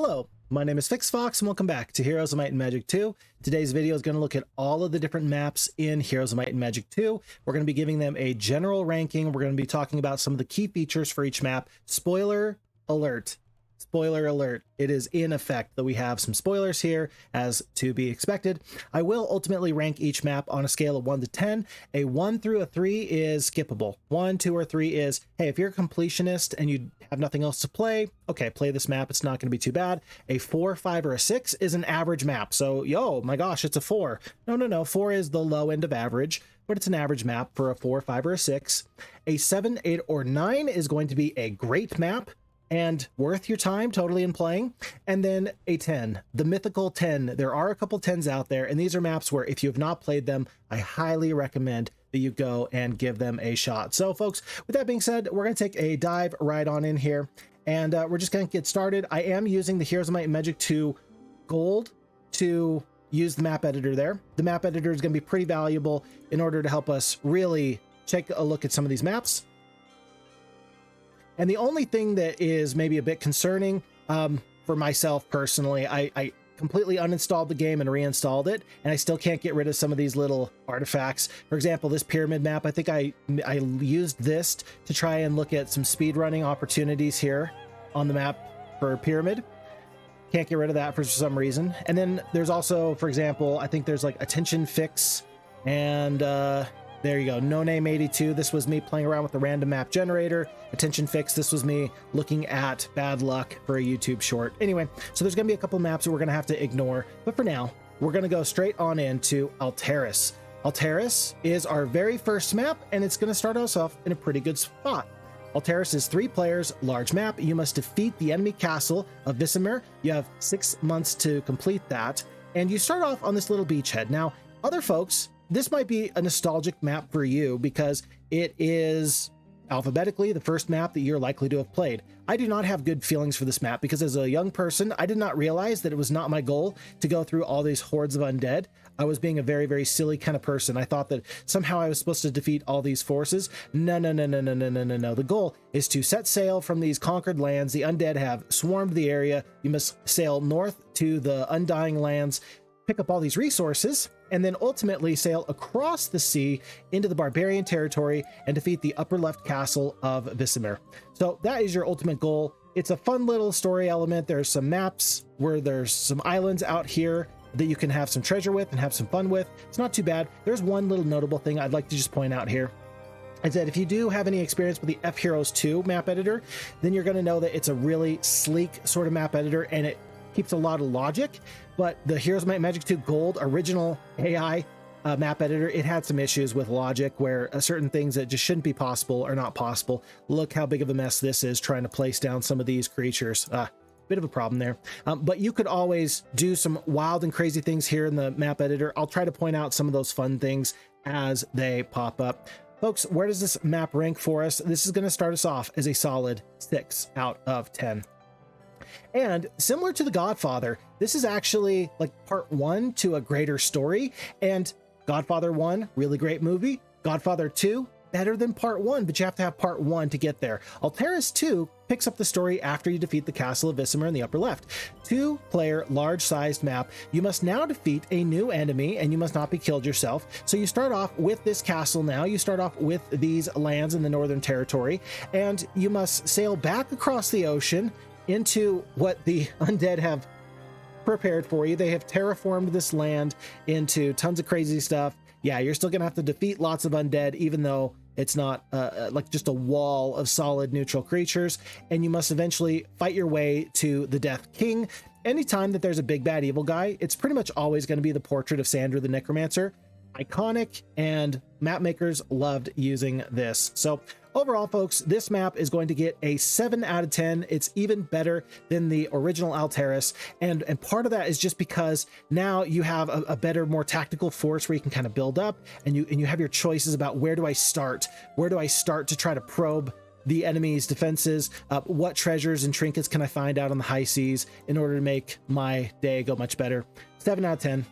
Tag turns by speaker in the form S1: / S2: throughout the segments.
S1: Hello, my name is FixFox and welcome back to Heroes of Might and Magic 2. Today's video is going to look at all of the different maps in Heroes of Might and Magic 2. We're going to be giving them a general ranking. We're going to be talking about some of the key features for each map. Spoiler alert. Spoiler alert, it is in effect that we have some spoilers here, as to be expected. I will ultimately rank each map on a scale of 1 to 10. A 1 through a 3 is skippable. 1, 2, or 3 is, hey, if you're a completionist and you have nothing else to play, okay, play this map, it's not going to be too bad. A 4, 5, or a 6 is an average map. So, yo, my gosh, it's a 4. No, 4 is the low end of average, but it's an average map for a 4, 5, or a 6. A 7, 8, or 9 is going to be a great map and worth your time totally in playing. And then a 10, the mythical 10. There are a couple 10s out there, and these are maps where if you have not played them, I highly recommend that you go and give them a shot. So folks, with that being said, we're going to take a dive right on in here, and we're just going to get started. I am using the Heroes of Might and Magic 2 Gold to use the map editor there. The map editor is going to be pretty valuable in order to help us really take a look at some of these maps. And the only thing that is maybe a bit concerning for myself personally, I completely uninstalled the game and reinstalled it, and I still can't get rid of some of these little artifacts. For example, this pyramid map, I think I used this to try and look at some speedrunning opportunities here on the map for pyramid. Can't get rid of that for some reason. And then there's also, for example, I think there's like attention fix, and there you go, No Name 82. This was me playing around with the random map generator. Attention fix, this was me looking at bad luck for a YouTube short. Anyway, so there's gonna be a couple maps that we're gonna have to ignore, but for now, we're gonna go straight on into Alteris. Alteris is our very first map, and it's gonna start us off in a pretty good spot. Alteris is 3 players, large map. You must defeat the enemy castle of Vizimir. You have 6 months to complete that, and you start off on this little beachhead. Now, other folks, this might be a nostalgic map for you because it is alphabetically the first map that you're likely to have played. I do not have good feelings for this map because as a young person, I did not realize that it was not my goal to go through all these hordes of undead. I was being a very, very silly kind of person. I thought that somehow I was supposed to defeat all these forces. No. The goal is to set sail from these conquered lands. The undead have swarmed the area. You must sail north to the Undying Lands, pick up all these resources, and then ultimately sail across the sea into the barbarian territory and defeat the upper left castle of Vizimir. So that is your ultimate goal. It's a fun little story element. There's some maps where there's some islands out here that you can have some treasure with and have some fun with. It's not too bad. There's one little notable thing I'd like to just point out here. Is that if you do have any experience with the F-Heroes 2 map editor, then you're going to know that it's a really sleek sort of map editor, and it keeps a lot of logic. But the Heroes of Might and Magic 2 Gold original AI map editor, it had some issues with logic where certain things that just shouldn't be possible are not possible. Look how big of a mess this is trying to place down some of these creatures. Bit of a problem there. But you could always do some wild and crazy things here in the map editor. I'll try to point out some of those fun things as they pop up. Folks, where does this map rank for us? This is going to start us off as a solid 6 out of 10. And similar to The Godfather, this is actually like part 1 to a greater story. And Godfather 1, really great movie. Godfather 2, better than part 1, but you have to have part 1 to get there. Alteris 2 picks up the story after you defeat the castle of Vizimir in the upper left. 2-player, large-sized map. You must now defeat a new enemy, and you must not be killed yourself. So you start off with this castle now. You start off with these lands in the Northern Territory, and you must sail back across the ocean into what the undead have prepared for you. They have terraformed this land into tons of crazy stuff. Yeah, you're still gonna have to defeat lots of undead, even though it's not like just a wall of solid neutral creatures, and you must eventually fight your way to the Death King. Anytime that there's a big bad evil guy, it's pretty much always going to be the portrait of Sandra the Necromancer. Iconic, and map makers loved using this. So overall, folks, this map is going to get a 7 out of 10. It's even better than the original Alteris, and part of that is just because now you have a better, more tactical force where you can kind of build up, and you have your choices about where do I start to try to probe the enemy's defenses, what treasures and trinkets can I find out on the high seas in order to make my day go much better. 7 out of 10.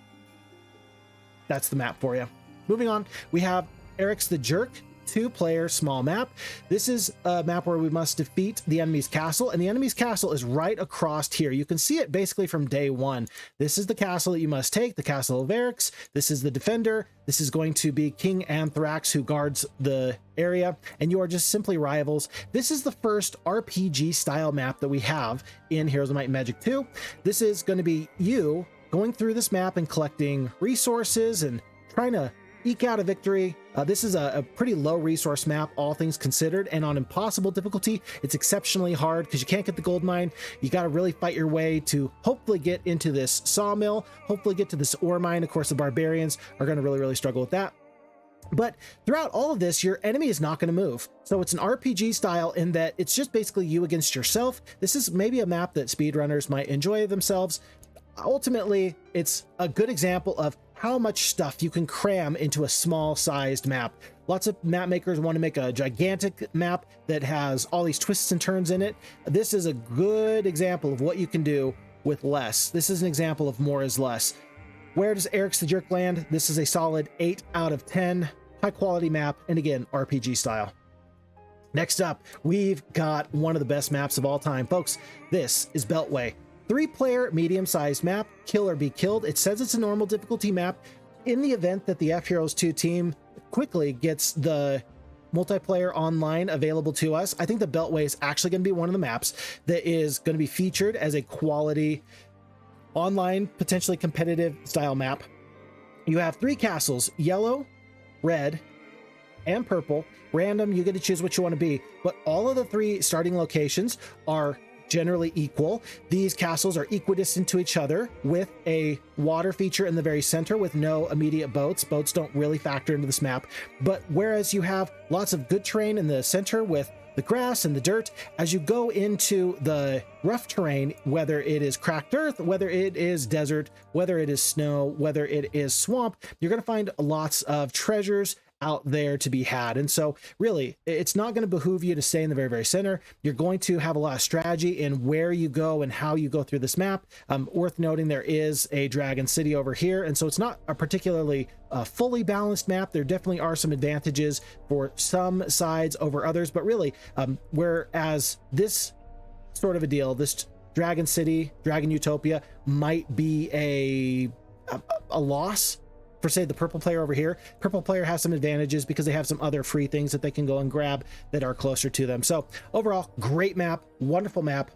S1: That's the map for you. Moving on, we have Arrax The Jerk. 2-player small map. This is a map where we must defeat the enemy's castle, and the enemy's castle is right across here. You can see it basically from day one. This is the castle that you must take, the castle of Arrax. This is the defender. This is going to be King Anthrax, who guards the area, and you are just simply rivals. This is the first RPG style map that we have in Heroes of Might and Magic 2. This is going to be you going through this map and collecting resources and trying to eke out a victory. This is a pretty low resource map, all things considered, and on impossible difficulty, it's exceptionally hard because you can't get the gold mine. You got to really fight your way to hopefully get into this sawmill, hopefully get to this ore mine. Of course, the barbarians are going to really struggle with that. But throughout all of this, your enemy is not going to move. So it's an RPG style in that it's just basically you against yourself. This is maybe a map that speedrunners might enjoy themselves. Ultimately, it's a good example of how much stuff you can cram into a small sized map. Lots of map makers want to make a gigantic map that has all these twists and turns in it. This is a good example of what you can do with less. This is an example of more is less. Where does Arrax the Jerk land? This is a solid 8 out of 10. High quality map, and again, RPG style. Next up, we've got one of the best maps of all time. Folks, this is Beltway. 3-player medium-sized map, kill or be killed. It says it's a normal difficulty map. In the event that the F Heroes 2 team quickly gets the multiplayer online available to us, I think the Beltway is actually going to be one of the maps that is going to be featured as a quality online, potentially competitive style map. You have 3 castles, yellow, red, and purple. Random, you get to choose what you want to be, but all of the 3 starting locations are generally equal. These castles are equidistant to each other with a water feature in the very center with no immediate boats. Boats don't really factor into this map, but whereas you have lots of good terrain in the center with the grass and the dirt, as you go into the rough terrain, whether it is cracked earth, whether it is desert, whether it is snow, whether it is swamp, you're going to find lots of treasures out there to be had. And so really, it's not going to behoove you to stay in the very center. You're going to have a lot of strategy in where you go and how you go through this map. Worth noting, there is a dragon city over here, and so it's not a particularly fully balanced map. There definitely are some advantages for some sides over others, but really, whereas this sort of a deal, this dragon city, dragon utopia, might be a loss for, say, the purple player over here. Purple player has some advantages because they have some other free things that they can go and grab that are closer to them. So overall, great map, wonderful map.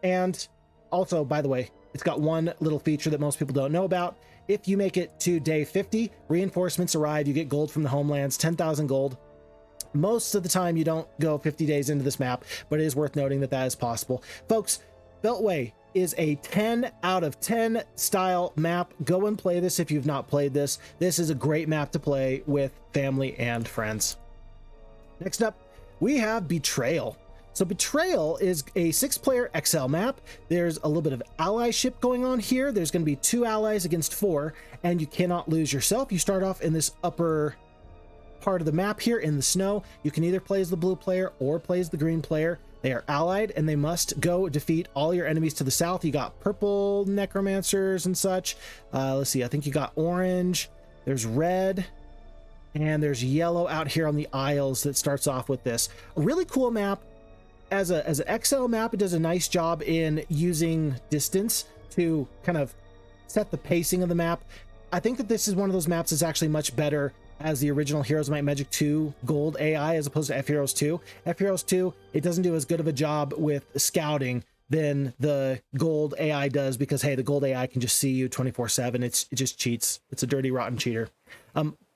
S1: And also, by the way, it's got one little feature that most people don't know about. If you make it to day 50, reinforcements arrive, you get gold from the homelands, 10,000 gold. Most of the time you don't go 50 days into this map, but it is worth noting that that is possible. Folks, Beltway is a 10 out of 10 style map. Go and play this if you've not played this. This is a great map to play with family and friends. Next up, we have Betrayal. So Betrayal is a 6-player XL map. There's a little bit of allyship going on here. There's going to be 2 allies against 4, and you cannot lose yourself. You start off in this upper part of the map here in the snow. You can either play as the blue player or play as the green player. They are allied, and they must go defeat all your enemies to the south. You got purple necromancers and such. Let's see, I think you got orange, there's red, and there's yellow out here on the isles that starts off with this. A really cool map. As an XL map, it does a nice job in using distance to kind of set the pacing of the map. I think that this is one of those maps that's actually much better as the original Heroes of Might and Magic 2 Gold AI as opposed to F Heroes 2. F Heroes 2, it doesn't do as good of a job with scouting than the Gold AI does because, hey, the Gold AI can just see you 24/7. It just cheats. It's a dirty, rotten cheater.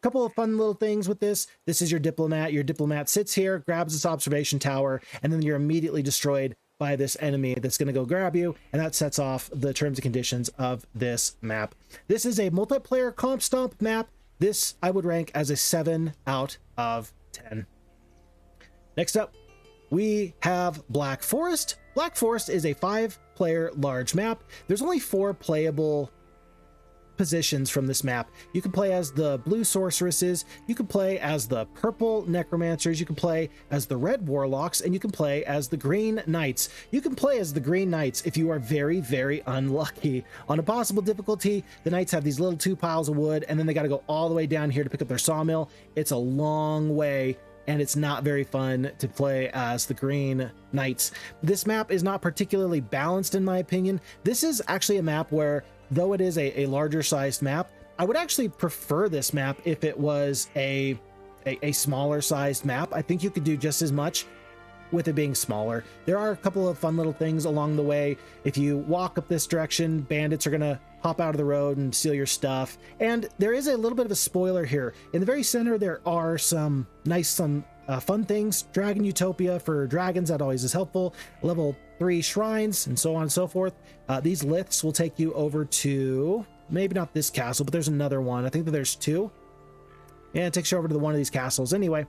S1: Couple of fun little things with this. This is your diplomat. Your diplomat sits here, grabs this observation tower, and then you're immediately destroyed by this enemy that's going to go grab you, and that sets off the terms and conditions of this map. This is a multiplayer comp stomp map. This I would rank as a 7 out of 10. Next up, we have Black Forest. Black Forest is a 5-player large map. There's only 4 playable positions from this map. You can play as the blue sorceresses, you can play as the purple necromancers, you can play as the red warlocks, and you can play as the green knights. You can play as the green knights if you are very, very unlucky. On a possible difficulty, the knights have these little 2 piles of wood, and then they got to go all the way down here to pick up their sawmill. It's a long way, and it's not very fun to play as the green knights. This map is not particularly balanced in my opinion. This is actually a map where, though it is a larger sized map, I would actually prefer this map if it was a smaller sized map. I think you could do just as much with it being smaller. There are a couple of fun little things along the way. If you walk up this direction, bandits are gonna hop out of the road and steal your stuff. And there is a little bit of a spoiler here. In the very center, there are some fun things. Dragon Utopia for dragons, that always is helpful. Level 3 shrines, and so on and so forth. These lifts will take you over to, maybe not this castle, but there's another one. I think that there's 2. Yeah, it takes you over to one of these castles. Anyway,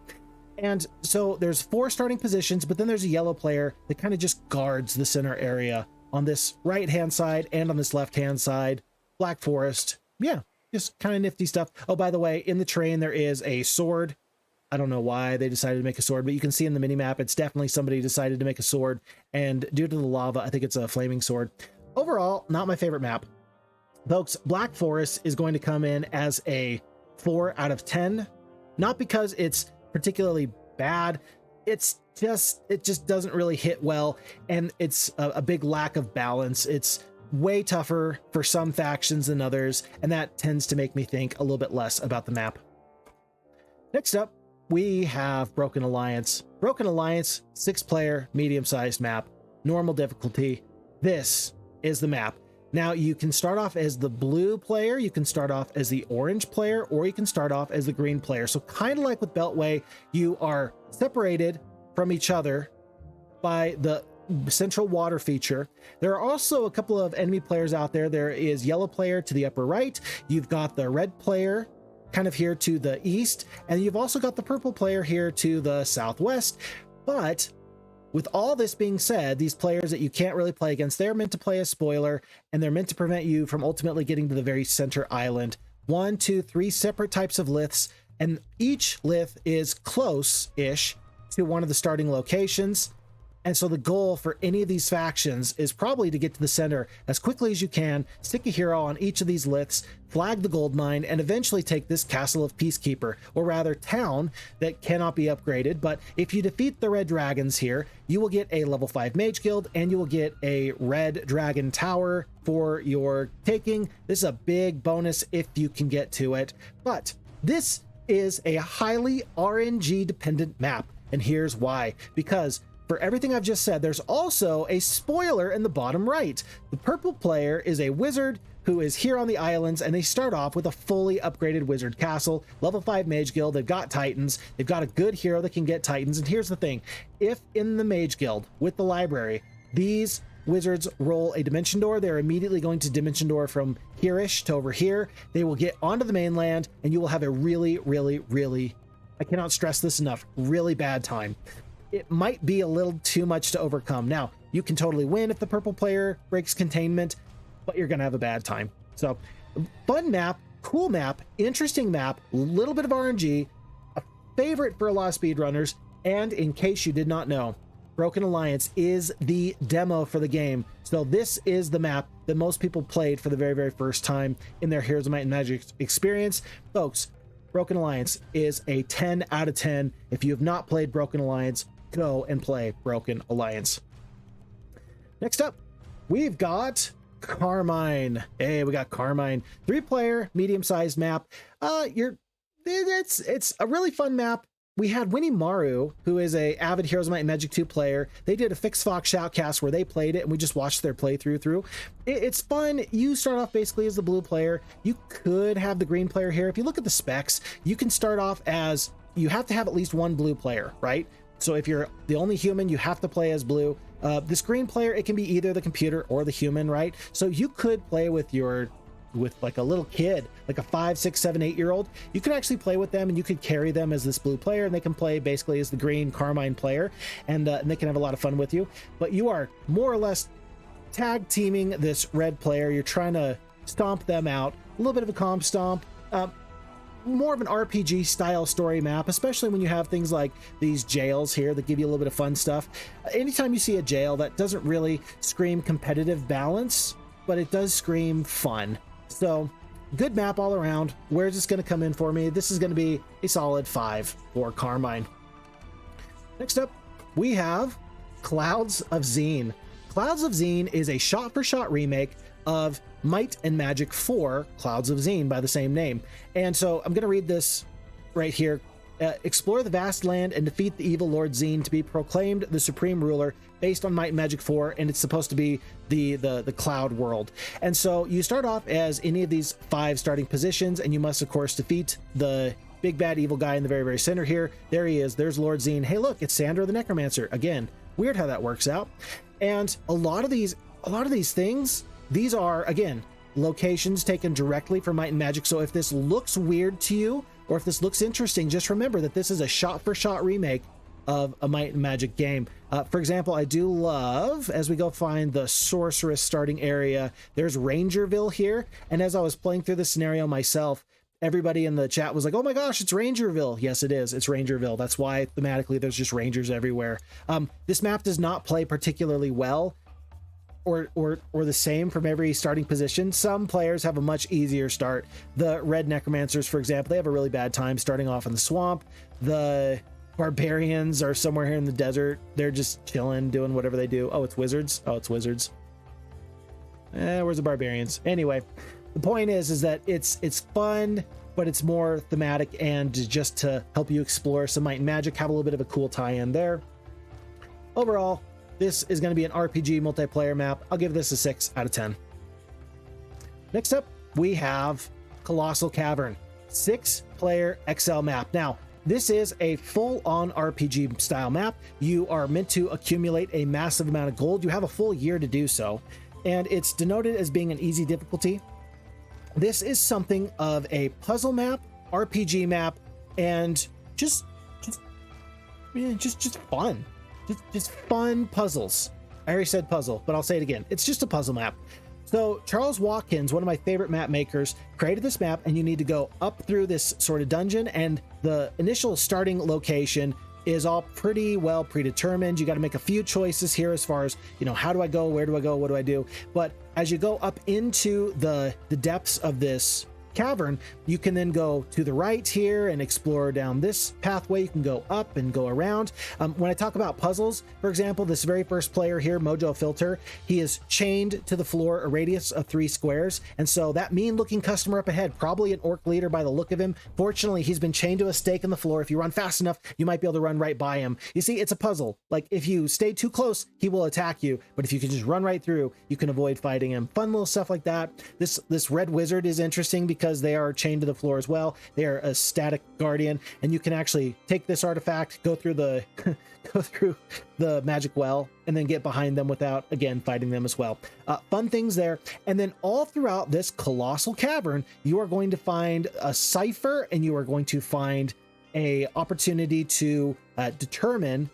S1: and so there's 4 starting positions, but then there's a yellow player that kind of just guards the center area on this right-hand side and on this left-hand side. Black Forest. Yeah, just kind of nifty stuff. Oh, by the way, in the terrain, there is a sword. I don't know why they decided to make a sword, but you can see in the minimap, it's definitely somebody decided to make a sword. And due to the lava, I think it's a flaming sword. Overall, not my favorite map. Folks, Black Forest is going to come in as a 4 out of 10. Not because it's particularly bad, it just doesn't really hit well, and it's a big lack of balance. It's way tougher for some factions than others, and that tends to make me think a little bit less about the map. Next up, we have Broken Alliance. Broken Alliance, 6-player, medium-sized map, normal difficulty. This is the map. Now, you can start off as the blue player, you can start off as the orange player, or you can start off as the green player. So kind of like with Beltway, you are separated from each other by the central water feature. There are also a couple of enemy players out there. There is yellow player to the upper right. You've got the red player kind of here to the east, and you've also got the purple player here to the southwest. But with all this being said, these players that you can't really play against, they're meant to play a spoiler, and they're meant to prevent you from ultimately getting to the very center island. 1, 2, 3 separate types of liths, and each lith is close-ish to one of the starting locations. And so the goal for any of these factions is probably to get to the center as quickly as you can, stick a hero on each of these liths, flag the gold mine, and eventually take this Castle of Peacekeeper, or rather town that cannot be upgraded. But if you defeat the red dragons here, you will get a level 5 mage guild, and you will get a red dragon tower for your taking. This is a big bonus if you can get to it. But this is a highly RNG dependent map, and here's why. Because for everything I've just said, there's also a spoiler in the bottom right. The purple player is a wizard who is here on the islands, and they start off with a fully upgraded wizard castle, level 5 mage guild. They've got titans, they've got a good hero that can get titans. And here's the thing, if in the mage guild with the library, these wizards roll a dimension door, they're immediately going to dimension door from here-ish to over here. They will get onto the mainland, and you will have a really, I cannot stress this enough, really bad time. It might be a little too much to overcome. Now, you can totally win if the purple player breaks containment, but you're gonna have a bad time. So, fun map, cool map, interesting map, a little bit of RNG, a favorite for a lot of speedrunners, and in case you did not know, Broken Alliance is the demo for the game. So this is the map that most people played for the very first time in their Heroes of Might and Magic experience. Folks, Broken Alliance is a 10 out of 10. If you have not played Broken Alliance, go and play Broken Alliance. Next up, we've got Carmine. Hey, we got Carmine. 3-player, medium-sized map. It's a really fun map. We had Winnie Maru, who is a avid Heroes of Might and Magic 2 player. They did a Fix Fox shoutcast where they played it, and we just watched their playthrough through. It's fun. You start off basically as the blue player. You could have the green player here. If you look at the specs, you can start off as, you have to have at least one blue player, right? So if you're the only human, you have to play as blue. This green player, it can be either the computer or the human, right? So you could play with like a little kid, like a 5, 6, 7, 8-year-old. You could actually play with them, and you could carry them as this blue player, and they can play basically as the green Carmine player, and they can have a lot of fun with you. But you are more or less tag teaming this red player. You're trying to stomp them out. A little bit of a comp stomp. More of an RPG style story map, especially when you have things like these jails here that give you a little bit of fun stuff. Anytime you see a jail, that doesn't really scream competitive balance, but it does scream fun. So good map all around. Where's this going to come in for me? This is going to be a solid 5 for Carmine. Next up, we have Clouds of Xeen. Clouds of Xeen is a shot-for-shot remake of Might and Magic 4, Clouds of Xeen, by the same name. And so I'm going to read this right here. Explore the vast land and defeat the evil Lord Xeen to be proclaimed the supreme ruler, based on Might and Magic 4, and it's supposed to be the cloud world. And so you start off as any of these 5 starting positions, and you must, of course, defeat the big bad evil guy in the very, very center here. There he is. There's Lord Xeen. Hey, look, it's Sandra the Necromancer. Again, weird how that works out. And a lot of these things, these are, again, locations taken directly from Might and Magic. So if this looks weird to you, or if this looks interesting, just remember that this is a shot-for-shot remake of a Might and Magic game. For example, I do love, as we go find the Sorceress starting area, there's Rangerville here. And as I was playing through this scenario myself, everybody in the chat was like, oh my gosh, it's Rangerville. Yes, it is. It's Rangerville. That's why thematically there's just Rangers everywhere. This map does not play particularly well or the same from every starting position. Some players have a much easier start. The Red Necromancers, for example, they have a really bad time starting off in the swamp. The Barbarians are somewhere here in the desert. They're just chilling, doing whatever they do. Oh, it's Wizards. Oh, it's Wizards. Where's the Barbarians? Anyway, the point is that it's fun, but it's more thematic and just to help you explore some Might and Magic, have a little bit of a cool tie-in there. Overall, this is going to be an RPG multiplayer map. I'll give this a 6 out of 10. Next up, we have Colossal Cavern, 6-player XL map. Now, this is a full-on RPG style map. You are meant to accumulate a massive amount of gold. You have a full year to do so, and it's denoted as being an easy difficulty. This is something of a puzzle map, RPG map, and just fun. Just fun puzzles. I already said puzzle, but I'll say it again. It's just a puzzle map. So Charles Watkins, one of my favorite map makers, created this map, and you need to go up through this sort of dungeon, and the initial starting location is all pretty well predetermined. You got to make a few choices here as far as, how do I go? Where do I go? What do I do? But as you go up into the depths of this cavern, you can then go to the right here and explore down this pathway. You can go up and go around. When I talk about puzzles, for example, this very first player here, Mojo Filter, he is chained to the floor a radius of 3 squares. And so that mean looking customer up ahead, probably an orc leader by the look of him. Fortunately, he's been chained to a stake in the floor. If you run fast enough, you might be able to run right by him. You see, it's a puzzle. Like if you stay too close, he will attack you. But if you can just run right through, you can avoid fighting him. Fun little stuff like that. This red wizard is interesting because they are chained to the floor as well. They are a static guardian, and you can actually take this artifact, go through the magic well, and then get behind them without, again, fighting them as well. Fun things there. And then all throughout this Colossal Cavern, you are going to find a cipher, and you are going to find a opportunity to determine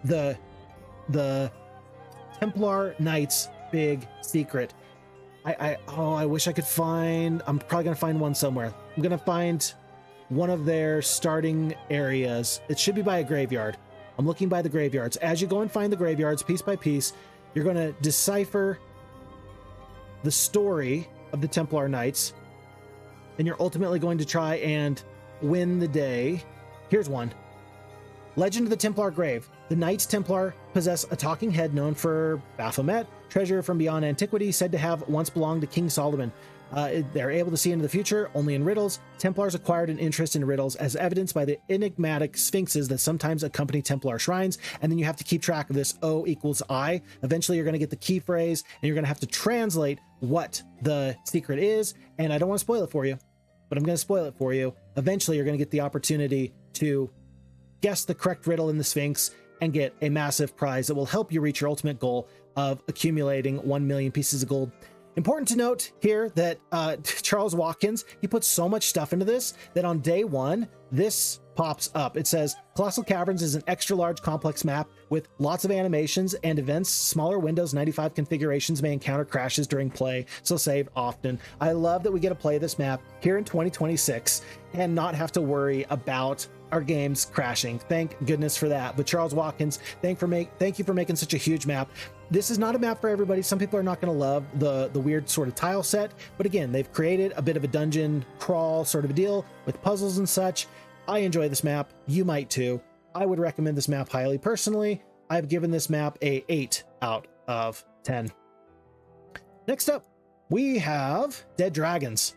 S1: the Templar Knight's big secret. I wish I could find, I'm probably going to find one somewhere. I'm going to find one of their starting areas. It should be by a graveyard. I'm looking by the graveyards. As you go and find the graveyards piece by piece, you're going to decipher the story of the Templar Knights, and you're ultimately going to try and win the day. Here's one. Legend of the Templar Grave. The Knights Templar possess a talking head known for Baphomet, treasure from beyond antiquity, said to have once belonged to King Solomon. They're able to see into the future only in riddles. Templars acquired an interest in riddles as evidenced by the enigmatic sphinxes that sometimes accompany Templar shrines. And then you have to keep track of this O equals I. Eventually you're going to get the key phrase, and you're going to have to translate what the secret is. And I don't want to spoil it for you, but I'm going to spoil it for you. Eventually you're going to get the opportunity to guess the correct riddle in the Sphinx and get a massive prize that will help you reach your ultimate goal of accumulating 1 million pieces of gold. Important to note here that Charles Watkins, he puts so much stuff into this that on day 1, this pops up. It says, Colossal Caverns is an extra large complex map with lots of animations and events. Smaller Windows 95 configurations may encounter crashes during play, so save often. I love that we get to play this map here in 2026 and not have to worry about our games crashing. Thank goodness for that. But Charles Watkins, thank you for making such a huge map. This is not a map for everybody. Some people are not going to love the weird sort of tile set, but again, they've created a bit of a dungeon crawl sort of a deal with puzzles and such. I enjoy this map. You might too. I would recommend this map highly personally. I've given this map a 8 out of 10. Next up, we have Dead Dragons.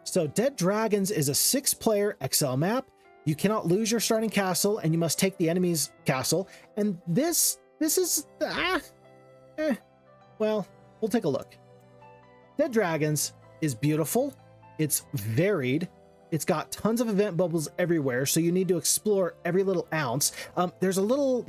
S1: So Dead Dragons is a 6-player XL map. You cannot lose your starting castle, and you must take the enemy's castle. And this is, well, we'll take a look. Dead Dragons is beautiful. It's varied. It's got tons of event bubbles everywhere, so you need to explore every little ounce. There's little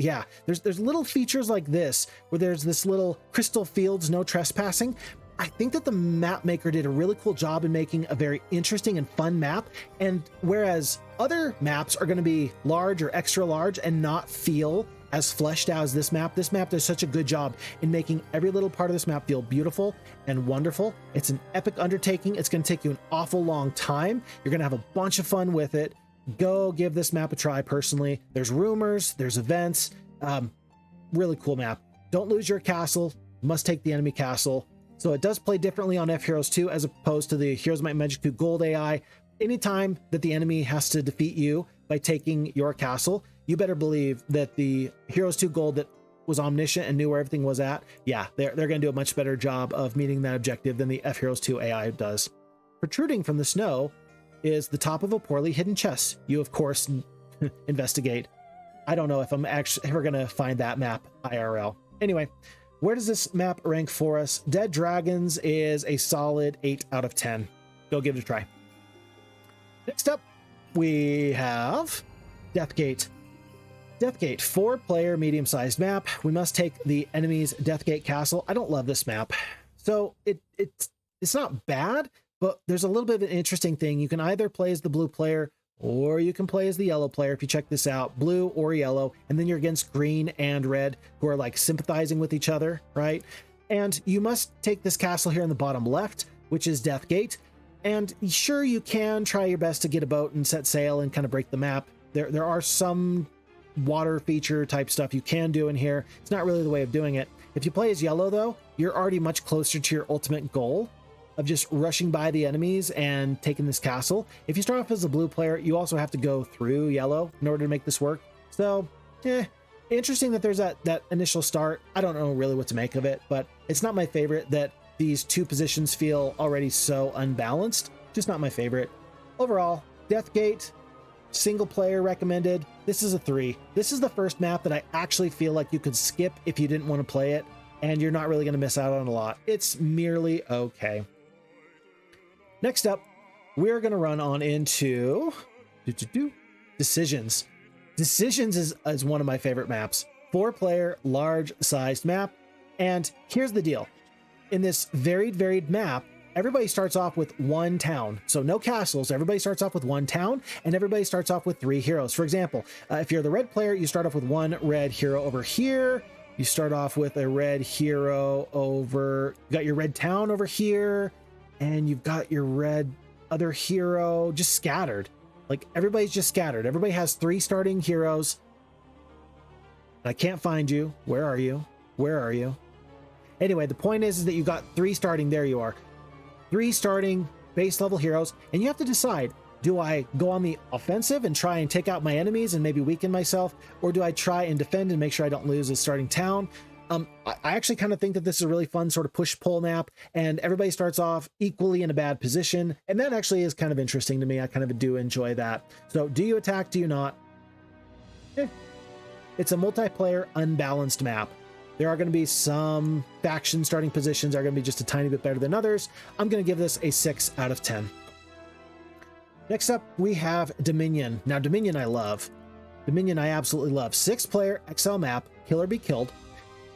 S1: features like this, where there's this little crystal fields, no trespassing. I think that the map maker did a really cool job in making a very interesting and fun map. And whereas other maps are going to be large or extra large and not feel as fleshed out as this map does such a good job in making every little part of this map feel beautiful and wonderful. It's an epic undertaking. It's going to take you an awful long time. You're going to have a bunch of fun with it. Go give this map a try personally. There's rumors, there's events. Really cool map. Don't lose your castle. Must take the enemy castle. So it does play differently on F-Heroes 2 as opposed to the Heroes of Might and Magic 2 Gold AI. Anytime that the enemy has to defeat you by taking your castle, you better believe that the Heroes 2 Gold that was omniscient and knew where everything was at, yeah, they're going to do a much better job of meeting that objective than the F-Heroes 2 AI does. Protruding from the snow is the top of a poorly hidden chest. You, of course, investigate. I don't know if I'm actually ever going to find that map IRL. Anyway, where does this map rank for us? Dead Dragons is a solid 8 out of 10. Go give it a try. Next up, we have Deathgate. Deathgate, 4-player medium-sized map. We must take the enemy's Deathgate castle. I don't love this map. So it's not bad, but there's a little bit of an interesting thing. You can either play as the blue player or you can play as the yellow player. If you check this out, blue or yellow, and then you're against green and red who are like sympathizing with each other, right? And you must take this castle here in the bottom left, which is Deathgate. And sure, you can try your best to get a boat and set sail and kind of break the map. There are some water feature type stuff you can do in here. It's not really the way of doing it. If you play as yellow though, you're already much closer to your ultimate goal of just rushing by the enemies and taking this castle. If you start off as a blue player, you also have to go through yellow in order to make this work. So, interesting that there's that initial start. I don't know really what to make of it, but it's not my favorite that these two positions feel already so unbalanced. Just not my favorite. Overall, Deathgate, single player recommended. This is a 3. This is the first map that I actually feel like you could skip if you didn't want to play it, and you're not really going to miss out on a lot. It's merely okay. Next up, we're going to run on into Decisions. Decisions is one of my favorite maps. 4-player, large-sized map. And here's the deal. In this varied map, everybody starts off with one town. So no castles. Everybody starts off with one town, and everybody starts off with 3 heroes. For example, if you're the red player, you start off with 1 red hero over here. You start off with a red hero over... You got your red town over here. And you've got your red other hero just scattered. Like, everybody's just scattered. Everybody has 3 starting heroes. I can't find you. Where are you? Where are you? Anyway, the point is that you got 3 starting. There you are. 3 starting base level heroes. And you have to decide, do I go on the offensive and try and take out my enemies and maybe weaken myself? Or do I try and defend and make sure I don't lose a starting town? I actually kind of think that this is a really fun sort of push-pull map, and everybody starts off equally in a bad position, and that actually is kind of interesting to me. I kind of do enjoy that. So do you attack? Do you not? It's a multiplayer, unbalanced map. There are going to be some faction starting positions are going to be just a tiny bit better than others. I'm going to give this a 6 out of 10. Next up, we have Dominion. Now, Dominion I love. Dominion I absolutely love. 6-player XL map, kill or be killed.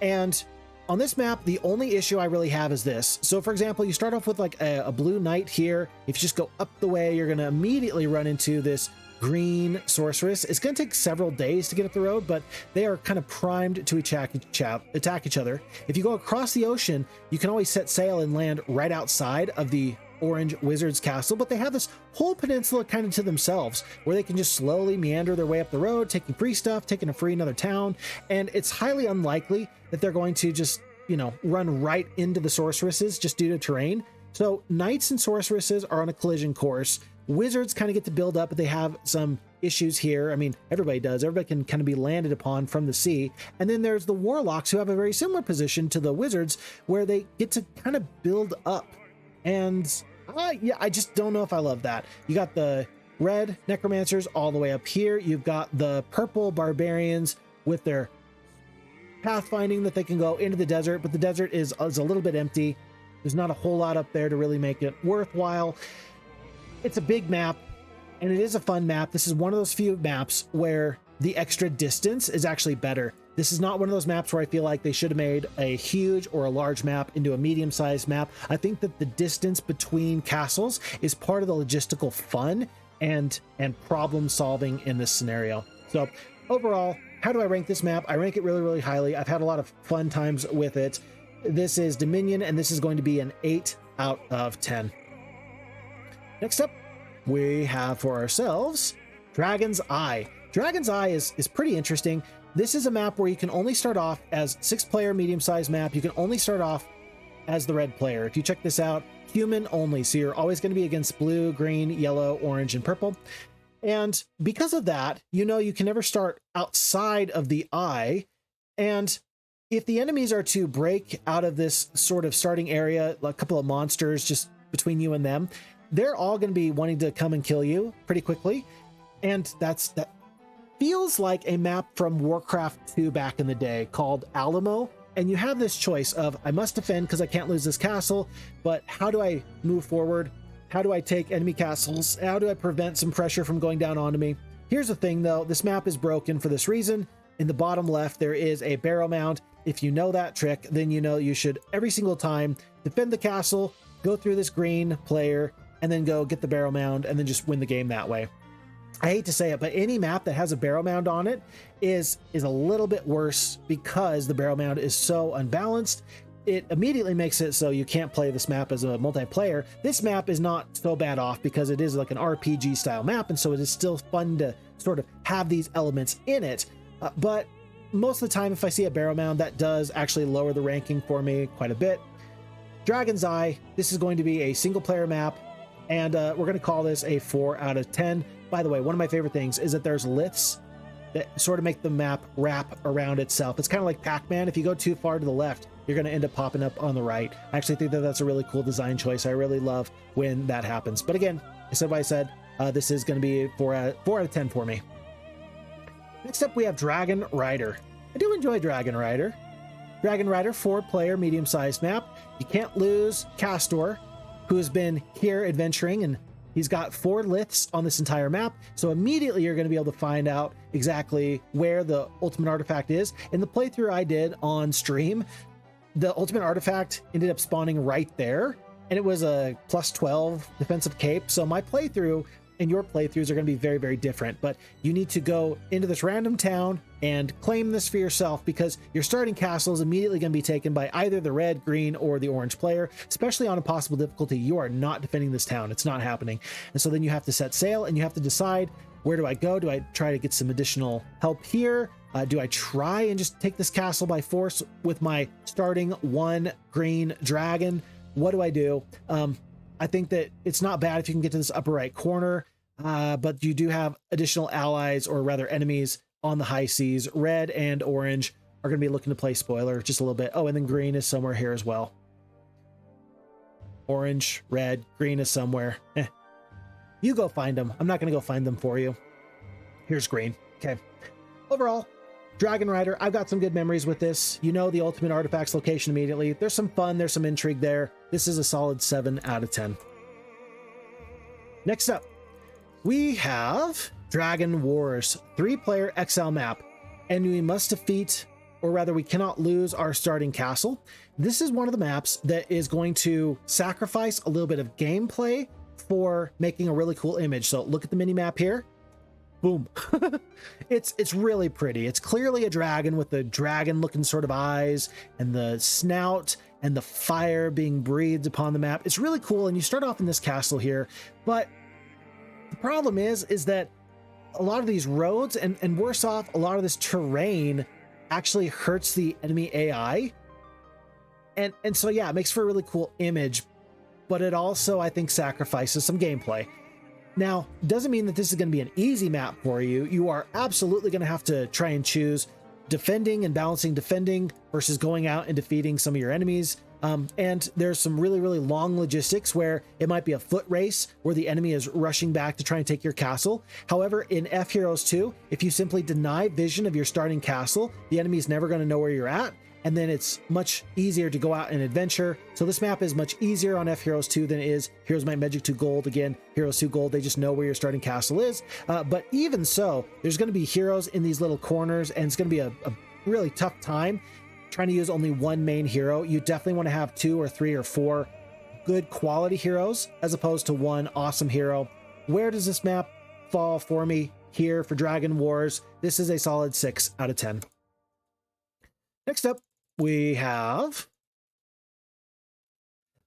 S1: And on this map, the only issue I really have is this. So for example, you start off with like a blue knight here. If you just go up the way, you're going to immediately run into this green sorceress. It's going to take several days to get up the road, but they are kind of primed to attack each other. If you go across the ocean, you can always set sail and land right outside of the orange wizard's castle, but they have this whole peninsula kind of to themselves where they can just slowly meander their way up the road, taking free stuff, taking a free another town. And it's highly unlikely that they're going to just, run right into the sorceresses just due to terrain. So knights and sorceresses are on a collision course. Wizards kind of get to build up, but they have some issues here. I mean, everybody does. Everybody can kind of be landed upon from the sea. And then there's the warlocks, who have a very similar position to the wizards, where they get to kind of build up. And yeah, I just don't know if I love that. You got the red necromancers all the way up here. You've got the purple barbarians with their pathfinding that they can go into the desert, but the desert is a little bit empty. There's not a whole lot up there to really make it worthwhile. It's a big map, and it is a fun map. This is one of those few maps where the extra distance is actually better. This is not one of those maps where I feel like they should have made a huge or a large map into a medium-sized map. I think that the distance between castles is part of the logistical fun and problem solving in this scenario. So overall, how do I rank this map? I rank it really, really highly. I've had a lot of fun times with it. This is Dominion, and this is going to be an 8 out of 10. Next up, we have for ourselves Dragon's Eye. Dragon's Eye is pretty interesting. This is a map where you can only start off as 6-player medium-sized map. You can only start off as the red player. If you check this out, human only. So you're always going to be against blue, green, yellow, orange, and purple. And because of that, you know, you can never start outside of the eye. And if the enemies are to break out of this sort of starting area, like a couple of monsters just between you and them, they're all going to be wanting to come and kill you pretty quickly. And that feels like a map from Warcraft 2 back in the day called Alamo. And you have this choice of, I must defend because I can't lose this castle, but how do I move forward? How do I take enemy castles? How do I prevent some pressure from going down onto me? Here's the thing though, this map is broken for this reason. In the bottom left, there is a barrow mound. If you know that trick, then you know you should every single time defend the castle, go through this green player, and then go get the barrow mound and then just win the game that way. I hate to say it, but any map that has a barrow mound on it is a little bit worse because the barrow mound is so unbalanced. It immediately makes it so you can't play this map as a multiplayer. This map is not so bad off because it is like an RPG style map, and so it is still fun to sort of have these elements in it. But most of the time, if I see a barrow mound, that does actually lower the ranking for me quite a bit. Dragon's Eye, this is going to be a single player map, and we're going to call this a 4 out of 10. By the way, one of my favorite things is that there's lifts that sort of make the map wrap around itself. It's kind of like Pac-Man. If you go too far to the left, you're going to end up popping up on the right. I actually think that that's a really cool design choice. I really love when that happens. But again, I said what I said. This is going to be 4 out of 10 for me. Next up, we have Dragon Rider. I do enjoy Dragon Rider. Dragon Rider, 4-player, medium-sized map. You can't lose Castor, who has been here adventuring, and he's got 4 liths on this entire map. So immediately you're going to be able to find out exactly where the ultimate artifact is. In the playthrough I did on stream, the ultimate artifact ended up spawning right there, and it was a plus 12 defensive cape. So my playthrough and your playthroughs are going to be very, very different, but you need to go into this random town and claim this for yourself, because your starting castle is immediately going to be taken by either the red, green, or the orange player. Especially on a possible difficulty, you are not defending this town. It's not happening. And so then you have to set sail and you have to decide, where do I go? Do I try to get some additional help here? Do I try and just take this castle by force with my starting 1 green dragon? What do I do? I think that it's not bad if you can get to this upper right corner, but you do have additional allies, or rather enemies, on the high seas. Red and orange are going to be looking to play spoiler just a little bit. Oh, and then green is somewhere here as well. Orange, red, green is somewhere. You go find them. I'm not going to go find them for you. Here's green. Okay. Overall, Dragon Rider, I've got some good memories with this. You know the ultimate artifact's location immediately. There's some fun, there's some intrigue there. This is a solid 7 out of 10. Next up, we have Dragon Wars, 3-player XL map, and we must defeat, or rather we cannot lose, our starting castle. This is one of the maps that is going to sacrifice a little bit of gameplay for making a really cool image. So look at the mini map here. Boom. It's really pretty. It's clearly a dragon with the dragon looking sort of eyes and the snout and the fire being breathed upon the map. It's really cool. And you start off in this castle here, but the problem is that a lot of these roads and worse off, a lot of this terrain actually hurts the enemy AI. And so, yeah, it makes for a really cool image, but it also, I think, sacrifices some gameplay. Now, doesn't mean that this is going to be an easy map for you. You are absolutely going to have to try and choose defending and balancing defending versus going out and defeating some of your enemies. And there's some really, really long logistics where it might be a foot race where the enemy is rushing back to try and take your castle. However, in F Heroes 2, if you simply deny vision of your starting castle, the enemy is never going to know where you're at. And then it's much easier to go out and adventure. So this map is much easier on F Heroes 2 than it is Heroes Might and Magic 2 Gold. Again, Heroes 2 Gold, they just know where your starting castle is. But even so, there's going to be heroes in these little corners, and it's going to be a really tough time trying to use only one main hero. You definitely want to have 2 or 3 or 4 good quality heroes as opposed to one awesome hero. Where does this map fall for me here for Dragon Wars? This is a solid 6 out of 10. Next up, we have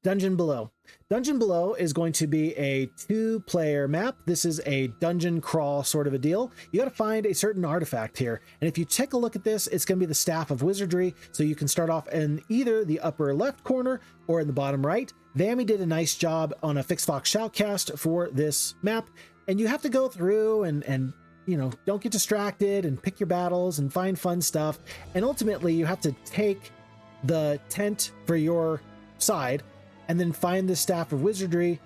S1: Dungeon Below. Dungeon Below is going to be a 2-player map. This is a dungeon crawl sort of a deal. You got to find a certain artifact here. And if you take a look at this, it's going to be the Staff of Wizardry. So you can start off in either the upper left corner or in the bottom right. Vammy did a nice job on a Fixfox shoutcast for this map. And you have to go through and you know, don't get distracted and pick your battles and find fun stuff. And ultimately you have to take the tent for your side and then find the Staff of Wizardry.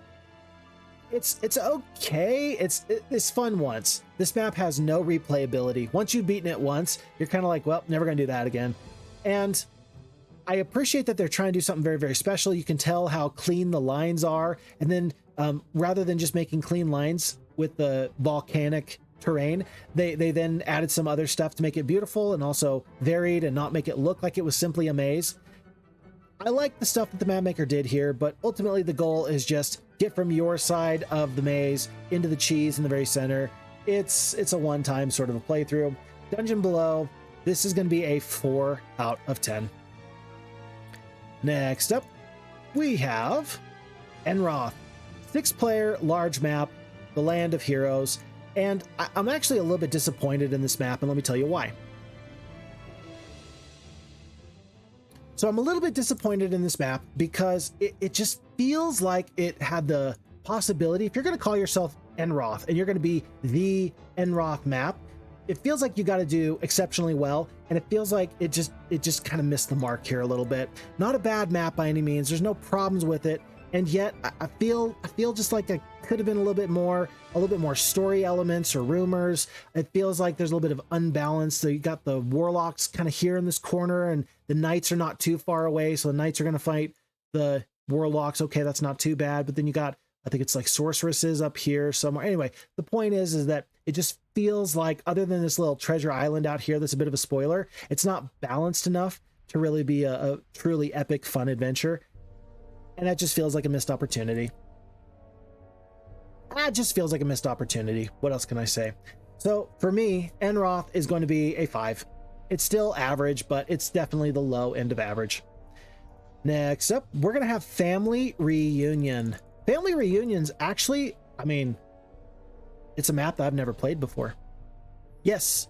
S1: It's okay. It's fun once. This map has no replayability. Once you've beaten it once, you're kind of like, well, never gonna do that again. And I appreciate that they're trying to do something very, very special. You can tell how clean the lines are. And then rather than just making clean lines with the volcanic terrain, they then added some other stuff to make it beautiful and also varied and not make it look like it was simply a maze. I like the stuff that the map maker did here, but ultimately the goal is just get from your side of the maze into the cheese in the very center. It's a one-time sort of a playthrough. Dungeon Below, this is going to be a 4 out of 10. Next up, we have Enroth. 6-player, large map, the Land of Heroes. And I'm actually a little bit disappointed in this map, and let me tell you why. So I'm a little bit disappointed in this map because it just feels like it had the possibility, if you're going to call yourself Enroth and you're going to be the Enroth map, it feels like you got to do exceptionally well, and it feels like it just kind of missed the mark here a little bit. Not a bad map by any means. There's no problems with it. And yet I feel just like I could have been a little bit more story elements or rumors. It feels like there's a little bit of unbalance. So you got the warlocks kind of here in this corner, and the knights are not too far away. So the knights are going to fight the warlocks. Okay, that's not too bad. But then you got, I think it's like sorceresses up here somewhere. Anyway, the point is that it just feels like, other than this little treasure island out here, that's a bit of a spoiler, it's not balanced enough to really be a truly epic, fun adventure. And that just feels like a missed opportunity. That just feels like a missed opportunity. What else can I say? So for me, Enroth is going to be a 5. It's still average, but it's definitely the low end of average. Next up, we're going to have Family Reunion. Family Reunion's actually, I mean, it's a map that I've never played before. Yes,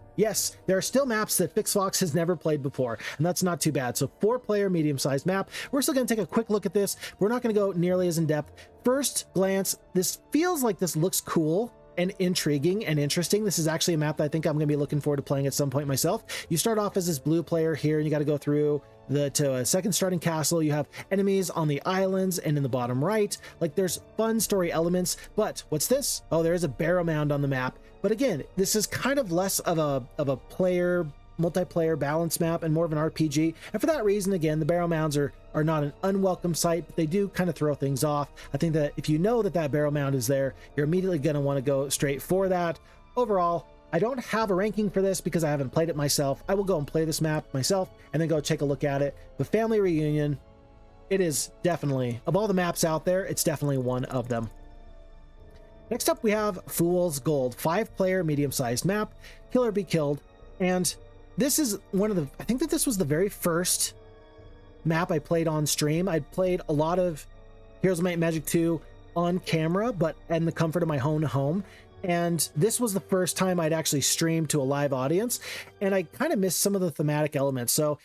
S1: there are still maps that Fixfox has never played before, and that's not too bad. So 4-player, medium-sized map. We're still going to take a quick look at this. We're not going to go nearly as in-depth. First glance, this feels like this looks cool and intriguing and interesting. This is actually a map that I think I'm going to be looking forward to playing at some point myself. You start off as this blue player here, and you got to go through to a second starting castle. You have enemies on the islands and in the bottom right. Like, there's fun story elements, but what's this? Oh, there is a barrow mound on the map. But again, this is kind of less of a multiplayer balance map and more of an RPG. And for that reason, again, the barrow mounds are not an unwelcome sight, but they do kind of throw things off. I think that if you know that barrow mound is there, you're immediately going to want to go straight for that. Overall, I don't have a ranking for this because I haven't played it myself. I will go and play this map myself and then go take a look at it. But Family Reunion, it is definitely, of all the maps out there, it's definitely one of them. Next up, we have Fool's Gold, 5-player, medium-sized map, kill or be killed. And this is one of the, I think that this was the very first map I played on stream. I played a lot of Heroes of Might and Magic 2 on camera, but in the comfort of my own home. And this was the first time I'd actually streamed to a live audience, and I kind of missed some of the thematic elements. So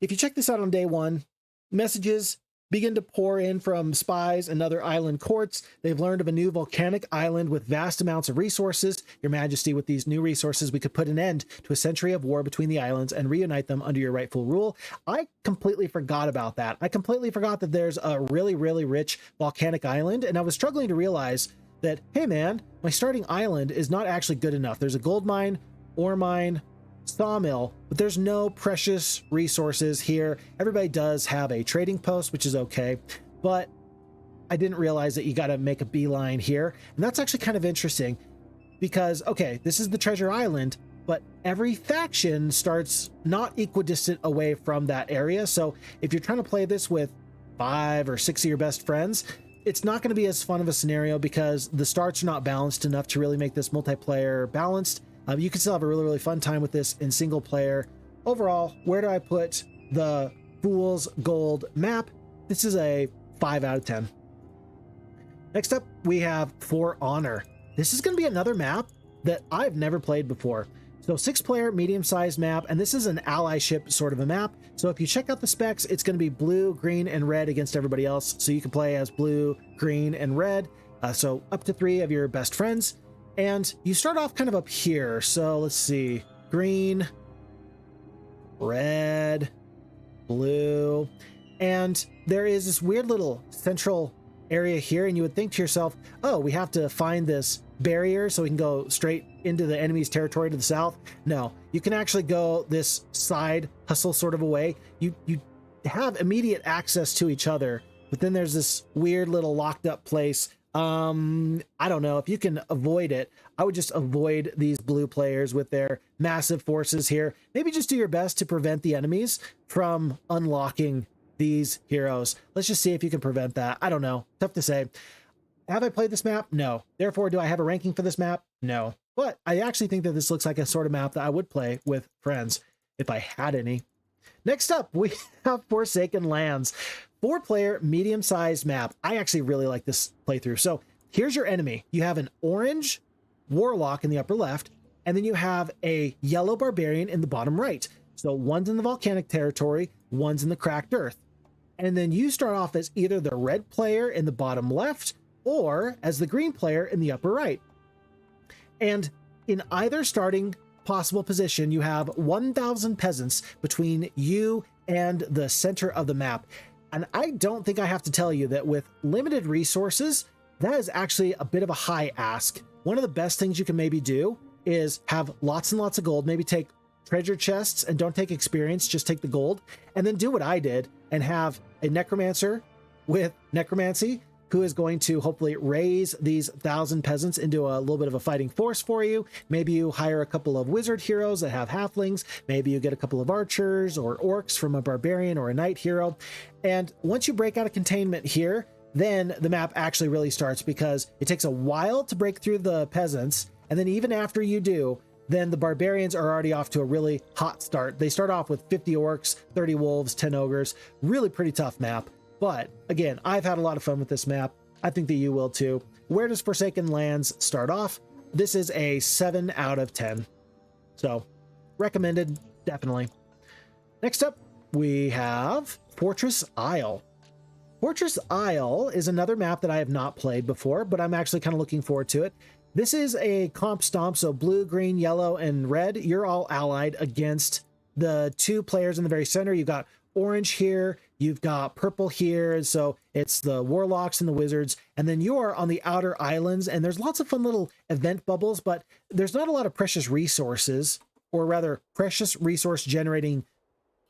S1: if you check this out on day one, messages, begin to pour in from spies and other island courts. They've learned of a new volcanic island with vast amounts of resources. Your Majesty, with these new resources, we could put an end to a century of war between the islands and reunite them under your rightful rule. I completely forgot about that. I completely forgot that there's a really, really rich volcanic island, and I was struggling to realize that, hey man, my starting island is not actually good enough. There's a gold mine, ore mine, sawmill, but there's no precious resources here. Everybody does have a trading post, which is okay, but I didn't realize that you got to make a beeline here. And that's actually kind of interesting because, okay, this is the treasure island, but every faction starts not equidistant away from that area. So if you're trying to play this with 5 or 6 of your best friends, it's not going to be as fun of a scenario because the starts are not balanced enough to really make this multiplayer balanced. You can still have a really, really fun time with this in single player. Overall, where do I put the Fool's Gold map? This is a 5 out of 10. Next up, we have For Honor. This is going to be another map that I've never played before. So 6-player, medium-sized map, and this is an allyship sort of a map. So if you check out the specs, it's going to be blue, green, and red against everybody else. So you can play as blue, green, and red. So up to 3 of your best friends. And you start off kind of up here. So let's see, green, red, blue, and there is this weird little central area here. And you would think to yourself, oh, we have to find this barrier so we can go straight into the enemy's territory to the south. No, you can actually go this side hustle sort of a way. You have immediate access to each other, but then there's this weird little locked up place. I don't know if you can avoid it. I would just avoid these blue players with their massive forces here. Maybe just do your best to prevent the enemies from unlocking these heroes. Let's just see if you can prevent that. I don't know. Tough to say. Have I played this map? No. Therefore, do I have a ranking for this map? No. But I actually think that this looks like a sort of map that I would play with friends if I had any. Next up, we have Forsaken Lands. 4-player, medium-sized map. I actually really like this playthrough. So here's your enemy. You have an orange warlock in the upper left, and then you have a yellow barbarian in the bottom right. So one's in the volcanic territory, one's in the cracked earth. And then you start off as either the red player in the bottom left or as the green player in the upper right. And in either starting possible position, you have 1,000 peasants between you and the center of the map. And I don't think I have to tell you that with limited resources, that is actually a bit of a high ask. One of the best things you can maybe do is have lots and lots of gold, maybe take treasure chests and don't take experience, just take the gold, and then do what I did and have a necromancer with necromancy who is going to hopefully raise these 1,000 peasants into a little bit of a fighting force for you. Maybe you hire a couple of wizard heroes that have halflings. Maybe you get a couple of archers or orcs from a barbarian or a knight hero. And once you break out of containment here, then the map actually really starts because it takes a while to break through the peasants. And then even after you do, then the barbarians are already off to a really hot start. They start off with 50 orcs, 30 wolves, 10 ogres, really pretty tough map. But again, I've had a lot of fun with this map. I think that you will too. Where does Forsaken Lands start off? This is a 7 out of 10. So recommended, definitely. Next up, we have Fortress Isle. Fortress Isle is another map that I have not played before, but I'm actually kind of looking forward to it. This is a comp stomp, so blue, green, yellow, and red. You're all allied against the 2 players in the very center. You've got orange here, you've got purple here, so it's the warlocks and the wizards, and then you are on the outer islands, and there's lots of fun little event bubbles, but there's not a lot of precious resources, or rather precious resource generating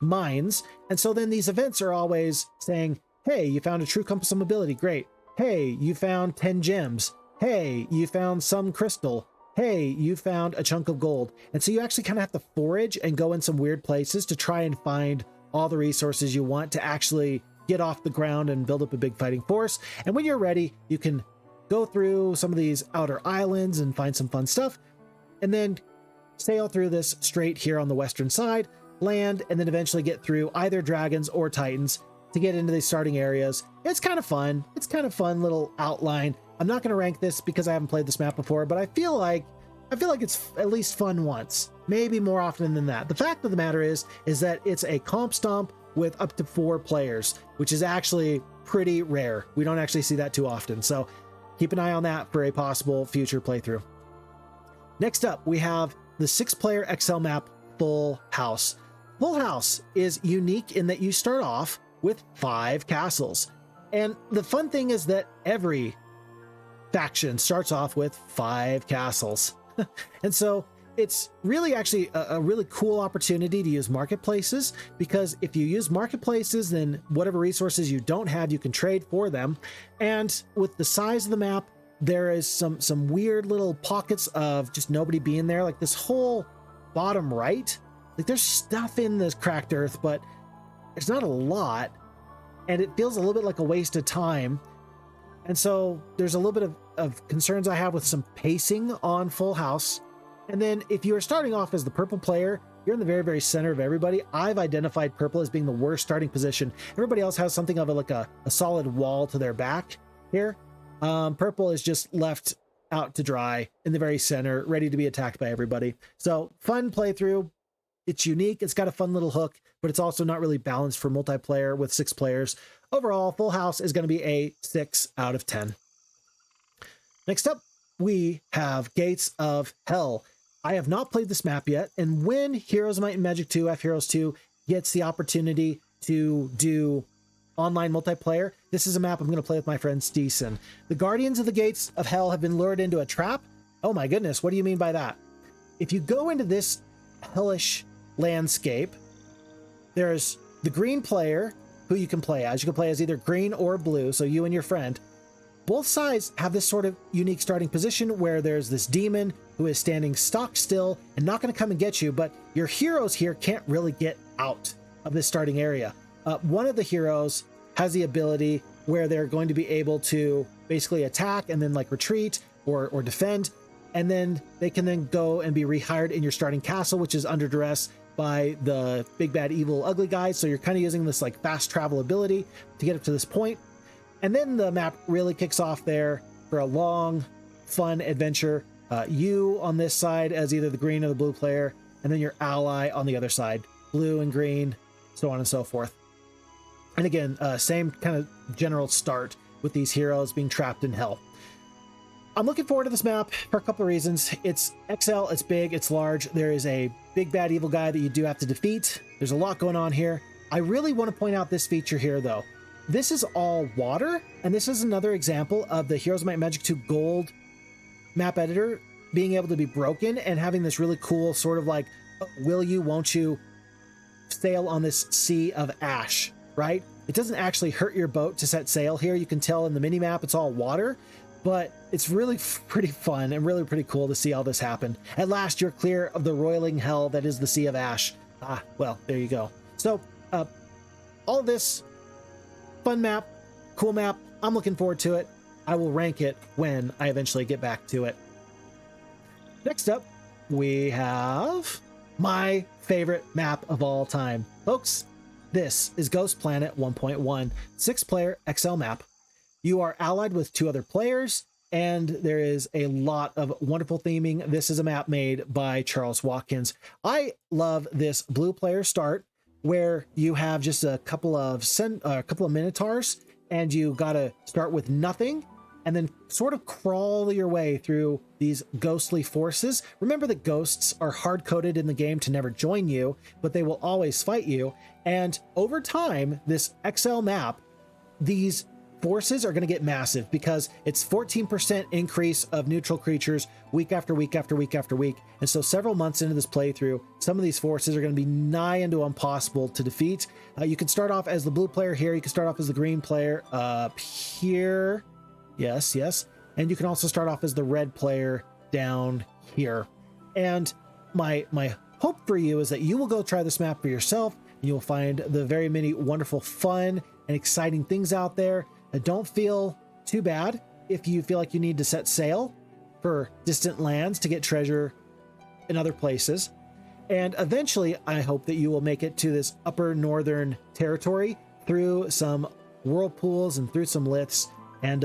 S1: mines. And so then these events are always saying, hey, you found a true compass of mobility, great. Hey, you found 10 gems. Hey, you found some crystal. Hey, you found a chunk of gold. And so you actually kind of have to forage and go in some weird places to try and find all the resources you want to actually get off the ground and build up a big fighting force. And when you're ready, you can go through some of these outer islands and find some fun stuff, and then sail through this straight here on the western side, land, and then eventually get through either dragons or titans to get into these starting areas. It's kind of fun. It's kind of fun little outline. I'm not going to rank this because I haven't played this map before, but I feel like it's at least fun once, maybe more often than that. The fact of the matter is that it's a comp stomp with up to 4 players, which is actually pretty rare. We don't actually see that too often. So keep an eye on that for a possible future playthrough. Next up, we have the 6-player XL map, Full House. Full House is unique in that you start off with 5 castles. And the fun thing is that every faction starts off with 5 castles. And so it's really actually a really cool opportunity to use marketplaces, because if you use marketplaces, then whatever resources you don't have, you can trade for them. And with the size of the map, there is some weird little pockets of just nobody being there. Like this whole bottom right, like there's stuff in this cracked earth, but there's not a lot. And it feels a little bit like a waste of time. And so there's a little bit of concerns I have with some pacing on Full House. And then if you are starting off as the purple player, you're in the very, very center of everybody. I've identified purple as being the worst starting position. Everybody else has something of a solid wall to their back here. Purple is just left out to dry in the very center, ready to be attacked by everybody. So fun playthrough. It's unique. It's got a fun little hook, but it's also not really balanced for multiplayer with 6 players. Overall, Full House is going to be a 6 out of 10. Next up, we have Gates of Hell. I have not played this map yet, and when Heroes of Might and Magic 2, F Heroes 2, gets the opportunity to do online multiplayer, this is a map I'm going to play with my friend Steeson. The Guardians of the Gates of Hell have been lured into a trap. Oh my goodness, what do you mean by that? If you go into this hellish landscape, there's the green player who you can play as. You can play as either green or blue, so you and your friend. Both sides have this sort of unique starting position where there's this demon who is standing stock still and not going to come and get you, but your heroes here can't really get out of this starting area. One of the heroes has the ability where they're going to be able to basically attack and then like retreat or defend, and then they can then go and be rehired in your starting castle, which is under duress by the big bad evil ugly guy. So you're kind of using this like fast travel ability to get up to this point. And then the map really kicks off there for a long, fun adventure. You on this side as either the green or the blue player, and then your ally on the other side, blue and green, so on and so forth. And again, same kind of general start with these heroes being trapped in hell. I'm looking forward to this map for a couple of reasons. It's XL, it's big, it's large. There is a big bad evil guy that you do have to defeat. There's a lot going on here. I really want to point out this feature here though. This is all water, and this is another example of the Heroes of Might and Magic 2 Gold map editor being able to be broken and having this really cool sort of like, will you, won't you, sail on this sea of ash, right? It doesn't actually hurt your boat to set sail here. You can tell in the mini map it's all water, but it's really pretty fun and really pretty cool to see all this happen. At last, you're clear of the roiling hell that is the Sea of Ash. Ah, well, there you go. So, all this fun map, cool map. I'm looking forward to it. I will rank it when I eventually get back to it. Next up, we have my favorite map of all time. Folks, this is Ghost Planet 1.1, 6-player XL map. You are allied with 2 other players, and there is a lot of wonderful theming. This is a map made by Charles Watkins. I love this blue player start where you have just a couple of minotaurs, and you gotta start with nothing and then sort of crawl your way through these ghostly forces. Remember that ghosts are hard-coded in the game to never join you, but they will always fight you. And over time, this XL map, these forces are going to get massive because it's 14% increase of neutral creatures week after week after week after week. And so several months into this playthrough, some of these forces are going to be nigh into impossible to defeat. You can start off as the blue player here. You can start off as the green player up here. Yes, yes. And you can also start off as the red player down here. And my hope for you is that you will go try this map for yourself, and you'll find the very many wonderful, fun, and exciting things out there. Don't feel too bad if you feel like you need to set sail for distant lands to get treasure in other places. And eventually, I hope that you will make it to this upper northern territory through some whirlpools and through some liths. And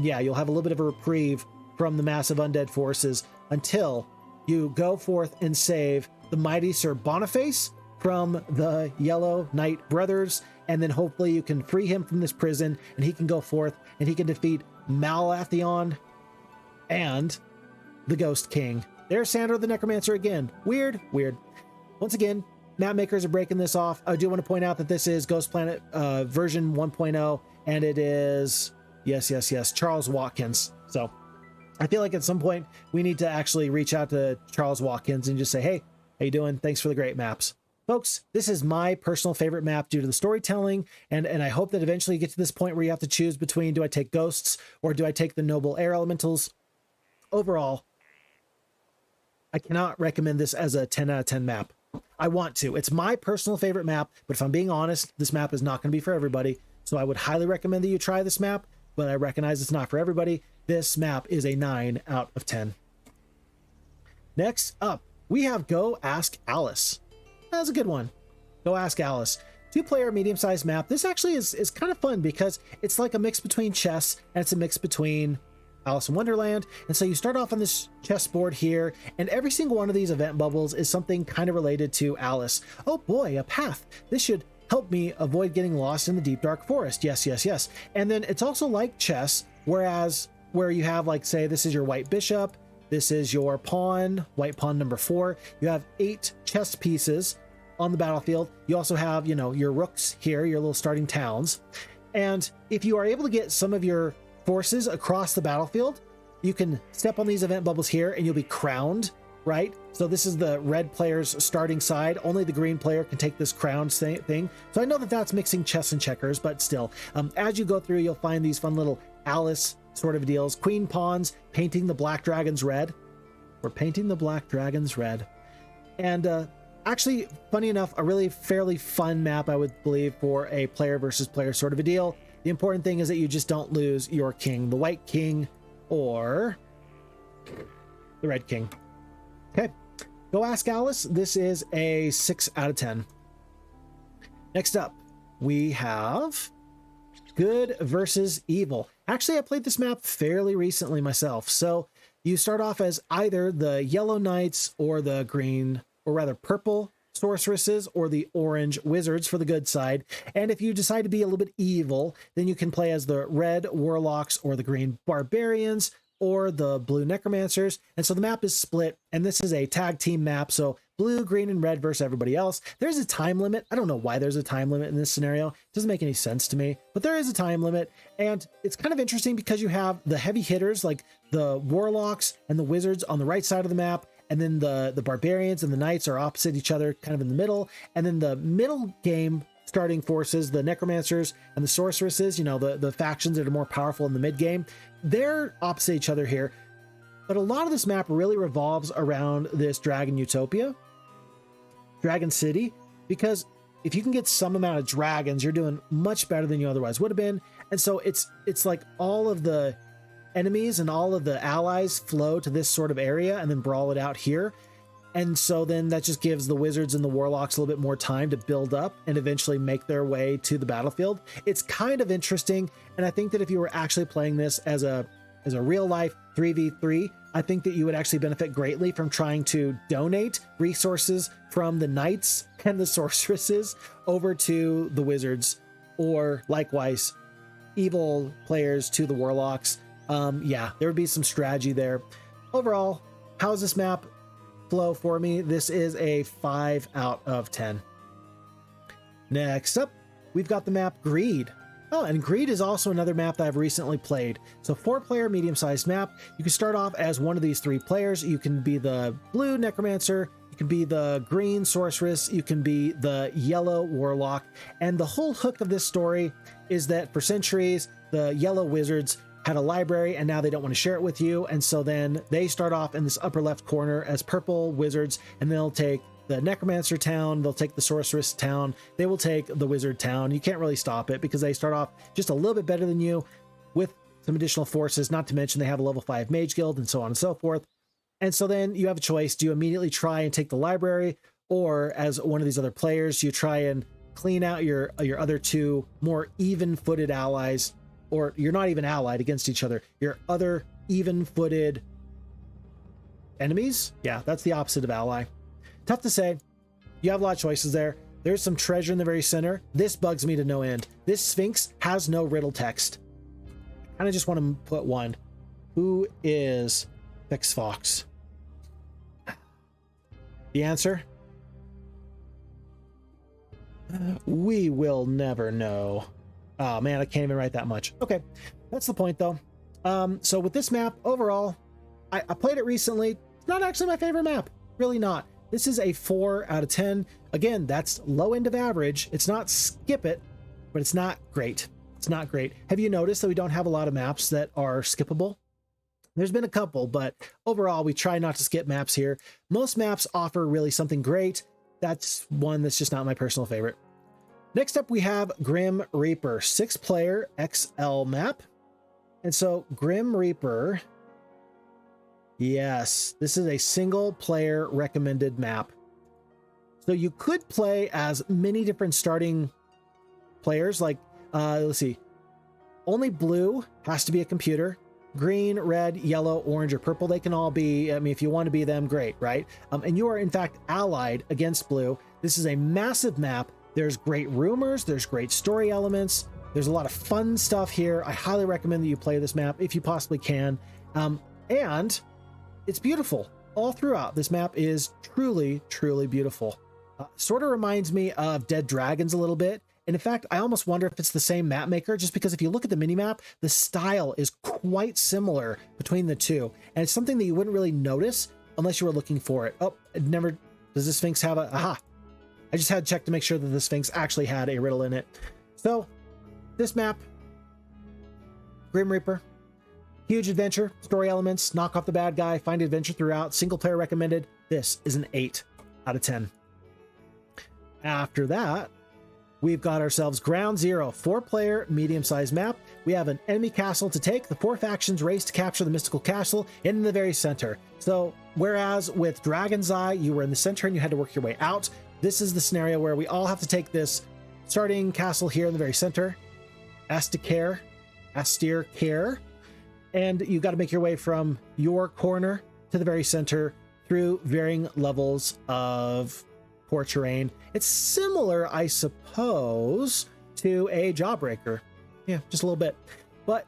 S1: yeah, you'll have a little bit of a reprieve from the massive undead forces until you go forth and save the mighty Sir Boniface from the Yellow Knight brothers, and then hopefully you can free him from this prison and he can go forth and he can defeat Malathion and the Ghost King. There's Sandro the Necromancer again. Weird. Once again, map makers are breaking this off. I do want to point out that this is Ghost Planet version 1.0, and it is, yes, Charles Watkins. So I feel like at some point we need to actually reach out to Charles Watkins and just say, hey, how you doing? Thanks for the great maps. Folks, this is my personal favorite map due to the storytelling, and I hope that eventually you get to this point where you have to choose between, do I take ghosts or do I take the noble air elementals? Overall, I cannot recommend this as a 10 out of 10 map. I want to. It's my personal favorite map, but if I'm being honest, this map is not going to be for everybody. So I would highly recommend that you try this map, but I recognize it's not for everybody. This map is a 9 out of 10. Next up, we have Go Ask Alice. That's a good one. Go Ask Alice. 2-player medium-sized map. This actually is kind of fun because it's like a mix between chess and it's a mix between Alice in Wonderland. And so you start off on this chessboard here, and every single one of these event bubbles is something kind of related to Alice. Oh boy, a path. This should help me avoid getting lost in the deep dark forest. Yes. And then it's also like chess, whereas where you have, like, say, this is your white bishop, this is your pawn, white pawn number 4. You have 8 chess pieces on the battlefield. You also have, you know, your rooks here, your little starting towns. And if you are able to get some of your forces across the battlefield, you can step on these event bubbles here and you'll be crowned, right? So this is the red player's starting side. Only the green player can take this crowned thing. So I know that that's mixing chess and checkers, but still, as you go through, you'll find these fun little Alice sort of deals. Queen pawns, painting the black dragons red. We're painting the black dragons red. And actually, funny enough, a really fairly fun map, I would believe, for a player versus player sort of a deal. The important thing is that you just don't lose your king, the white king or the red king. Okay, Go Ask Alice. This is a 6 out of 10. Next up, we have Good versus Evil. Actually, I played this map fairly recently myself. So you start off as either the Yellow Knights or the green, or rather purple sorceresses, or the orange wizards for the good side. And if you decide to be a little bit evil, then you can play as the red warlocks or the green barbarians or the blue necromancers. And so the map is split, and this is a tag team map. So blue, green, and red versus everybody else. There's a time limit. I don't know why there's a time limit in this scenario. It doesn't make any sense to me, but there is a time limit. And it's kind of interesting because you have the heavy hitters like the warlocks and the wizards on the right side of the map, and then the barbarians and the knights are opposite each other, kind of in the middle. And then the middle game starting forces, the necromancers and the sorceresses, you know, the factions that are more powerful in the mid game, they're opposite each other here. But a lot of this map really revolves around this Dragon Utopia, Dragon City, because if you can get some amount of dragons, you're doing much better than you otherwise would have been. And so it's like all of the enemies and all of the allies flow to this sort of area and then brawl it out here. And so then that just gives the wizards and the warlocks a little bit more time to build up and eventually make their way to the battlefield. It's kind of interesting. And I think that if you were actually playing this as a real life 3v3, I think that you would actually benefit greatly from trying to donate resources from the knights and the sorceresses over to the wizards, or likewise evil players to the warlocks. Yeah, there would be some strategy there. Overall, how's this map flow for me? This is a 5 out of 10. Next up, we've got the map Greed. Oh, and Greed is also another map that I've recently played. So 4-player medium-sized map. You can start off as one of these 3 players. You can be the blue necromancer, you can be the green sorceress, you can be the yellow warlock. And the whole hook of this story is that for centuries, the yellow wizards had a library and now they don't want to share it with you. And so then they start off in this upper left corner as purple wizards, and they'll take the necromancer town, they'll take the sorceress town, they will take the wizard town. You can't really stop it because they start off just a little bit better than you with some additional forces, not to mention they have a level 5 mage guild and so on and so forth. And so then you have a choice. Do you immediately try and take the library, or as one of these other players, you try and clean out your other 2 more even-footed allies, or you're not even allied against each other, your other even-footed enemies? Yeah, that's the opposite of ally. Tough to say. You have a lot of choices there. There's some treasure in the very center. This bugs me to no end. This Sphinx has no riddle text. I kind of just want to put one. Who is Fix Fox? The answer? We will never know. Oh man, I can't even write that much. Okay, that's the point though. So with this map, overall, I played it recently. It's not actually my favorite map. Really not. This is a 4 out of 10. Again, that's low end of average. It's not skip it, but it's not great. It's not great. Have you noticed that we don't have a lot of maps that are skippable? There's been a couple, but overall, we try not to skip maps here. Most maps offer really something great. That's one that's just not my personal favorite. Next up, we have Grim Reaper, 6-player XL map. And so Grim Reaper, yes, this is a single player recommended map. So you could play as many different starting players, like, let's see, only blue has to be a computer. Green, red, yellow, orange, or purple, they can all be, I mean, if you want to be them, great, right? And you are in fact allied against blue. This is a massive map. There's great rumors, there's great story elements, there's a lot of fun stuff here. I highly recommend that you play this map if you possibly can. And it's beautiful all throughout. This map is truly, truly beautiful. Sort of reminds me of Dead Dragons a little bit. And in fact, I almost wonder if it's the same map maker, just because if you look at the minimap, the style is quite similar between the two. And it's something that you wouldn't really notice unless you were looking for it. Oh, it never, does the Sphinx have a, aha. I just had to check to make sure that the Sphinx actually had a riddle in it. So this map, Grim Reaper, huge adventure, story elements, knock off the bad guy, find adventure throughout, single player recommended. This is an 8 out of 10. After that, we've got ourselves Ground Zero, 4-player, medium-sized map. We have an enemy castle to take. The 4 factions race to capture the mystical castle in the very center. So, whereas with Dragon's Eye, you were in the center and you had to work your way out, this is the scenario where we all have to take this starting castle here in the very center, Astir Care, and you got to make your way from your corner to the very center through varying levels of poor terrain. It's similar, I suppose, to a Jawbreaker. Yeah, just a little bit. But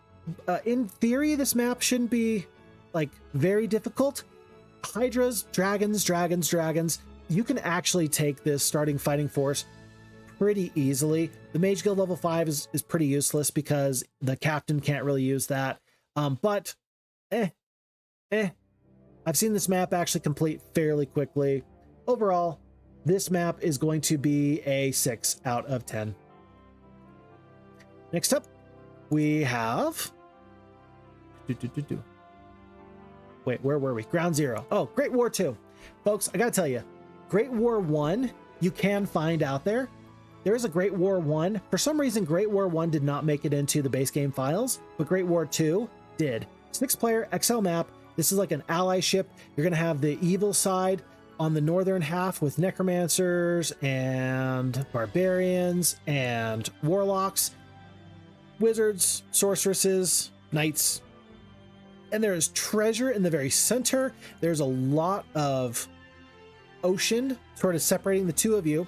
S1: in theory, this map shouldn't be like very difficult. Hydras, dragons. You can actually take this starting fighting force pretty easily. The Mage Guild level 5 is pretty useless because the captain can't really use that. But I've seen this map actually complete fairly quickly. Overall, this map is going to be a 6 out of 10. Next up, we have... Wait, where were we? Ground Zero. Oh, Great War 2. Folks, I gotta tell you, Great War 1, you can find out there. There is a Great War 1. For some reason, Great War 1 did not make it into the base game files, but Great War 2 did. 6-player XL map. This is like an ally ship. You're gonna have the evil side on the northern half with necromancers and barbarians and warlocks, wizards, sorceresses, knights. And there is treasure in the very center. There's a lot of ocean sort of separating the two of you.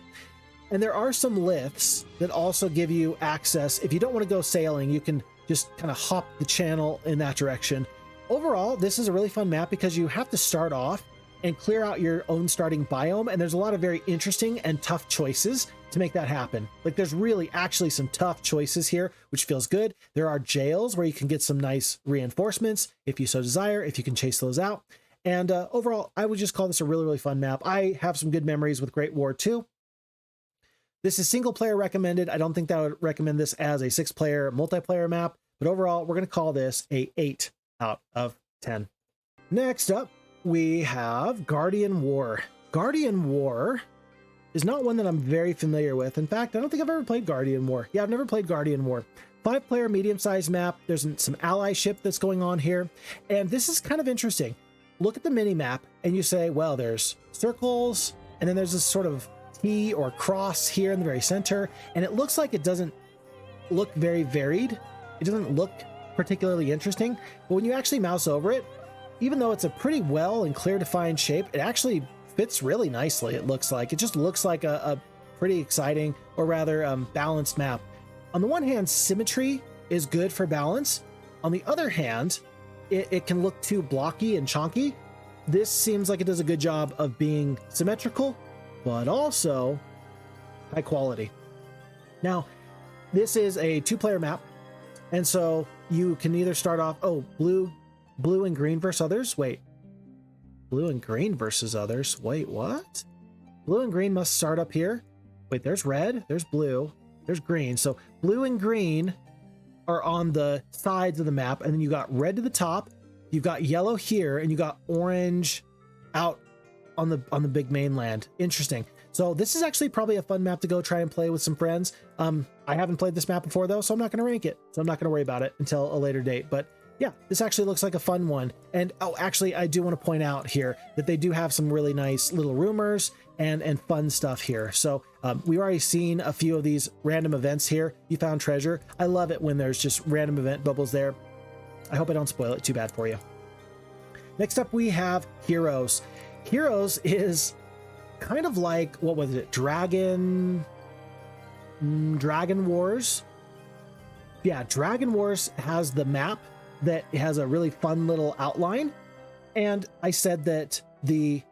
S1: And there are some lifts that also give you access. If you don't want to go sailing, you can just kind of hop the channel in that direction. Overall, this is a really fun map because you have to start off and clear out your own starting biome, and there's a lot of very interesting and tough choices to make that happen. Like, there's really actually some tough choices here, which feels good. There are jails where you can get some nice reinforcements if you so desire, if you can chase those out. And overall, I would just call this a really, really fun map. I have some good memories with Great War 2. This is single player recommended. I don't think that I would recommend this as a 6-player multiplayer map, but overall, we're going to call this a 8 out of 10. Next up, we have Guardian War. Guardian War is not one that I'm very familiar with. In fact, I don't think I've ever played Guardian War. Yeah, I've never played Guardian War. 5-player medium-sized map. There's some allyship that's going on here. And this is kind of interesting. Look at the mini-map and you say, well, there's circles, and then there's this sort of T or cross here in the very center. And it looks like it doesn't look very varied. It doesn't look particularly interesting. But when you actually mouse over it, even though it's a pretty well and clear defined shape, it actually fits really nicely. It looks like, it just looks like a pretty exciting, or rather balanced map. On the one hand, symmetry is good for balance. On the other hand, it can look too blocky and chonky. This seems like it does a good job of being symmetrical, but also high quality. Now, this is a 2-player map, and so you can either start off, blue and green versus others. Wait, blue and green versus others. Wait, what? Blue and green must start up here. Wait, there's red, there's blue, there's green. So blue and green are on the sides of the map, and then you got red to the top, you've got yellow here, and you got orange out on the big mainland. Interesting. So this is actually probably a fun map to go try and play with some friends. I haven't played this map before though, so I'm not going to rank it. So I'm not going to worry about it until a later date. But yeah, this actually looks like a fun one. And actually, I do want to point out here that they do have some really nice little rumors and fun stuff here. So we've already seen a few of these random events here. You found treasure. I love it when there's just random event bubbles there. I hope I don't spoil it too bad for you. Next up, we have Heroes. Heroes is kind of like, what was it? Dragon Wars. Yeah, Dragon Wars has the map that has a really fun little outline. And I said that the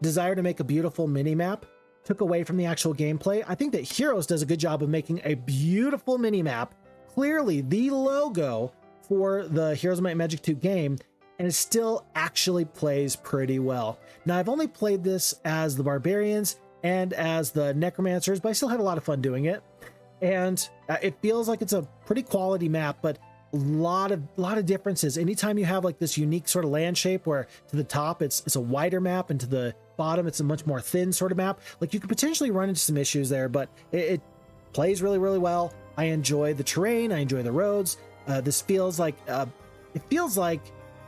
S1: desire to make a beautiful mini map took away from the actual gameplay. I think that Heroes does a good job of making a beautiful mini map, clearly the logo for the Heroes of Might and Magic 2 game, and it still actually plays pretty well. Now, I've only played this as the Barbarians and as the Necromancers, but I still had a lot of fun doing it. And it feels like it's a pretty quality map, but a lot of differences. Anytime you have like this unique sort of land shape where to the top it's a wider map and to the bottom it's a much more thin sort of map, like you could potentially run into some issues there, but it plays really, really well. I enjoy the terrain. I enjoy the roads. This feels like,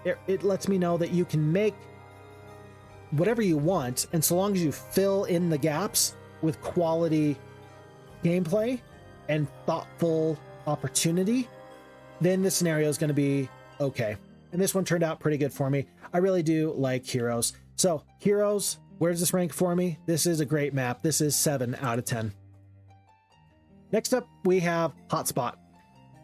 S1: it lets me know that you can make whatever you want, and so long as you fill in the gaps with quality gameplay and thoughtful opportunity, then the scenario is going to be okay. And this one turned out pretty good for me. I really do like Heroes. So Heroes, where does this rank for me? This is a great map. This is 7 out of 10. Next up, we have Hotspot.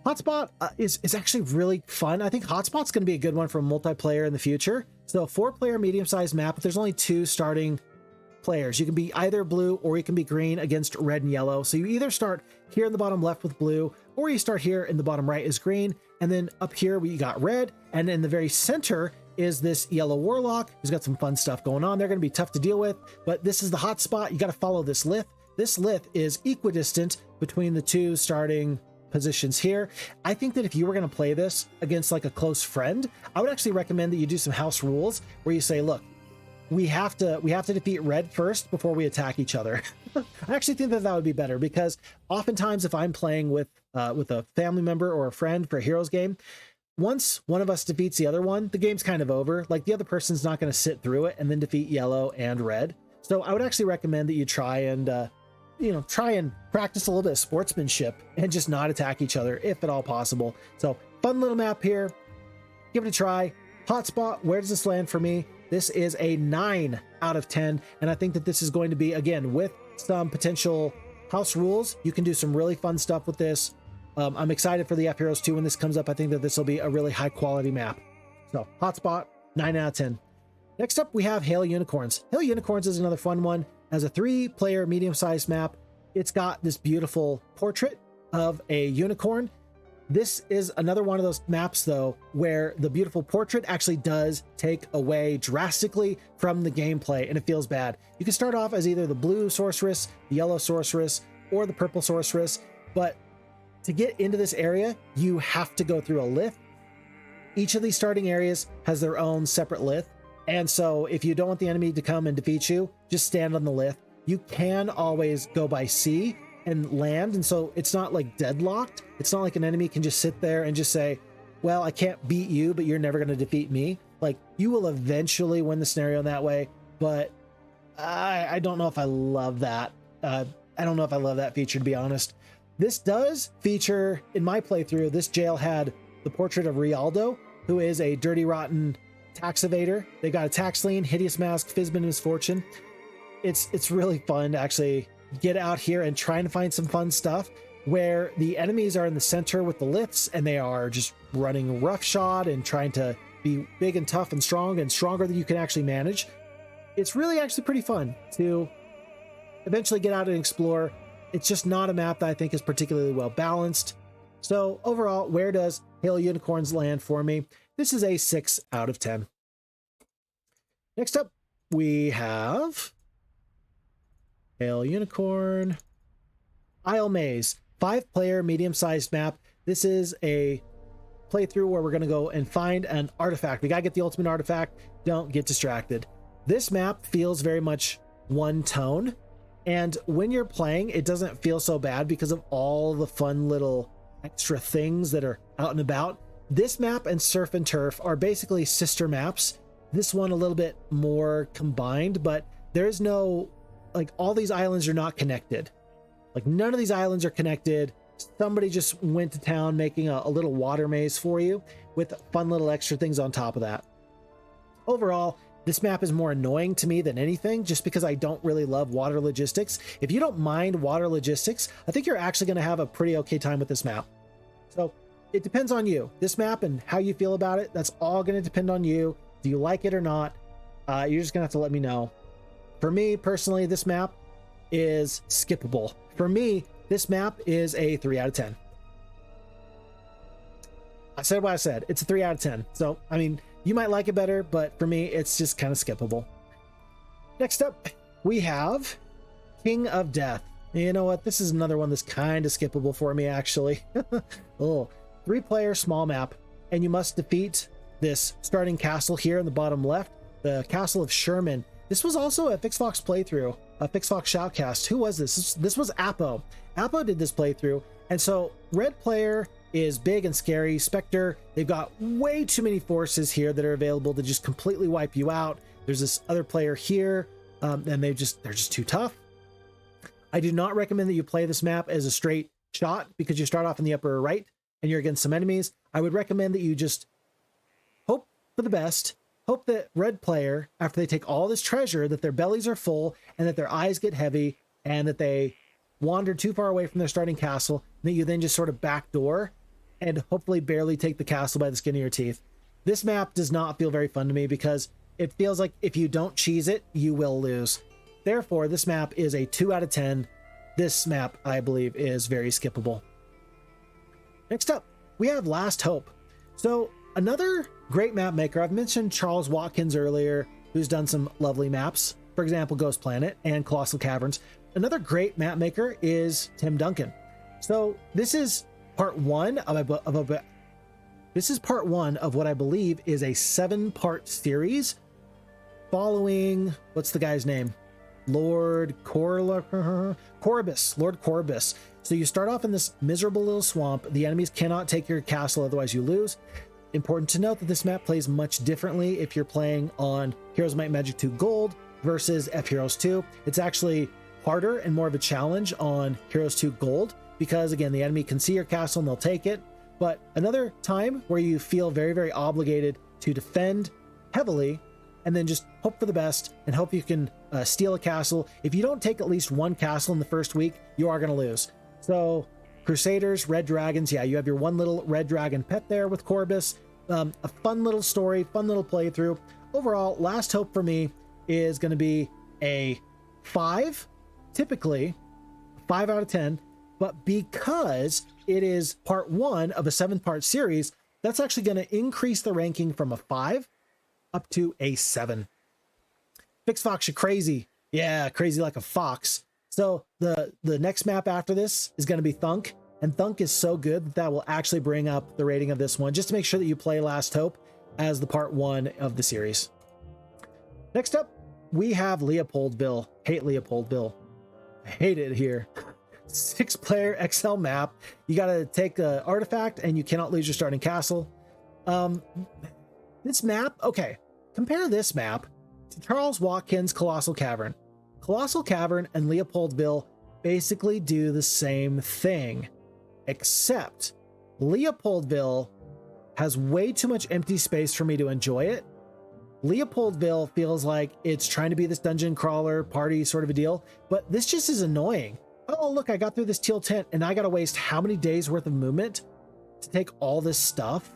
S1: Hotspot is actually really fun. I think Hotspot's going to be a good one for multiplayer in the future. So 4-player medium-sized map, but there's only 2 starting players. You can be either blue or you can be green against red and yellow. So you either start here in the bottom left with blue, or you start here in the bottom right is green. And then up here we got red. And in the very center is this yellow warlock who's got some fun stuff going on. They're going to be tough to deal with, but this is the hotspot. You got to follow this lith. This lith is equidistant between the 2 starting positions here. I think that if you were going to play this against like a close friend, I would actually recommend that you do some house rules where you say, look, we have to defeat red first before we attack each other. I actually think that would be better, because oftentimes if I'm playing with a family member or a friend for a Heroes game, once one of us defeats the other one, the game's kind of over. Like the other person's not going to sit through it and then defeat yellow and red. So I would actually recommend that you try and practice a little bit of sportsmanship and just not attack each other if at all possible. So fun little map here. Give it a try. Hotspot, where does this land for me? This is a 9 out of 10. And I think that this is going to be, again, with some potential house rules, you can do some really fun stuff with this. I'm excited for the F Heroes 2 when this comes up. I think that this will be a really high quality map. So Hotspot, 9 out of 10. Next up, we have Hail Unicorns. Hail Unicorns is another fun one. As a 3-player medium-sized map, it's got this beautiful portrait of a unicorn. This is another one of those maps, though, where the beautiful portrait actually does take away drastically from the gameplay, and it feels bad. You can start off as either the blue sorceress, the yellow sorceress, or the purple sorceress, but to get into this area, you have to go through a lith. Each of these starting areas has their own separate lith, and so if you don't want the enemy to come and defeat you, just stand on the lith. You can always go by sea and land, and so it's not like deadlocked. It's not like an enemy can just sit there and just say, well, I can't beat you, but you're never going to defeat me. Like, you will eventually win the scenario in that way, but I don't know if I love that. I don't know if I love that feature, to be honest. This does feature, in my playthrough, this jail had the portrait of Rialdo, who is a dirty, rotten tax evader. They got a tax lien, hideous mask, Fizbin misfortune. it's really fun to actually get out here and try and find some fun stuff where the enemies are in the center with the lifts and they are just running roughshod and trying to be big and tough and strong and stronger than you can actually manage. It's really actually pretty fun to eventually get out and explore. It's just not a map that I think is particularly well balanced. So overall, where does Hail Unicorns land for me? This is a 6 out of 10. Next up, we have Hail Unicorn Isle Maze, 5-player medium-sized map. This is a playthrough where we're going to go and find an artifact. We got to get the ultimate artifact. Don't get distracted. This map feels very much one tone, and when you're playing, it doesn't feel so bad because of all the fun little extra things that are out and about. This map and Surf and Turf are basically sister maps. This one a little bit more combined, but there's no, like, all these islands are not connected. Like, none of these islands are connected. Somebody just went to town making a little water maze for you with fun little extra things on top of that. Overall, this map is more annoying to me than anything, just because I don't really love water logistics. If you don't mind water logistics, I think you're actually going to have a pretty okay time with this map. So it depends on you. This map and how you feel about it, that's all going to depend on you. Do you like it or not? You're just going to have to let me know. For me, personally, this map is skippable. For me, this map is a 3 out of 10. I said what I said. It's a 3 out of 10. So, I mean, you might like it better, but for me, it's just kind of skippable. Next up, we have King of Death. You know what? This is another one that's kind of skippable for me, actually. Oh, 3-player small map, and you must defeat this starting castle here in the bottom left, the Castle of Sherman. This was also a FixFox playthrough, a FixFox shoutcast. Who was this? This was Apo. Apo did this playthrough, and so red player is big and scary. Spectre, they've got way too many forces here that are available to just completely wipe you out. There's this other player here, and they're just too tough. I do not recommend that you play this map as a straight shot because you start off in the upper right and you're against some enemies. I would recommend that you just hope for the best. Hope that red player, after they take all this treasure, that their bellies are full and that their eyes get heavy and that they wander too far away from their starting castle, and that you then just sort of backdoor and hopefully barely take the castle by the skin of your teeth. This map does not feel very fun to me because it feels like if you don't cheese it, you will lose. Therefore, this map is a 2 out of 10. This map, I believe, is very skippable. Next up, we have Last Hope. So another great map maker. I've mentioned Charles Watkins earlier, who's done some lovely maps. For example, Ghost Planet and Colossal Caverns. Another great map maker is Tim Duncan. So this is part one of what I believe is a 7-part series following, what's the guy's name? Lord Corbus. So you start off in this miserable little swamp. The enemies cannot take your castle, otherwise you lose. Important to note that this map plays much differently if you're playing on Heroes of Might and Magic 2 Gold versus F-Heroes 2. It's actually harder and more of a challenge on Heroes 2 Gold because, again, the enemy can see your castle and they'll take it. But another time where you feel very, very obligated to defend heavily and then just hope for the best and hope you can steal a castle. If you don't take at least one castle in the first week, you are going to lose. So Crusaders, Red Dragons, yeah, you have your one little Red Dragon pet there with Corbus. A fun little story, fun little playthrough. Overall, Last Hope for me is going to be a 5, typically 5 out of 10, but because it is part 1 of a 7-part series, that's actually going to increase the ranking from a 5 up to a 7. FixFox, you're crazy. Yeah, crazy like a fox. So the next map after this is going to be Thunk, and Thunk is so good that that will actually bring up the rating of this one, just to make sure that you play Last Hope as the part 1 of the series. Next up, we have Leopoldville. Hate Leopoldville. I hate it here. 6-player XL map. You got to take an artifact and you cannot lose your starting castle. This map, okay, compare this map to Charles Watkins' Colossal Cavern. Colossal Cavern and Leopoldville basically do the same thing, except Leopoldville has way too much empty space for me to enjoy it, Leopoldville feels like it's trying to be this dungeon crawler party sort of a deal, but this just is annoying. Oh, look, I got through this teal tent and I got to waste how many days worth of movement to take all this stuff?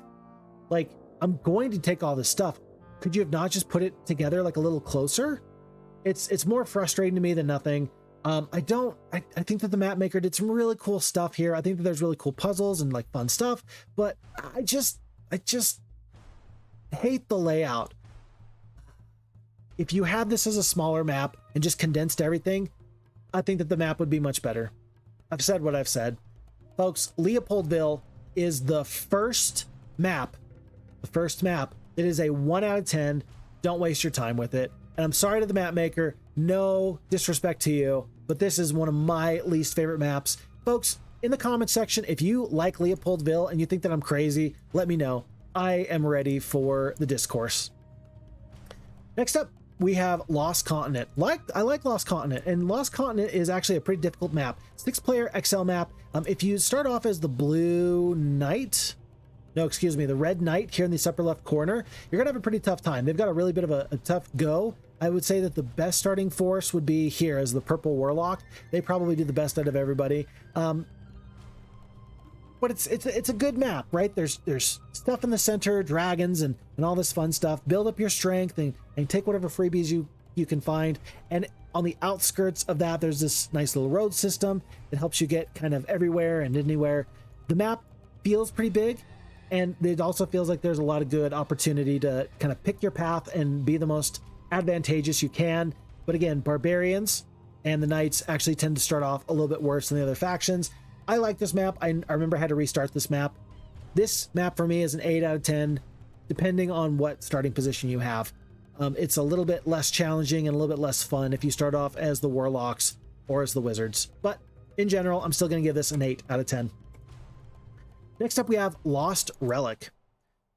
S1: Like, I'm going to take all this stuff. Could you have not just put it together like a little closer? It's more frustrating to me than nothing. I think that the map maker did some really cool stuff here. I think that there's really cool puzzles and like fun stuff, but I just hate the layout. If you had this as a smaller map and just condensed everything, I think that the map would be much better. I've said what I've said. Folks, Leopoldville is the first map that is a 1 out of 10. Don't waste your time with it. And I'm sorry to the map maker, no disrespect to you, but this is one of my least favorite maps. Folks, in the comments section, if you like Leopoldville and you think that I'm crazy, let me know. I am ready for the discourse. Next up, we have Lost Continent. I like Lost Continent, and Lost Continent is actually a pretty difficult map. 6-player XL map. If you start off as the blue knight, the red knight here in the upper left corner, you're gonna have a pretty tough time. They've got a really bit of a tough go. I would say that the best starting force would be here as the purple warlock. They probably do the best out of everybody. But it's a good map, right? There's stuff in the center, dragons and all this fun stuff. Build up your strength and take whatever freebies you can find. And on the outskirts of that, there's this nice little road system that helps you get kind of everywhere and anywhere. The map feels pretty big, and it also feels like there's a lot of good opportunity to kind of pick your path and be the most advantageous you can. But again, barbarians and the knights actually tend to start off a little bit worse than the other factions. I like this map. I remember I had to restart this map. This map for me is an 8 out of 10, depending on what starting position you have. It's a little bit less challenging and a little bit less fun if you start off as the warlocks or as the wizards. But in general, I'm still going to give this an 8 out of 10. Next up, we have Lost Relic.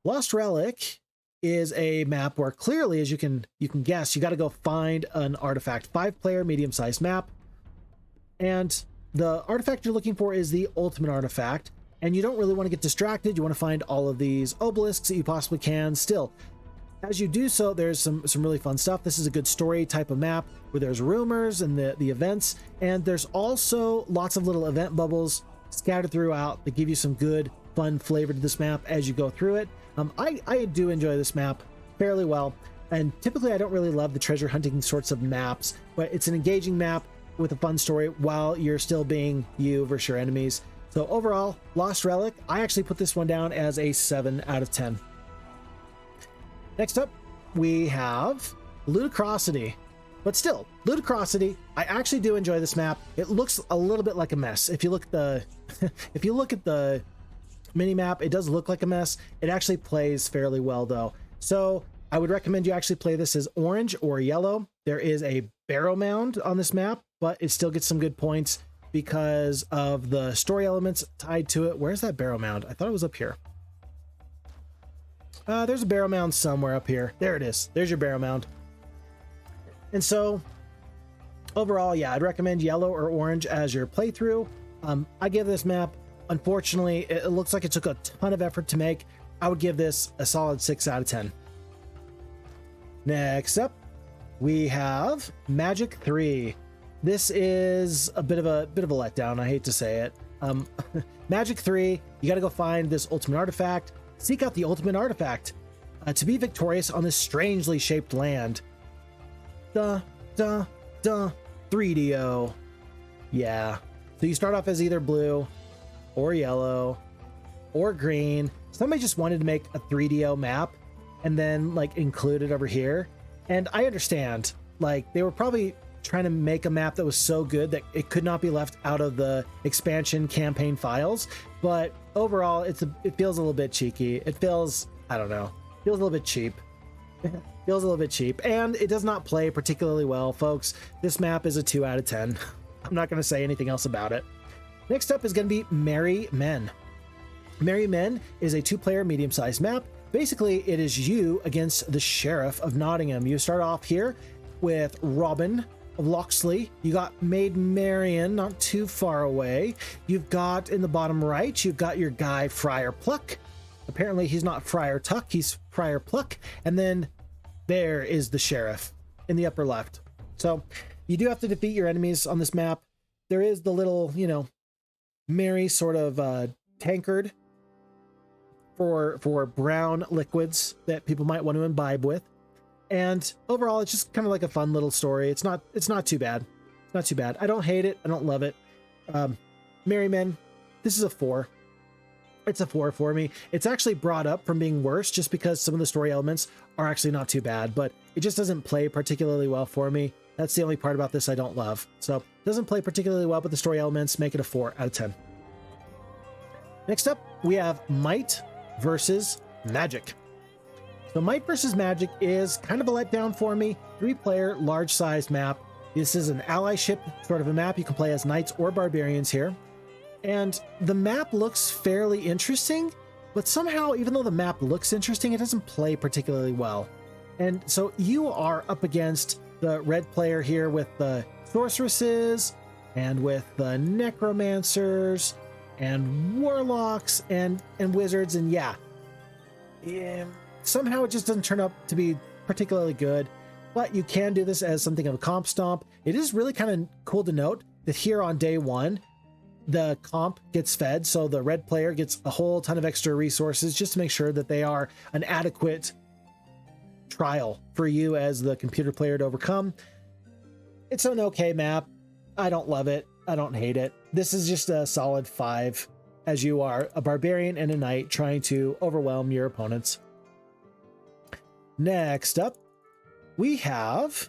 S1: Lost Relic is a map where clearly, as you can guess, you got to go find an artifact. 5-player, medium-sized map. And the artifact you're looking for is the ultimate artifact, and you don't really want to get distracted. You want to find all of these obelisks that you possibly can. Still, as you do so, there's some really fun stuff. This is a good story type of map where there's rumors and the events, and there's also lots of little event bubbles scattered throughout that give you some good fun flavor to this map as you go through it. I do enjoy this map fairly well, and typically I don't really love the treasure hunting sorts of maps, but it's an engaging map with a fun story while you're still being you versus your enemies. So overall, Lost Relic, I actually put this one down as a 7 out of 10. Next up, we have Ludicrosity. But still, Ludicrosity, I actually do enjoy this map. It looks a little bit like a mess. If you look at the if you look at the mini map, it does look like a mess. It actually plays fairly well though. So I would recommend you actually play this as orange or yellow. There is a barrow mound on this map, but it still gets some good points because of the story elements tied to it. Where's that barrow mound? I thought it was up here. There's a barrow mound somewhere up here. There it is. There's your barrow mound. And so overall, yeah, I'd recommend yellow or orange as your playthrough. I give this map, unfortunately, it looks like it took a ton of effort to make. I would give this a solid 6 out of 10. Next up, we have Magic 3. This is a bit of a letdown. I hate to say it. Magic 3, you got to go find this ultimate artifact. Seek out the ultimate artifact to be victorious on this strangely shaped land. 3DO. Yeah. So you start off as either blue or yellow or green. Somebody just wanted to make a 3DO map and then like include it over here. And I understand, like, they were probably trying to make a map that was so good that it could not be left out of the expansion campaign files. But overall, it feels a little bit cheeky. It feels, I don't know, feels a little bit cheap. Feels a little bit cheap, and it does not play particularly well, folks. This map is a 2 out of 10. I'm not going to say anything else about it. Next up is going to be Merry Men. Merry Men is a 2-player medium-sized map. Basically, it is you against the Sheriff of Nottingham. You start off here with Robin of Locksley. You got Maid Marian not too far away. You've got in the bottom right, you've got your guy Friar Pluck. Apparently he's not Friar Tuck, he's Friar Pluck. And then There is the sheriff in the upper left. So you do have to defeat your enemies on this map. There is the little, you know, merry sort of tankard for brown liquids that people might want to imbibe with. And overall, it's just kind of like a fun little story. It's not too bad. It's not too bad. I don't hate it. I don't love it. Merry Men, this is a 4. It's a 4 for me. It's actually brought up from being worse just because some of the story elements are actually not too bad, but it just doesn't play particularly well for me. That's the only part about this I don't love. So it doesn't play particularly well, but the story elements make it a 4 out of 10. Next up, we have Might versus Magic. So Might versus Magic is kind of a letdown for me. 3-player, large-sized map. This is an allyship sort of a map. You can play as knights or barbarians here. And the map looks fairly interesting, but somehow, even though the map looks interesting, it doesn't play particularly well. And so you are up against the red player here with the sorceresses and with the necromancers and warlocks and wizards. And yeah, somehow it just doesn't turn up to be particularly good, but you can do this as something of a comp stomp. It is really kind of cool to note that here on day 1, the comp gets fed, so the red player gets a whole ton of extra resources just to make sure that they are an adequate trial for you as the computer player to overcome. It's an okay map. I don't love it. I don't hate it. This is just a solid 5, as you are a barbarian and a knight trying to overwhelm your opponents. Next up, we have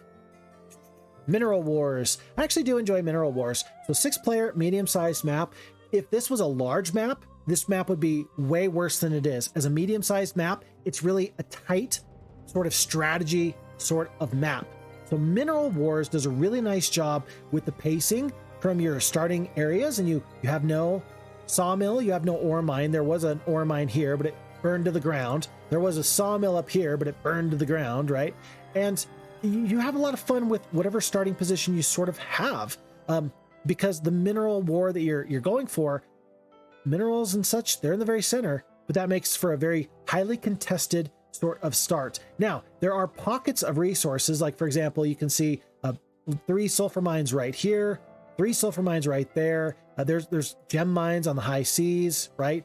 S1: Mineral Wars. I actually do enjoy Mineral Wars. So 6-player, medium-sized map. If this was a large map, this map would be way worse than it is. As a medium-sized map, it's really a tight sort of strategy sort of map. So Mineral Wars does a really nice job with the pacing from your starting areas, and you have no sawmill, you have no ore mine. There was an ore mine here, but it burned to the ground. There was a sawmill up here, but it burned to the ground, right? And you have a lot of fun with whatever starting position you sort of have, because the mineral war that you're going for, minerals and such, they're in the very center, but that makes for a very highly contested sort of start. Now, there are pockets of resources, like for example, you can see 3 sulfur mines right here, 3 sulfur mines right there. There's gem mines on the high seas, right?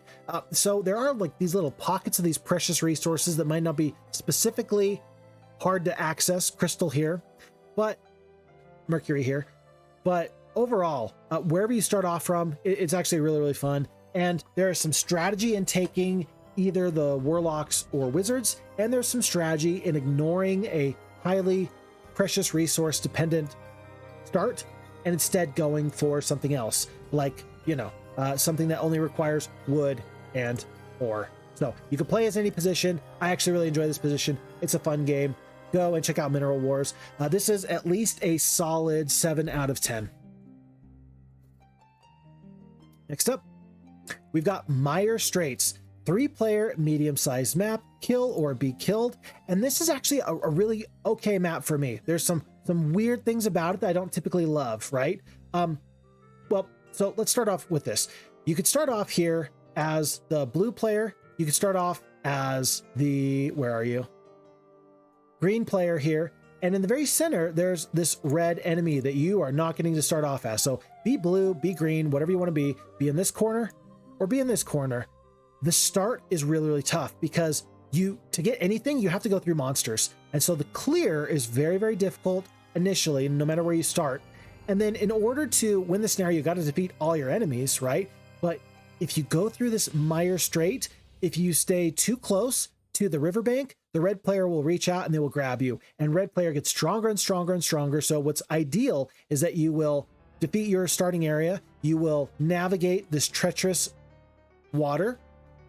S1: So there are like these little pockets of these precious resources that might not be specifically hard to access. Crystal here, but mercury here. But overall, wherever you start off from, it's actually really, really fun. And there is some strategy in taking either the warlocks or wizards, and there's some strategy in ignoring a highly precious resource dependent start and instead going for something else, like, you know, something that only requires wood and ore. So you can play as any position. I actually really enjoy this position. It's a fun game. Go and check out Mineral Wars. This is at least a solid 7 out of 10. Next up, we've got Mire Straits. 3-player, medium-sized map, kill or be killed. And this is actually a really okay map for me. There's some weird things about it that I don't typically love, right? Well, so let's start off with this. You could start off here as the blue player. You could start off as the, where are you? Green player here. And in the very center, there's this red enemy that you are not getting to start off as. So be blue, be green, whatever you want to be in this corner or be in this corner. The start is really, really tough because to get anything, you have to go through monsters. And so the clear is very, very difficult initially, no matter where you start. And then in order to win the scenario, you got to defeat all your enemies, right? But if you go through this Mire Strait, if you stay too close to the riverbank, the red player will reach out and they will grab you. And red player gets stronger and stronger and stronger. So what's ideal is that you will defeat your starting area. You will navigate this treacherous water.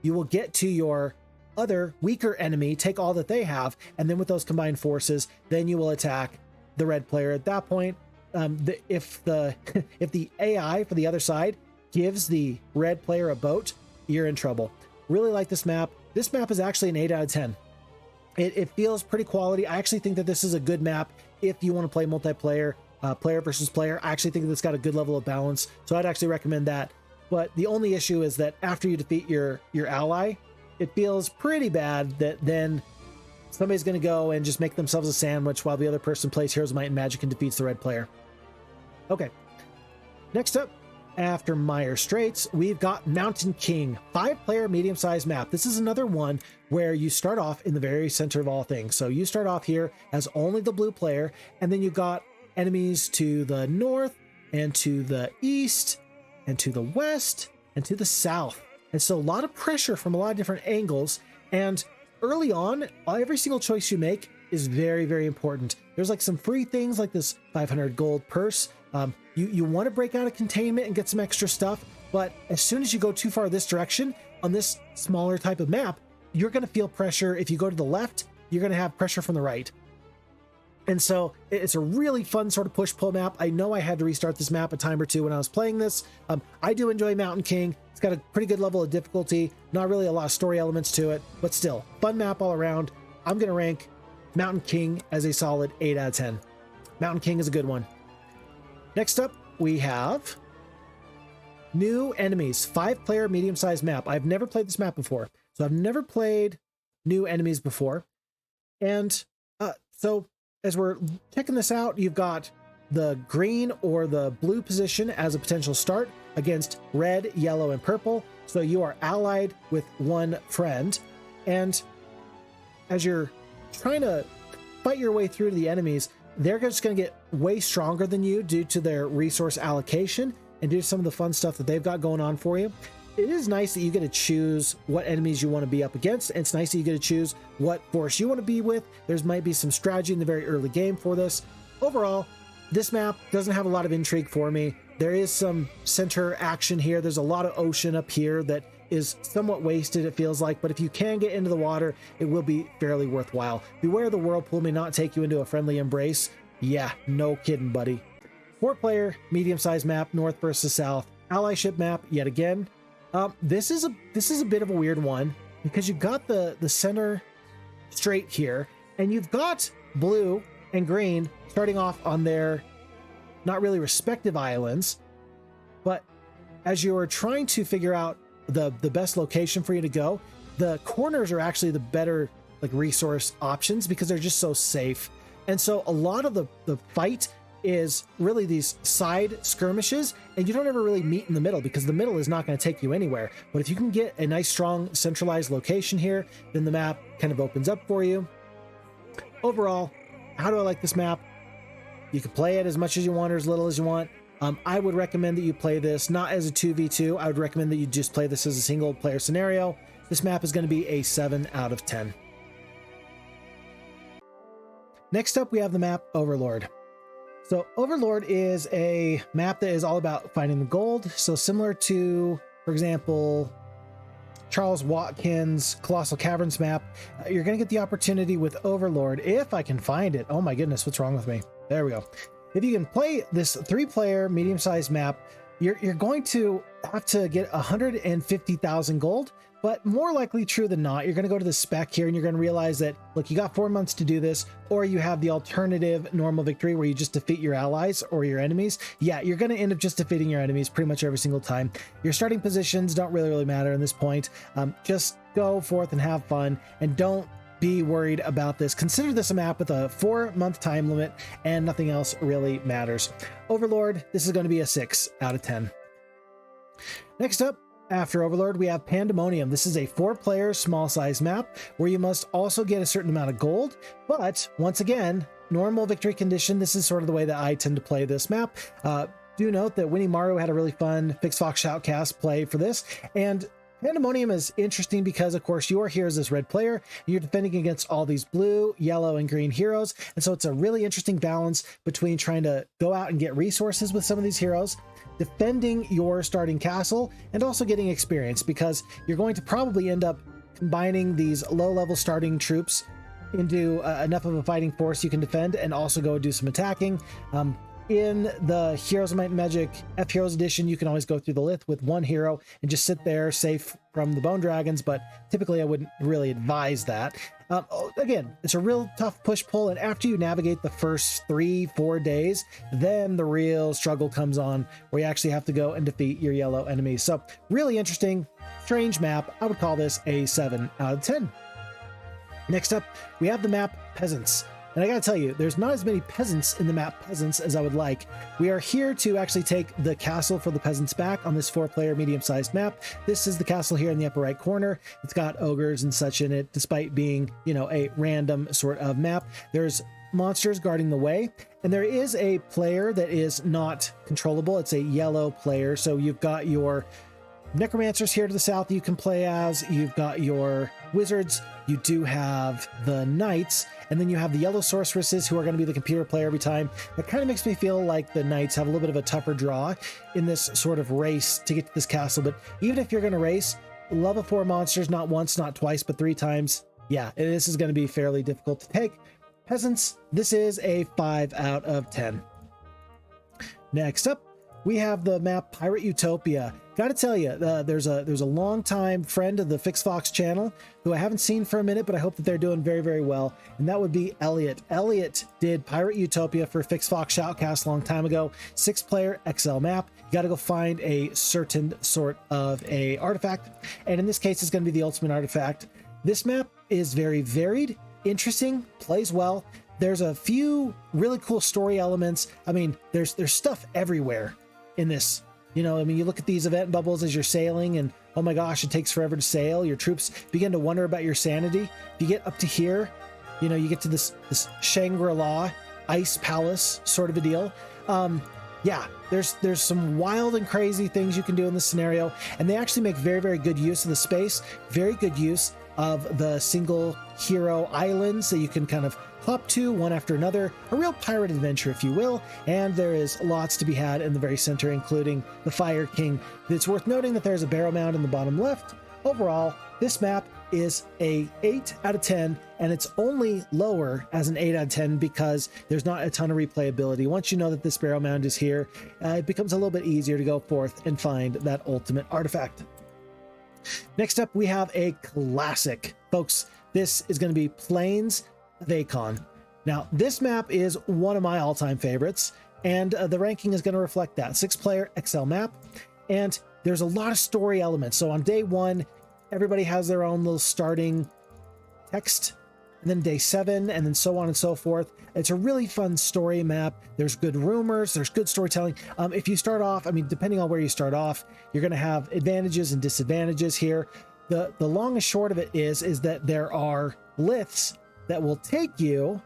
S1: You will get to your other weaker enemy, take all that they have, and then with those combined forces, then you will attack the red player. At that point, if the AI for the other side gives the red player a boat, you're in trouble. Really like this map. This map is actually an 8 out of 10. It feels pretty quality. I actually think that this is a good map if you want to play multiplayer, player versus player. I actually think that it's got a good level of balance, so I'd actually recommend that. But the only issue is that after you defeat your ally, it feels pretty bad that then somebody's going to go and just make themselves a sandwich while the other person plays Heroes of Might and Magic and defeats the red player. Okay. Next up, after Mire Straits, we've got Mountain King, 5-player medium-sized map. This is another one where you start off in the very center of all things. So you start off here as only the blue player, and then you've got enemies to the north and to the east and to the west and to the south. And so a lot of pressure from a lot of different angles. And early on, every single choice you make is very, very important. There's like some free things like this 500 gold purse. You want to break out of containment and get some extra stuff, but as soon as you go too far this direction on this smaller type of map, you're going to feel pressure. If you go to the left, you're going to have pressure from the right. And so it's a really fun sort of push-pull map. I know I had to restart this map a time or two when I was playing this. I do enjoy Mountain King. It's got a pretty good level of difficulty, not really a lot of story elements to it, but still, fun map all around. I'm going to rank Mountain King as a solid 8 out of 10. Mountain King is a good one. Next up, we have New Enemies, 5-player medium-sized map. I've never played this map before, so I've never played New Enemies before. And so as we're checking this out, you've got the green or the blue position as a potential start against red, yellow, and purple. So you are allied with one friend. And as you're trying to fight your way through to the enemies, they're just going to get way stronger than you due to their resource allocation and due to some of the fun stuff that they've got going on for you. It is nice that you get to choose what enemies you want to be up against. It's nice that you get to choose what force you want to be with. There's might be some strategy in the very early game for this. Overall, this map doesn't have a lot of intrigue for me. There is some center action here. There's a lot of ocean up here that is somewhat wasted, it feels like, but if you can get into the water, it will be fairly worthwhile. Beware the whirlpool may not take you into a friendly embrace. Yeah, no kidding, buddy. 4-player, medium-sized map, north versus south. Allyship map, yet again. This is a bit of a weird one because you've got the center straight here, and you've got blue and green starting off on their not really respective islands, but as you are trying to figure out the best location for you to go, the corners are actually the better like resource options because they're just so safe. And so a lot of the fight is really these side skirmishes, and you don't ever really meet in the middle because the middle is not going to take you anywhere. But if you can get a nice strong centralized location here, then the map kind of opens up for you. Overall, how do I like this map? You can play it as much as you want or as little as you want. I would recommend that you play this not as a 2v2. I would recommend that you just play this as a single player scenario. This map is going to be a 7 out of 10. Next up, we have the map Overlord. So Overlord is a map that is all about finding the gold. So similar to, for example, Charles Watkins' Colossal Caverns map, you're going to get the opportunity with Overlord, if I can find it. Oh my goodness, what's wrong with me? There we go. If you can play this 3-player medium-sized map, you're going to have to get 150,000 gold, but more likely true than not, you're going to go to the spec here and you're going to realize that, look, you got 4 months to do this, or you have the alternative normal victory where you just defeat your allies or your enemies. Yeah, you're going to end up just defeating your enemies pretty much every single time. Your starting positions don't really matter in this point. Just go forth and have fun, and don't be worried about this. Consider this a map with a 4-month time limit and nothing else really matters. Overlord, this is going to be a 6 out of 10. Next up, after Overlord, we have Pandemonium. This is a 4-player small size map where you must also get a certain amount of gold, but once again, normal victory condition. This is sort of the way that I tend to play this map. Do note that Winnie Maru had a really fun Fix Fox Shoutcast play for this, and Pandemonium is interesting because, of course, you are here as this red player, and you're defending against all these blue, yellow, and green heroes. And so it's a really interesting balance between trying to go out and get resources with some of these heroes, defending your starting castle, and also getting experience, because you're going to probably end up combining these low-level starting troops into enough of a fighting force you can defend and also go do some attacking. In the Heroes of Might and Magic F Heroes Edition, you can always go through the lith with one hero and just sit there safe from the bone dragons, but typically I wouldn't really advise that. Again, it's a real tough push-pull, and after you navigate the first 3-4 days, then the real struggle comes on, where you actually have to go and defeat your yellow enemies. So really interesting, strange map. I would call this a 7 out of 10. Next up, we have the map Peasants. And I gotta tell you, there's not as many peasants in the map Peasants as I would like. We are here to actually take the castle for the peasants back on this 4-player medium-sized map. This is the castle here in the upper right corner. It's got ogres and such in it, despite being, you know, a random sort of map. There's monsters guarding the way, and there is a player that is not controllable. It's a yellow player, so you've got your necromancers here to the south you can play as, you've got your wizards, you do have the knights, and then you have the yellow sorceresses who are going to be the computer player every time. That kind of makes me feel like the knights have a little bit of a tougher draw in this sort of race to get to this castle. But even if you're going to race level 4 monsters, not once, not twice, but 3 times, yeah, this is going to be fairly difficult to take. Peasants, this is a 5 out of 10. Next up, we have the map Pirate Utopia. Gotta tell you, there's a long-time friend of the FixFox channel who I haven't seen for a minute, but I hope that they're doing very, very well, and that would be Elliot. Elliot did Pirate Utopia for FixFox Shoutcast a long time ago. 6-player XL map. You gotta go find a certain sort of a artifact, and in this case, it's gonna be the ultimate artifact. This map is very varied, interesting, plays well. There's a few really cool story elements. I mean, there's stuff everywhere in this. You know, I mean, you look at these event bubbles as you're sailing and oh my gosh, it takes forever to sail. Your troops begin to wonder about your sanity. If you get up to here, you know, you get to this Shangri-La ice palace sort of a deal. Yeah, there's some wild and crazy things you can do in this scenario, and they actually make very, very good use of the space, very good use of the single hero islands that you can kind of hop to one after another, a real pirate adventure, if you will. And there is lots to be had in the very center, including the Fire King. It's worth noting that there's a barrow mound in the bottom left. Overall, this map is a 8 out of 10, and it's only lower as an 8 out of 10 because there's not a ton of replayability. Once you know that this barrow mound is here, it becomes a little bit easier to go forth and find that ultimate artifact. Next up, we have a classic. Folks, this is going to be Plains of Aekon. Now, this map is one of my all-time favorites, and the ranking is going to reflect that. 6-player XL map, and there's a lot of story elements. So on day 1, everybody has their own little starting text, and then day 7, and then so on and so forth. It's a really fun story map. There's good rumors, there's good storytelling. If you start off, I mean, depending on where you start off, you're going to have advantages and disadvantages here. The long and short of it is that there are liths that will take you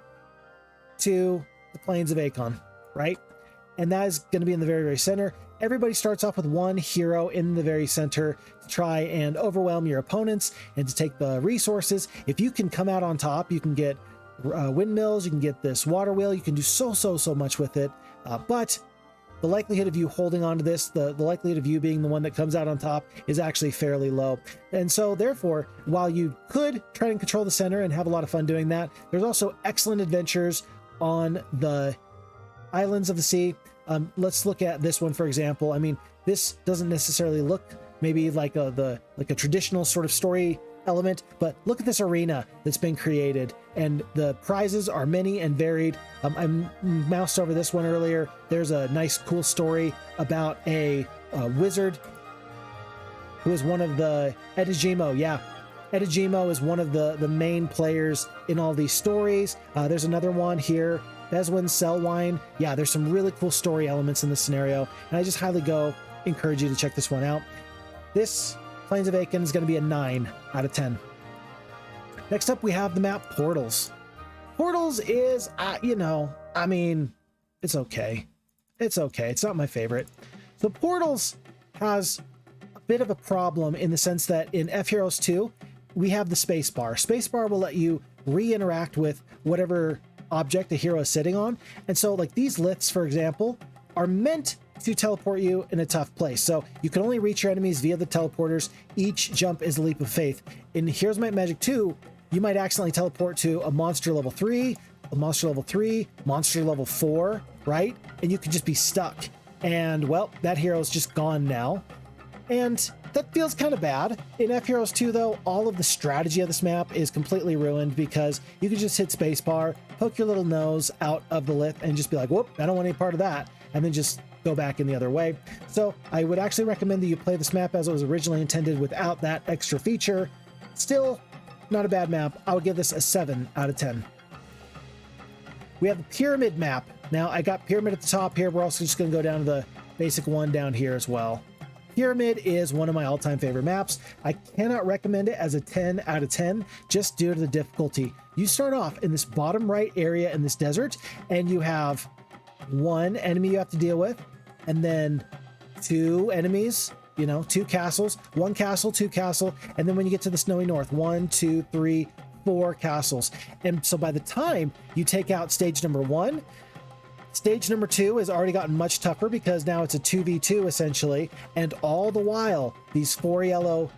S1: to the Plains of Aekon, right? And that is going to be in the very, very center. Everybody starts off with one hero in the very center to try and overwhelm your opponents and to take the resources. If you can come out on top, you can get windmills, you can get this water wheel, you can do so much with it. But the likelihood of you holding on to this, the likelihood of you being the one that comes out on top is actually fairly low. And so therefore, while you could try and control the center and have a lot of fun doing that, there's also excellent adventures on the islands of the sea. Let's look at this one, for example. I mean, this doesn't necessarily look maybe like a traditional sort of story element, but look at this arena that's been created, and the prizes are many and varied. I moused over this one earlier. There's a nice, cool story about a wizard who is one of the Edijimo. Yeah, Edijimo is one of the main players in all these stories. There's another one here, Beswin Selwine. Yeah, there's some really cool story elements in this scenario, and I just highly encourage you to check this one out. This Plains of Aekon is going to be a 9 out of 10. Next up, we have the map Portals. Portals is, you know, I mean, it's okay. It's okay. It's not my favorite. So Portals has a bit of a problem in the sense that in F-Heroes 2, we have the spacebar. Spacebar will let you re-interact with whatever object the hero is sitting on. And so like these liths, for example, are meant to teleport you in a tough place. So you can only reach your enemies via the teleporters. Each jump is a leap of faith. In Heroes Might and Magic 2, you might accidentally teleport to a monster level 3, a monster level 3, monster level 4, right? And you could just be stuck. And well, that hero is just gone now. And that feels kind of bad. In F-Heroes 2, though, all of the strategy of this map is completely ruined because you can just hit spacebar, poke your little nose out of the lith, and just be like, whoop, I don't want any part of that. And then just go back in the other way. So I would actually recommend that you play this map as it was originally intended without that extra feature. Still, not a bad map. I would give this a 7 out of 10. We have the pyramid map. Now I got pyramid at the top here. We're also just going to go down to the basic one down here as well. Pyramid is one of my all-time favorite maps. I cannot recommend it as a 10 out of 10 just due to the difficulty. You start off in this bottom right area in this desert, and you have one enemy you have to deal with, and then two enemies, you know, two castles, one castle, two castle, and then when you get to the snowy north, 1, 2, 3, 4 castles. And so by the time you take out stage number 1, stage number 2 has already gotten much tougher because now it's a 2v2 essentially, and all the while these 4 yellow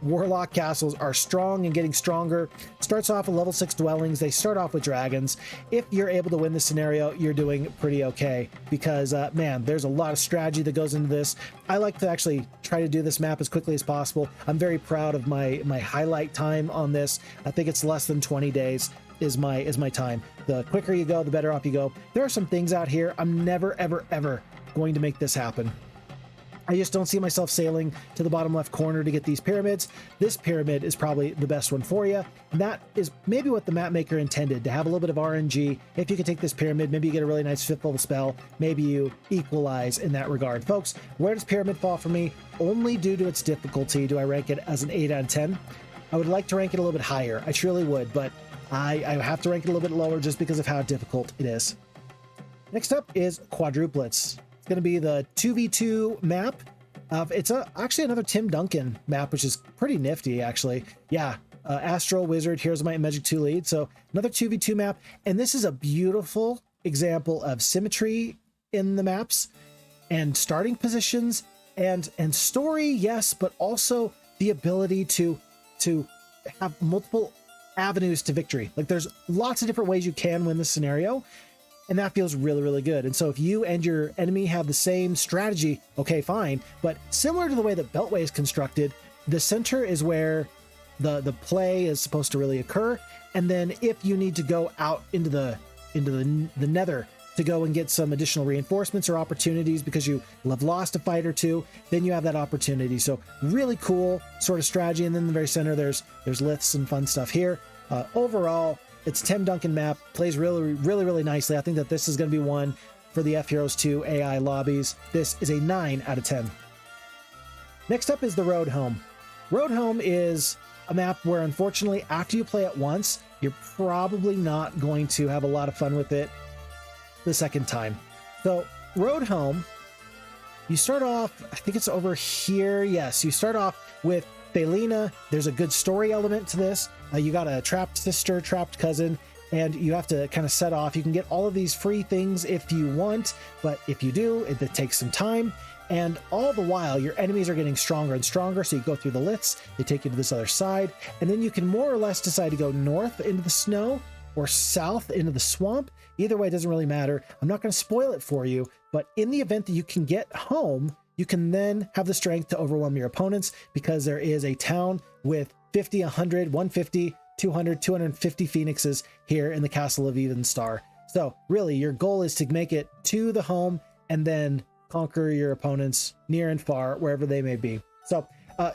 S1: warlock castles are strong and getting stronger. Starts off with level 6 dwellings. They start off with dragons. If you're able to win this scenario, you're doing pretty okay because man, there's a lot of strategy that goes into this. I like to actually try to do this map as quickly as possible. I'm very proud of my highlight time on this. I think it's less than 20 days is my time. The quicker you go, the better off you go. There are some things out here I'm never ever going to make this happen. I just don't see myself sailing to the bottom left corner to get these pyramids. This pyramid is probably the best one for you. And that is maybe what the map maker intended, to have a little bit of RNG. If you can take this pyramid, maybe you get a really nice 5th level spell. Maybe you equalize in that regard. Folks, where does pyramid fall for me? Only due to its difficulty do I rank it as an 8 out of 10. I would like to rank it a little bit higher. I truly would, but I have to rank it a little bit lower just because of how difficult it is. Next up is Quadruplets. It's going to be the 2v2 map. It's actually another Tim Duncan map, which is pretty nifty, actually. Yeah, Astral Wizard, Heroes of Might and Magic 2 lead. So another 2v2 map. And this is a beautiful example of symmetry in the maps and starting positions and story, yes, but also the ability to have multiple avenues to victory. Like there's lots of different ways you can win this scenario. And that feels really, really good. And so if you and your enemy have the same strategy, okay, fine. But similar to the way that Beltway is constructed, the center is where the play is supposed to really occur. And then if you need to go out into the nether to go and get some additional reinforcements or opportunities because you have lost a fight or two, then you have that opportunity. So really cool sort of strategy. And then in the very center, there's liths and fun stuff here. Overall, it's Tim Duncan map, plays really nicely. I think that this is going to be one for the F-Heroes 2 AI lobbies. This is a 9 out of 10. Next up is the Road Home. Road Home is a map where, unfortunately, after you play it once, you're probably not going to have a lot of fun with it the second time. So, Road Home, you start off, I think it's over here. Yes, you start off with Thelina. There's a good story element to this. You got a trapped sister, trapped cousin, and you have to kind of set off. You can get all of these free things if you want, but if you do, it takes some time. And all the while, your enemies are getting stronger and stronger. So you go through the liths, they take you to this other side, and then you can more or less decide to go north into the snow or south into the swamp. Either way, it doesn't really matter. I'm not going to spoil it for you, but in the event that you can get home, you can then have the strength to overwhelm your opponents because there is a town with 50, 100, 150, 200, 250 phoenixes here in the Castle of Evenstar. So really, your goal is to make it to the home and then conquer your opponents near and far, wherever they may be. So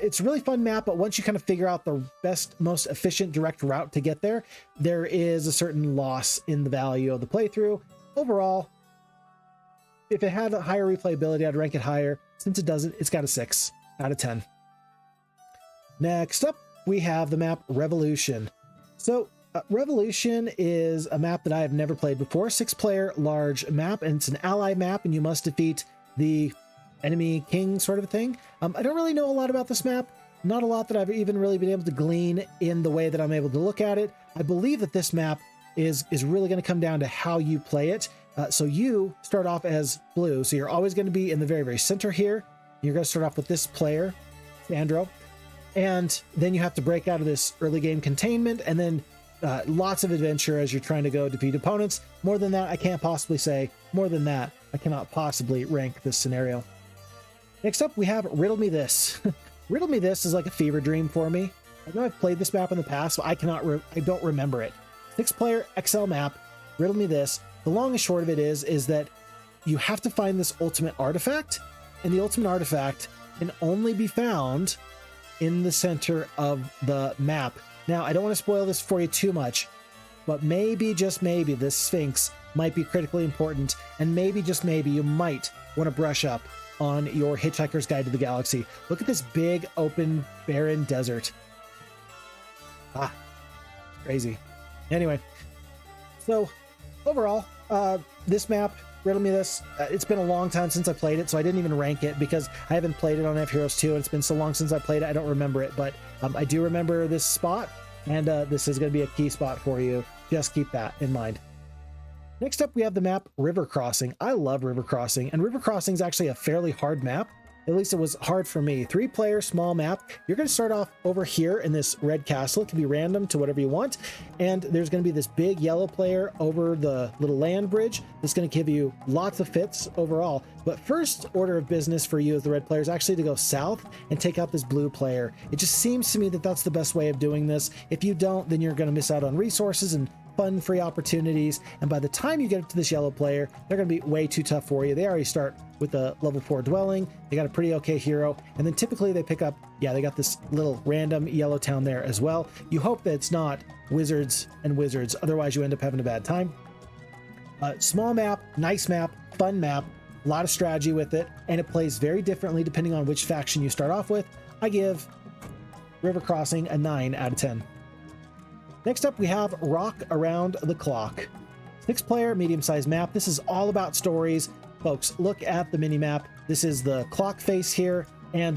S1: it's a really fun map, but once you kind of figure out the best, most efficient direct route to get there, there is a certain loss in the value of the playthrough. Overall, if it had a higher replayability, I'd rank it higher. Since it doesn't, it's got a 6 out of 10. Next up, we have the map Revolution. So Revolution is a map that I have never played before. 6-player large map, and it's an ally map, and you must defeat the enemy king sort of thing. I don't really know a lot about this map. Not a lot that I've even really been able to glean in the way that I'm able to look at it. I believe that this map is really going to come down to how you play it. So you start off as blue. So you're always going to be in the very, very center here. You're going to start off with this player, Sandro. And then you have to break out of this early game containment and then lots of adventure as you're trying to go defeat opponents. More than that, I can't possibly say. More than that, I cannot possibly rank this scenario. Next up, we have Riddle Me This. Riddle Me This is like a fever dream for me. I know I've played this map in the past, but I don't remember it. 6-player XL map, Riddle Me This. The long and short of it is that you have to find this ultimate artifact, and the ultimate artifact can only be found in the center of the map. Now, I don't want to spoil this for you too much, but maybe, just maybe, this Sphinx might be critically important, and maybe, just maybe, you might want to brush up on your Hitchhiker's Guide to the Galaxy. Look at this big, open, barren desert. Ah, crazy. Anyway, so overall, this map, Riddle Me This, it's been a long time since I played it, so I didn't even rank it because I haven't played it on F Heroes 2, and it's been so long since I played it, I don't remember it, but I do remember this spot, and this is going to be a key spot for you. Just keep that in mind. Next up, we have the map River Crossing. I love River Crossing, and River Crossing is actually a fairly hard map. At least it was hard for me. 3-player, small map. You're going to start off over here in this red castle. It can be random to whatever you want. And there's going to be this big yellow player over the little land bridge that's going to give you lots of fits overall. But first order of business for you as the red player is actually to go south and take out this blue player. It just seems to me that that's the best way of doing this. If you don't, then you're going to miss out on resources and fun free opportunities, and by the time you get up to this yellow player, they're going to be way too tough for you. They already start with a level 4 dwelling. They got a pretty okay hero, and then typically they pick up, yeah, they got this little random yellow town there as well. You hope that it's not wizards and wizards, otherwise you end up having a bad time. Small map, nice map, fun map, a lot of strategy with it, and it plays very differently depending on which faction you start off with. I give River Crossing a 9 out of 10. Next up, we have Roc Around the Clock. 6-player, medium-sized map. This is all about stories. Folks, look at the mini-map. This is the clock face here, and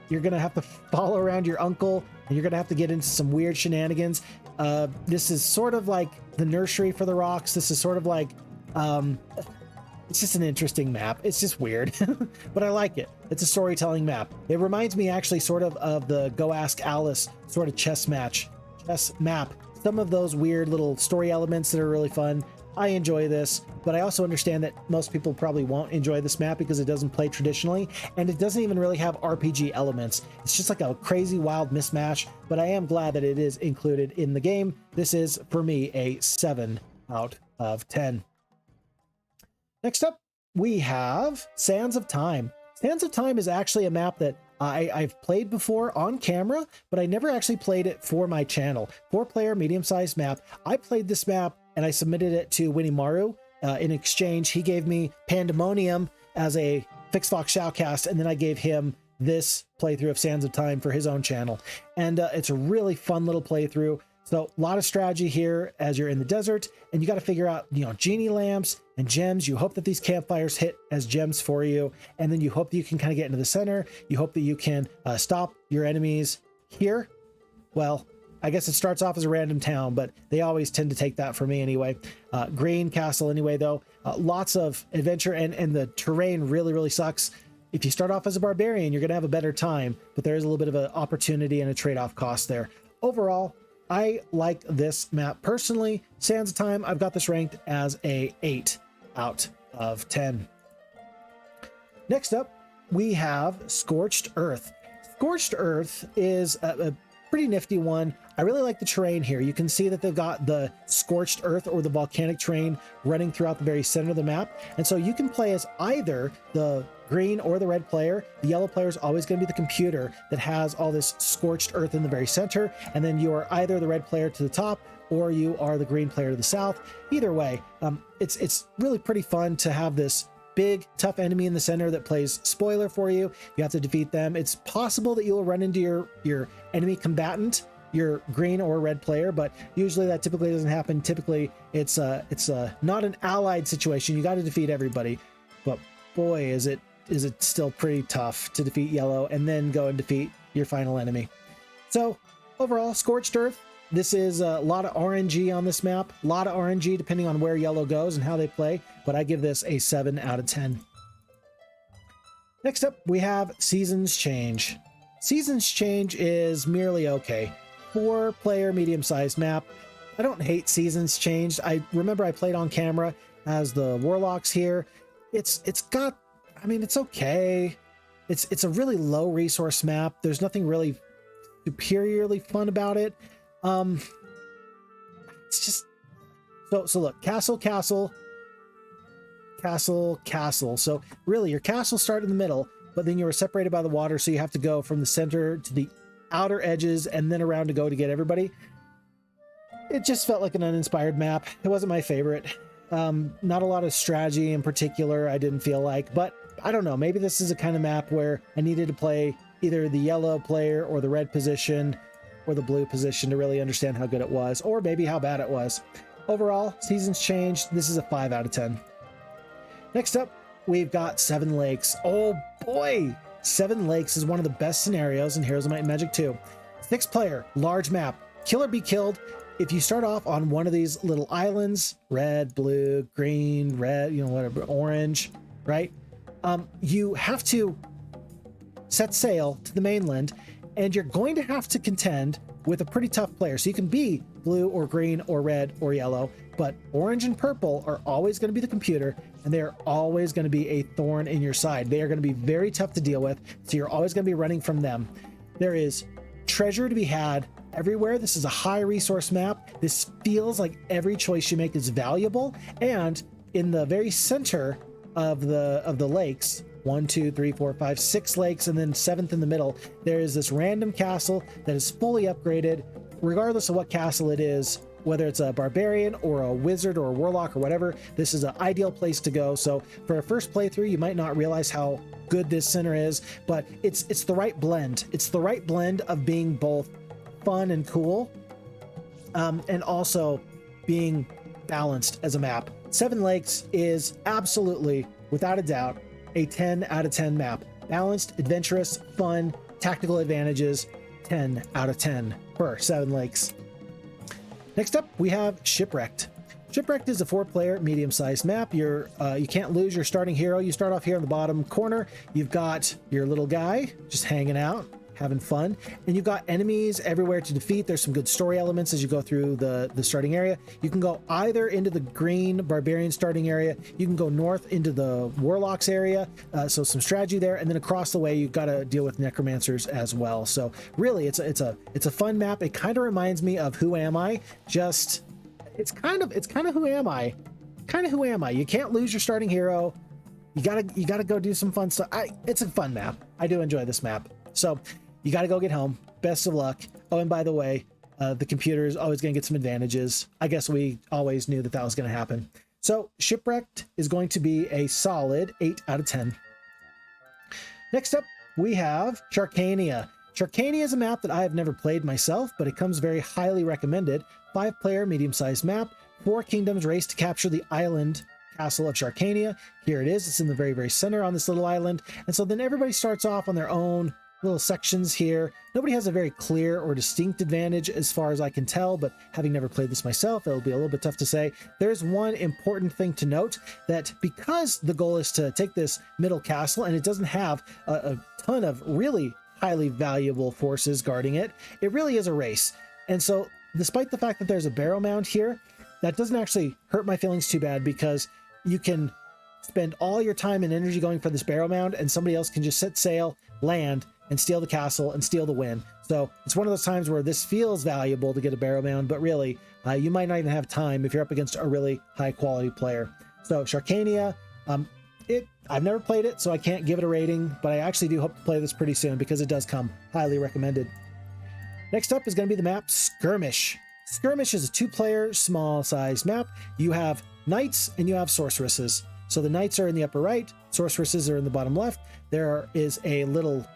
S1: you're gonna have to follow around your uncle, and you're gonna have to get into some weird shenanigans. This is sort of like the nursery for the rocks. This is sort of like, it's just an interesting map. It's just weird, but I like it. It's a storytelling map. It reminds me actually sort of the Go Ask Alice sort of chess map. Some of those weird little story elements that are really fun. I enjoy this, but I also understand that most people probably won't enjoy this map because it doesn't play traditionally, and it doesn't even really have RPG elements. It's just like a crazy wild mismatch, but I am glad that it is included in the game. This is, for me, a 7 out of 10. Next up, we have Sands of Time. Sands of Time is actually a map that I've played before on camera, but I never actually played it for my channel. 4-player, medium-sized map. I played this map and I submitted it to Winnie Maru. In exchange, he gave me Pandemonium as a Fixfox shoutcast, and then I gave him this playthrough of Sands of Time for his own channel. And it's a really fun little playthrough. So a lot of strategy here as you're in the desert, and you got to figure out, genie lamps and gems. You hope that these campfires hit as gems for you, and then you hope that you can kind of get into the center. You hope that you can stop your enemies here. Well, I guess it starts off as a random town, but they always tend to take that for me anyway. Green castle anyway, though. Lots of adventure, and the terrain really, really sucks. If you start off as a barbarian, you're going to have a better time, but there is a little bit of an opportunity and a trade-off cost there. Overall, I like this map personally. Sands of Time, I've got this ranked as a 8 out of 10. Next up, we have Scorched Earth. Scorched Earth is a pretty nifty one. I really like the terrain here. You can see that they've got the Scorched Earth or the volcanic terrain running throughout the very center of the map. And so you can play as either the green or the red player. The yellow player is always going to be the computer that has all this scorched earth in the very center, and then you are either the red player to the top or you are the green player to the south. Either way, it's really pretty fun to have this big tough enemy in the center that plays spoiler for you. You have to defeat them. It's possible that you will run into your enemy combatant, your green or red player, but usually that typically doesn't happen. Typically it's not an allied situation. You got to defeat everybody, but boy, is it still pretty tough to defeat yellow and then go and defeat your final enemy. So overall, Scorched Earth, this is a lot of RNG on this map, a lot of RNG depending on where yellow goes and how they play, but I give this a 7 out of 10. Next up, we have Seasons Change. Seasons Change is merely okay. 4-player, medium-sized map. I don't hate Seasons Changed. I remember I played on camera as the Warlocks here. It's okay. It's a really low resource map. There's nothing really superiorly fun about it. It's just so look, castle. So really your castle started in the middle, but then you were separated by the water, so you have to go from the center to the outer edges and then around to go to get everybody. It just felt like an uninspired map. It wasn't my favorite. Not a lot of strategy in particular, I didn't feel like, but I don't know, maybe this is a kind of map where I needed to play either the yellow player or the red position or the blue position to really understand how good it was, or maybe how bad it was. Overall, seasons changed. This is a 5 out of 10. Next up, we've got Seven Lakes. Oh boy! Seven Lakes is one of the best scenarios in Heroes of Might and Magic 2. 6-player, large map, kill or be killed. If you start off on one of these little islands, red, blue, green, red, you know, whatever, orange, right? You have to set sail to the mainland, and you're going to have to contend with a pretty tough player. So you can be blue or green or red or yellow, but orange and purple are always going to be the computer, and they're always going to be a thorn in your side. They are going to be very tough to deal with, so you're always going to be running from them. There is treasure to be had everywhere. This is a high resource map. This feels like every choice you make is valuable, and in the very center of the lakes, 1, 2, 3, 4, 5, 6 lakes, and then 7th in the middle, there is this random castle that is fully upgraded. Regardless of what castle it is, whether it's a barbarian or a wizard or a warlock or whatever, this is an ideal place to go. So for a first playthrough, you might not realize how good this center is, but it's the right blend. It's the right blend of being both fun and cool, and also being balanced as a map. Seven Lakes is absolutely, without a doubt, a 10 out of 10 map. Balanced, adventurous, fun, tactical advantages, 10 out of 10 for Seven Lakes. Next up, we have Shipwrecked. Shipwrecked is a 4-player, medium-sized map. You can't lose your starting hero. You start off here in the bottom corner. You've got your little guy just hanging out, having fun, and you've got enemies everywhere to defeat. There's some good story elements as you go through the starting area. You can go either into the green barbarian starting area, you can go north into the warlocks area, so some strategy there, and then across the way you've got to deal with necromancers as well. So really, it's a fun map. It kind of reminds me of Who Am I? Just it's kind of Who Am I? Kind of Who Am I? You can't lose your starting hero. You gotta go do some fun stuff. It's a fun map. I do enjoy this map. So you got to go get home. Best of luck. Oh, and by the way, the computer is always going to get some advantages. I guess we always knew that was going to happen. So Shipwrecked is going to be a solid 8 out of 10. Next up, we have Sharkania. Sharkania is a map that I have never played myself, but it comes very highly recommended. 5-player, medium-sized map. 4 kingdoms race to capture the island castle of Sharkania. Here it is. It's in the very, very center on this little island. And so then everybody starts off on their own little sections here. Nobody has a very clear or distinct advantage as far as I can tell, but having never played this myself, it'll be a little bit tough to say. There's one important thing to note, that because the goal is to take this middle castle and it doesn't have a ton of really highly valuable forces guarding it, it really is a race. And so despite the fact that there's a barrow mound here, that doesn't actually hurt my feelings too bad, because you can spend all your time and energy going for this barrow mound and somebody else can just set sail, land, and steal the castle and steal the win. So it's one of those times where this feels valuable to get a barrow mound, but really you might not even have time if you're up against a really high quality player. So Sharkania, I've never played it, so I can't give it a rating, but I actually do hope to play this pretty soon because it does come highly recommended. Next up is going to be the map Skirmish. Skirmish is a 2-player, small-sized map. You have knights and you have sorceresses. So the knights are in the upper right, sorceresses are in the bottom left. There is a little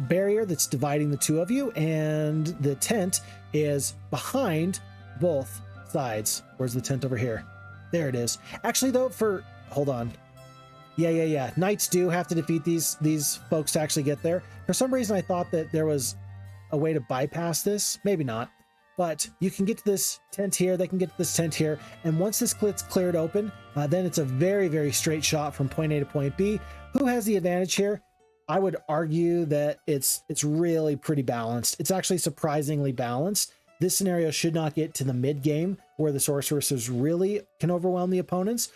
S1: barrier that's dividing the two of you, and the tent is behind both sides. Where's the tent over here? There it is. Actually, though, hold on. Yeah. Knights do have to defeat these folks to actually get there. For some reason, I thought that there was a way to bypass this. Maybe not. But you can get to this tent here, they can get to this tent here, and once this gets cleared open, then it's a very, very straight shot from point A to point B. Who has the advantage here? I would argue that it's really pretty balanced. It's actually surprisingly balanced. This scenario should not get to the mid game where the sorceresses really can overwhelm the opponents,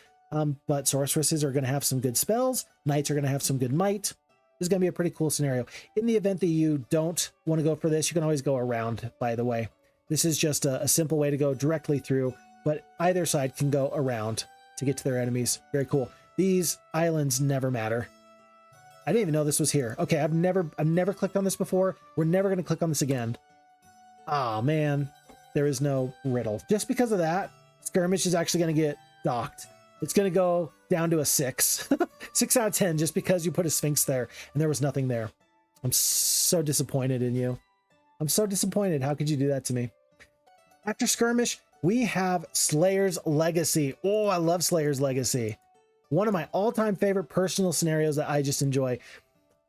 S1: but sorceresses are going to have some good spells. Knights are going to have some good might. This is going to be a pretty cool scenario. In the event that you don't want to go for this, you can always go around, by the way. This is just a simple way to go directly through, but either side can go around to get to their enemies. Very cool. These islands never matter. I didn't even know this was here. Okay, I've never clicked on this before. We're never going to click on this again. Oh man, there is no riddle. Just because of that, Skirmish is actually going to get docked. It's going to go down to a 6. 6 out of 10 just because you put a Sphinx there and there was nothing there. I'm so disappointed in you. I'm so disappointed. How could you do that to me? After Skirmish, we have Slayer's Legacy. Oh, I love Slayer's Legacy. One of my all-time favorite personal scenarios that I just enjoy.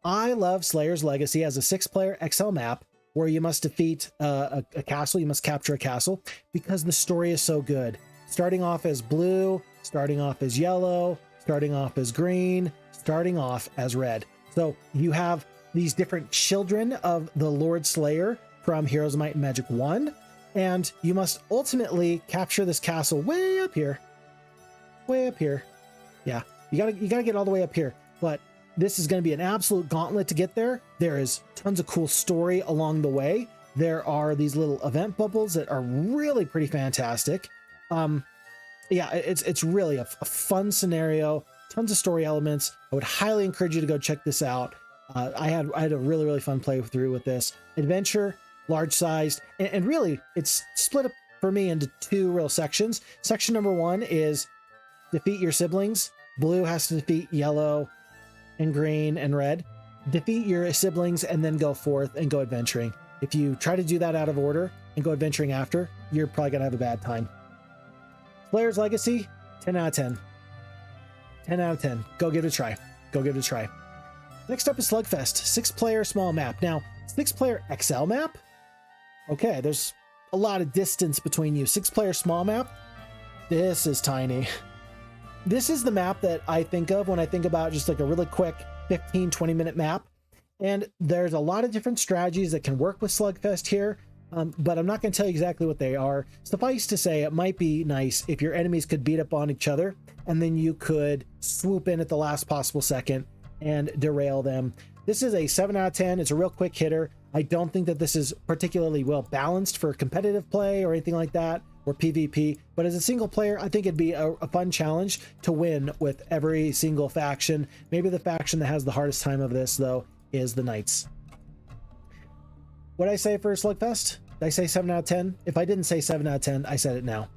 S1: I love Slayer's Legacy as a 6-player XL map where you must defeat a castle. You must capture a castle because the story is so good. Starting off as blue, starting off as yellow, starting off as green, starting off as red. So you have these different children of the Lord Slayer from Heroes of Might and Magic 1, and you must ultimately capture this castle way up here. Way up here. Yeah, you gotta get all the way up here, but this is going to be an absolute gauntlet to get there. There is tons of cool story along the way. There are these little event bubbles that are really pretty fantastic. Yeah, it's really a fun scenario, tons of story elements. I would highly encourage you to go check this out. I had a really fun play through with this. Adventure, large sized, and really it's split up for me into 2 real sections. Section number 1 is defeat your siblings. Blue has to defeat yellow and green and red. Defeat your siblings and then go forth and go adventuring. If you try to do that out of order and go adventuring after, you're probably gonna have a bad time. Slayer's Legacy, 10 out of 10. 10 out of 10. Go give it a try. Go give it a try. Next up is Slugfest, 6-player small map. Now, 6-player XL map? Okay, there's a lot of distance between you. 6-player small map? This is tiny. This is the map that I think of when I think about just like a really quick 15-20 minute map. And there's a lot of different strategies that can work with Slugfest here, but I'm not going to tell you exactly what they are. Suffice to say, it might be nice if your enemies could beat up on each other and then you could swoop in at the last possible second and derail them. This is a 7 out of 10. It's a real quick hitter. I don't think that this is particularly well balanced for competitive play or anything like that, or PvP, but as a single player, I think it'd be a fun challenge to win with every single faction. Maybe the faction that has the hardest time of this, though, is the Knights. What did I say for Slugfest? Did I say 7 out of 10? If I didn't say 7 out of 10, I said it now.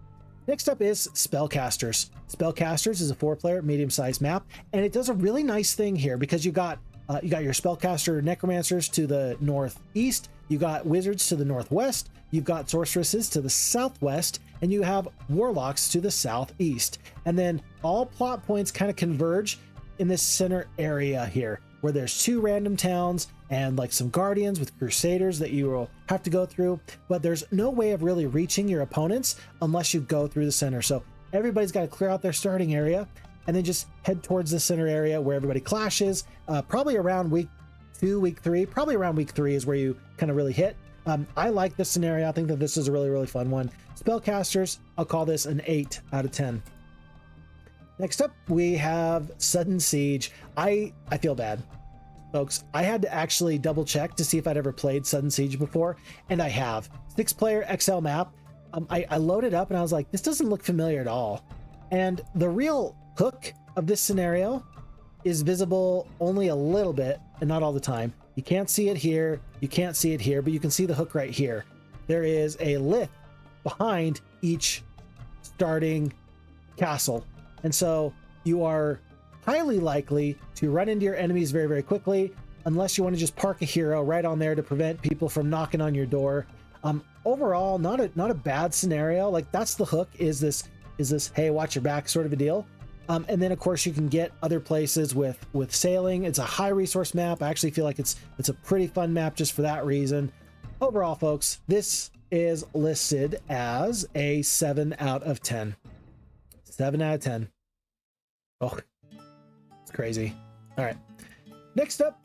S1: Next up is Spellcasters. Spellcasters is a 4-player medium-sized map, and it does a really nice thing here because you got your Spellcaster Necromancers to the northeast, you got Wizards to the northwest, you've got Sorceresses to the southwest, and you have Warlocks to the southeast. And then all plot points kind of converge in this center area here, where there's 2 random towns and like some Guardians with Crusaders that you will have to go through, but there's no way of really reaching your opponents unless you go through the center. So everybody's got to clear out their starting area and then just head towards the center area where everybody clashes, probably around week 2, week 3, probably around week 3 is where you kind of really hit. I like this scenario. I think that this is a really fun one. Spellcasters, I'll call this an 8 out of 10. Next up, we have Sudden Siege. I feel bad, folks. I had to actually double check to see if I'd ever played Sudden Siege before, and I have. 6-player XL map. I loaded up and I was like, this doesn't look familiar at all. And the real hook of this scenario is visible only a little bit and not all the time. You can't see it here, you can't see it here, but you can see the hook right here. There is a lift behind each starting castle. And so you are highly likely to run into your enemies very quickly, unless you want to just park a hero right on there to prevent people from knocking on your door. Overall, not a bad scenario. Like, that's the hook, is this hey, watch your back sort of a deal. And then of course you can get other places with sailing. It's a high resource map. I actually feel like it's a pretty fun map just for that reason. Overall, folks, this is listed as a 7 out of 10. 7 out of 10. Oh, it's crazy. All right. Next up,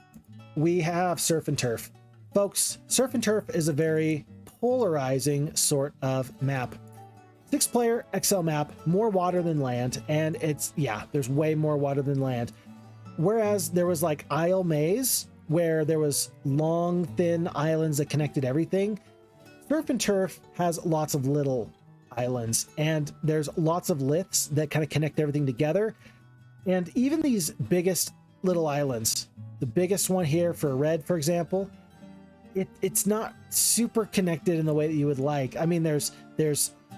S1: we have Surf and Turf. Folks, Surf and Turf is a very polarizing sort of map. 6-player XL map, more water than land, and there's way more water than land. Whereas there was like Isle Maze, where there was long, thin islands that connected everything, Surf and Turf has lots of little islands, and there's lots of lifts that kind of connect everything together. And even these biggest little islands the biggest one here for red, for example, it's not super connected in the way that you would like. I mean, there's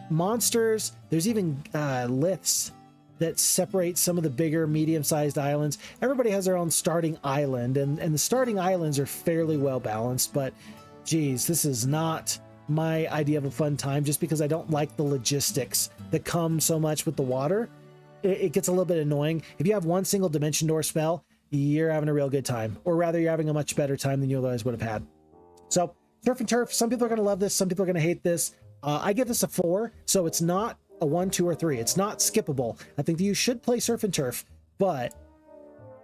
S1: monsters, there's even liths that separate some of the bigger medium-sized islands. Everybody has their own starting island, and the starting islands are fairly well balanced, but geez, this is not my idea of a fun time, just because I don't like the logistics that come so much with the water. It gets a little bit annoying. If you have one single dimension door spell, you're having a real good time, or rather you're having a much better time than you otherwise would have had. So Surf and Turf, some people are going to love this, some people are going to hate this. I give this a 4, so it's not a 1, 2, or 3. It's not skippable. I think that you should play Surf and Turf, but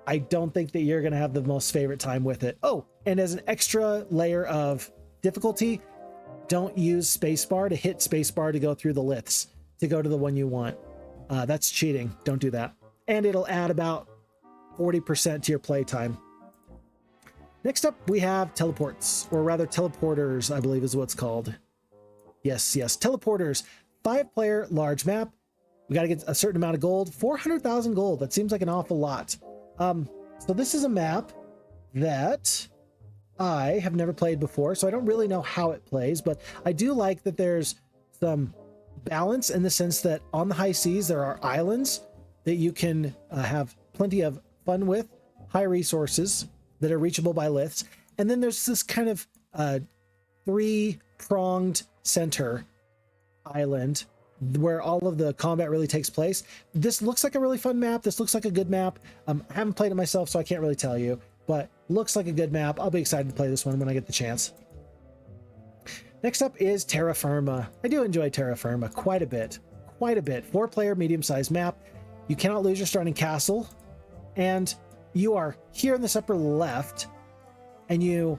S1: I don't think that you're going to have the most favorite time with it. Oh, and as an extra layer of difficulty, don't use spacebar to hit spacebar to go through the liths to go to the one you want. That's cheating. Don't do that. And it'll add about 40% to your play time. Next up, we have teleports, or rather teleporters, I believe is what's called. Yes, teleporters. 5-player large map. We got to get a certain amount of gold. 400,000 gold. That seems like an awful lot. So this is a map that I have never played before, so I don't really know how it plays, but I do like that there's some balance in the sense that on the high seas, there are islands that you can have plenty of fun with, high resources that are reachable by liths. And then there's this kind of 3-pronged center island where all of the combat really takes place. This looks like a really fun map. This looks like a good map. I haven't played it myself, so I can't really tell you, but looks like a good map. I'll be excited to play this one when I get the chance. Next up is Terra Firma. I do enjoy Terra Firma quite a bit. 4-player medium-sized map. You cannot lose your starting castle, and you are here in this upper left, and you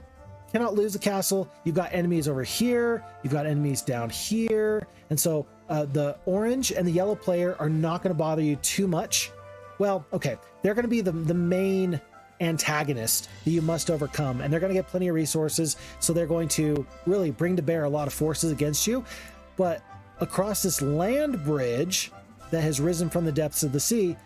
S1: cannot lose the castle. You've got enemies over here, you've got enemies down here, and so the orange and the yellow player are not going to bother you too much. Well, okay, they're going to be the main antagonist that you must overcome, and they're going to get plenty of resources, so they're going to really bring to bear a lot of forces against you. But across this land bridge that has risen from the depths of the sea,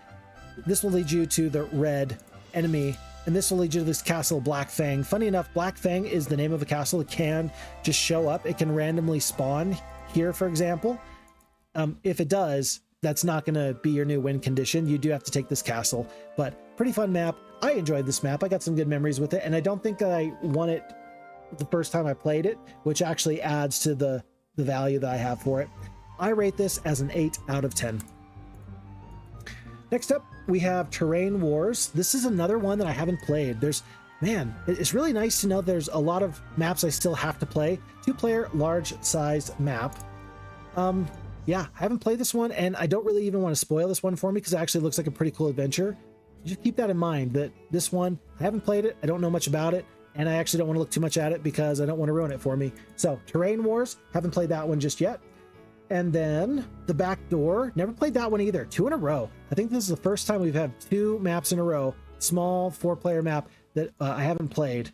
S1: this will lead you to the red enemy, and this will lead you to this castle, Black Fang. Funny enough, Black Fang is the name of a castle. It can just show up. It can randomly spawn here, for example. If it does, that's not going to be your new win condition. You do have to take this castle, but pretty fun map. I enjoyed this map. I got some good memories with it, and I don't think I won it the first time I played it, which actually adds to the value that I have for it. I rate this as an 8 out of 10. Next up, we have Terrain Wars. This is another one that I haven't played. It's really nice to know there's a lot of maps I still have to play. 2-player, large-sized map. Yeah, I haven't played this one, and I don't really even want to spoil this one for me because it actually looks like a pretty cool adventure. Just keep that in mind, that this one, I haven't played it, I don't know much about it, and I actually don't want to look too much at it because I don't want to ruin it for me. So, Terrain Wars, haven't played that one just yet. And then the Back Door, never played that one either. 2 in a row. I think this is the first time we've had 2 maps in a row, small 4-player map that I haven't played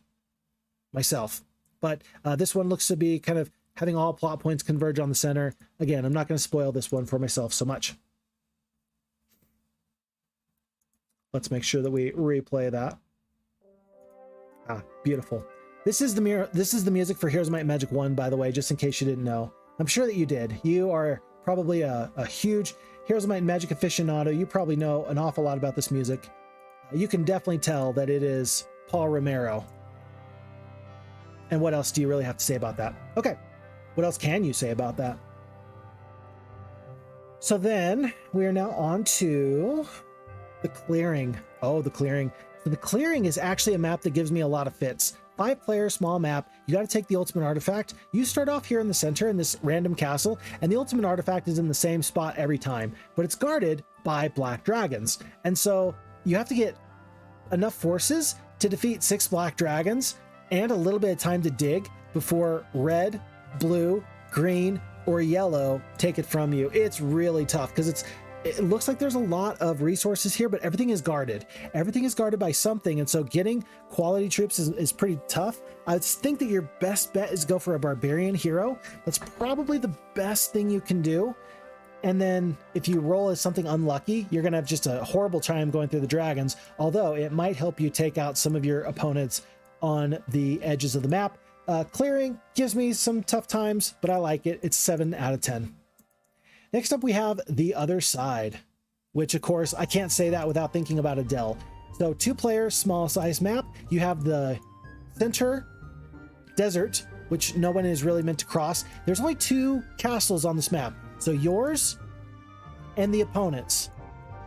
S1: myself. But this one looks to be kind of having all plot points converge on the center. Again, I'm not going to spoil this one for myself so much. Let's make sure that we replay that. Beautiful. This is the music for Heroes of Might and Magic 1, by the way, just in case you didn't know. I'm sure that you did. You are probably a huge Heroes of Might and Magic aficionado. You probably know an awful lot about this music. You can definitely tell that it is Paul Romero. And what else do you really have to say about that? Okay, what else can you say about that? So then we are now on to the Clearing. Oh, the Clearing. So the Clearing is actually a map that gives me a lot of fits. 5-player small map. You got to take the ultimate artifact. You start off here in the center in this random castle, and the ultimate artifact is in the same spot every time, but it's guarded by black dragons. And so you have to get enough forces to defeat 6 black dragons and a little bit of time to dig before red, blue, green, or yellow take it from you. It's really tough because it looks like there's a lot of resources here, but everything is guarded. Everything is guarded by something, and so getting quality troops is pretty tough. I think that your best bet is go for a barbarian hero. That's probably the best thing you can do. And then if you roll as something unlucky, you're going to have just a horrible time going through the dragons, although it might help you take out some of your opponents on the edges of the map. Clearing gives me some tough times, but I like it. It's 7 out of 10. Next up, we have The Other Side, which of course, I can't say that without thinking about Adele. So 2-player, small size map. You have the center desert, which no one is really meant to cross. There's only 2 castles on this map. So yours and the opponents.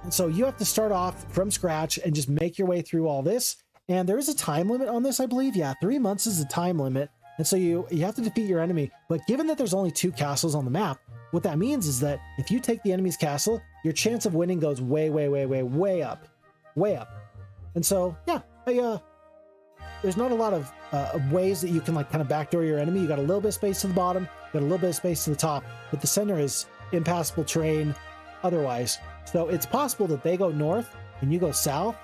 S1: And so you have to start off from scratch and just make your way through all this. And there is a time limit on this, I believe. Yeah, 3 months is the time limit. And so you have to defeat your enemy. But given that there's only 2 castles on the map, what that means is that if you take the enemy's castle, your chance of winning goes way, way, way, way, way up. Way up. And so, yeah, there's not a lot of ways that you can like kind of backdoor your enemy. You got a little bit of space to the bottom, you got a little bit of space to the top, but the center is impassable terrain otherwise. So it's possible that they go north and you go south.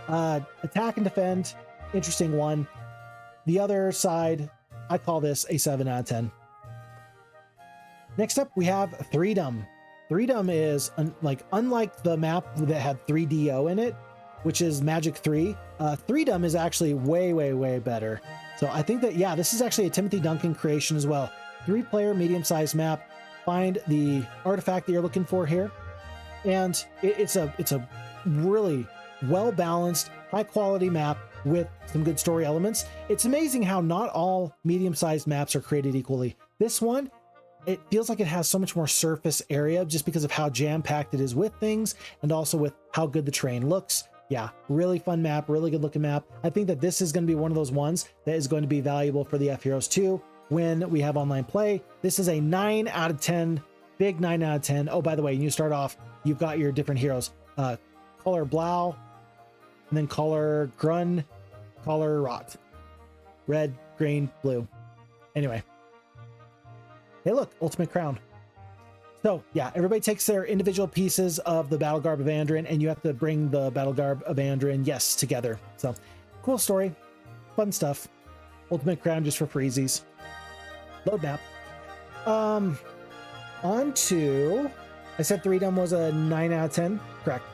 S1: Attack and defend, interesting one. The Other Side, I call this a 7 out of 10. Next up, we have Freedom. Freedom is unlike the map that had 3DO in it, which is Magic 3. Freedom is actually way, way, way better. So I think that, yeah, this is actually a Timothy Duncan creation as well. 3-player, medium-sized map. Find the artifact that you're looking for here. And it's a really well-balanced, high-quality map with some good story elements. It's amazing how not all medium-sized maps are created equally. This one, it feels like it has so much more surface area just because of how jam-packed it is with things and also with how good the terrain looks. Yeah, really fun map, really good looking map. I think that this is going to be one of those ones that is going to be valuable for the F Heroes 2 when we have online play. This is a 9 out of 10, big 9 out of 10. Oh, by the way, you start off, you've got your different heroes. Color Blau, and then color Grun, color Rot. Red, green, blue. Anyway. Hey, look, Ultimate Crown. So yeah, everybody takes their individual pieces of the Battle Garb of Andrin, and you have to bring the Battle Garb of Andrin, yes, together. So cool story, fun stuff. Ultimate Crown just for freezies. Load map. On to, I said Freedom was a 9 out of 10. Correct.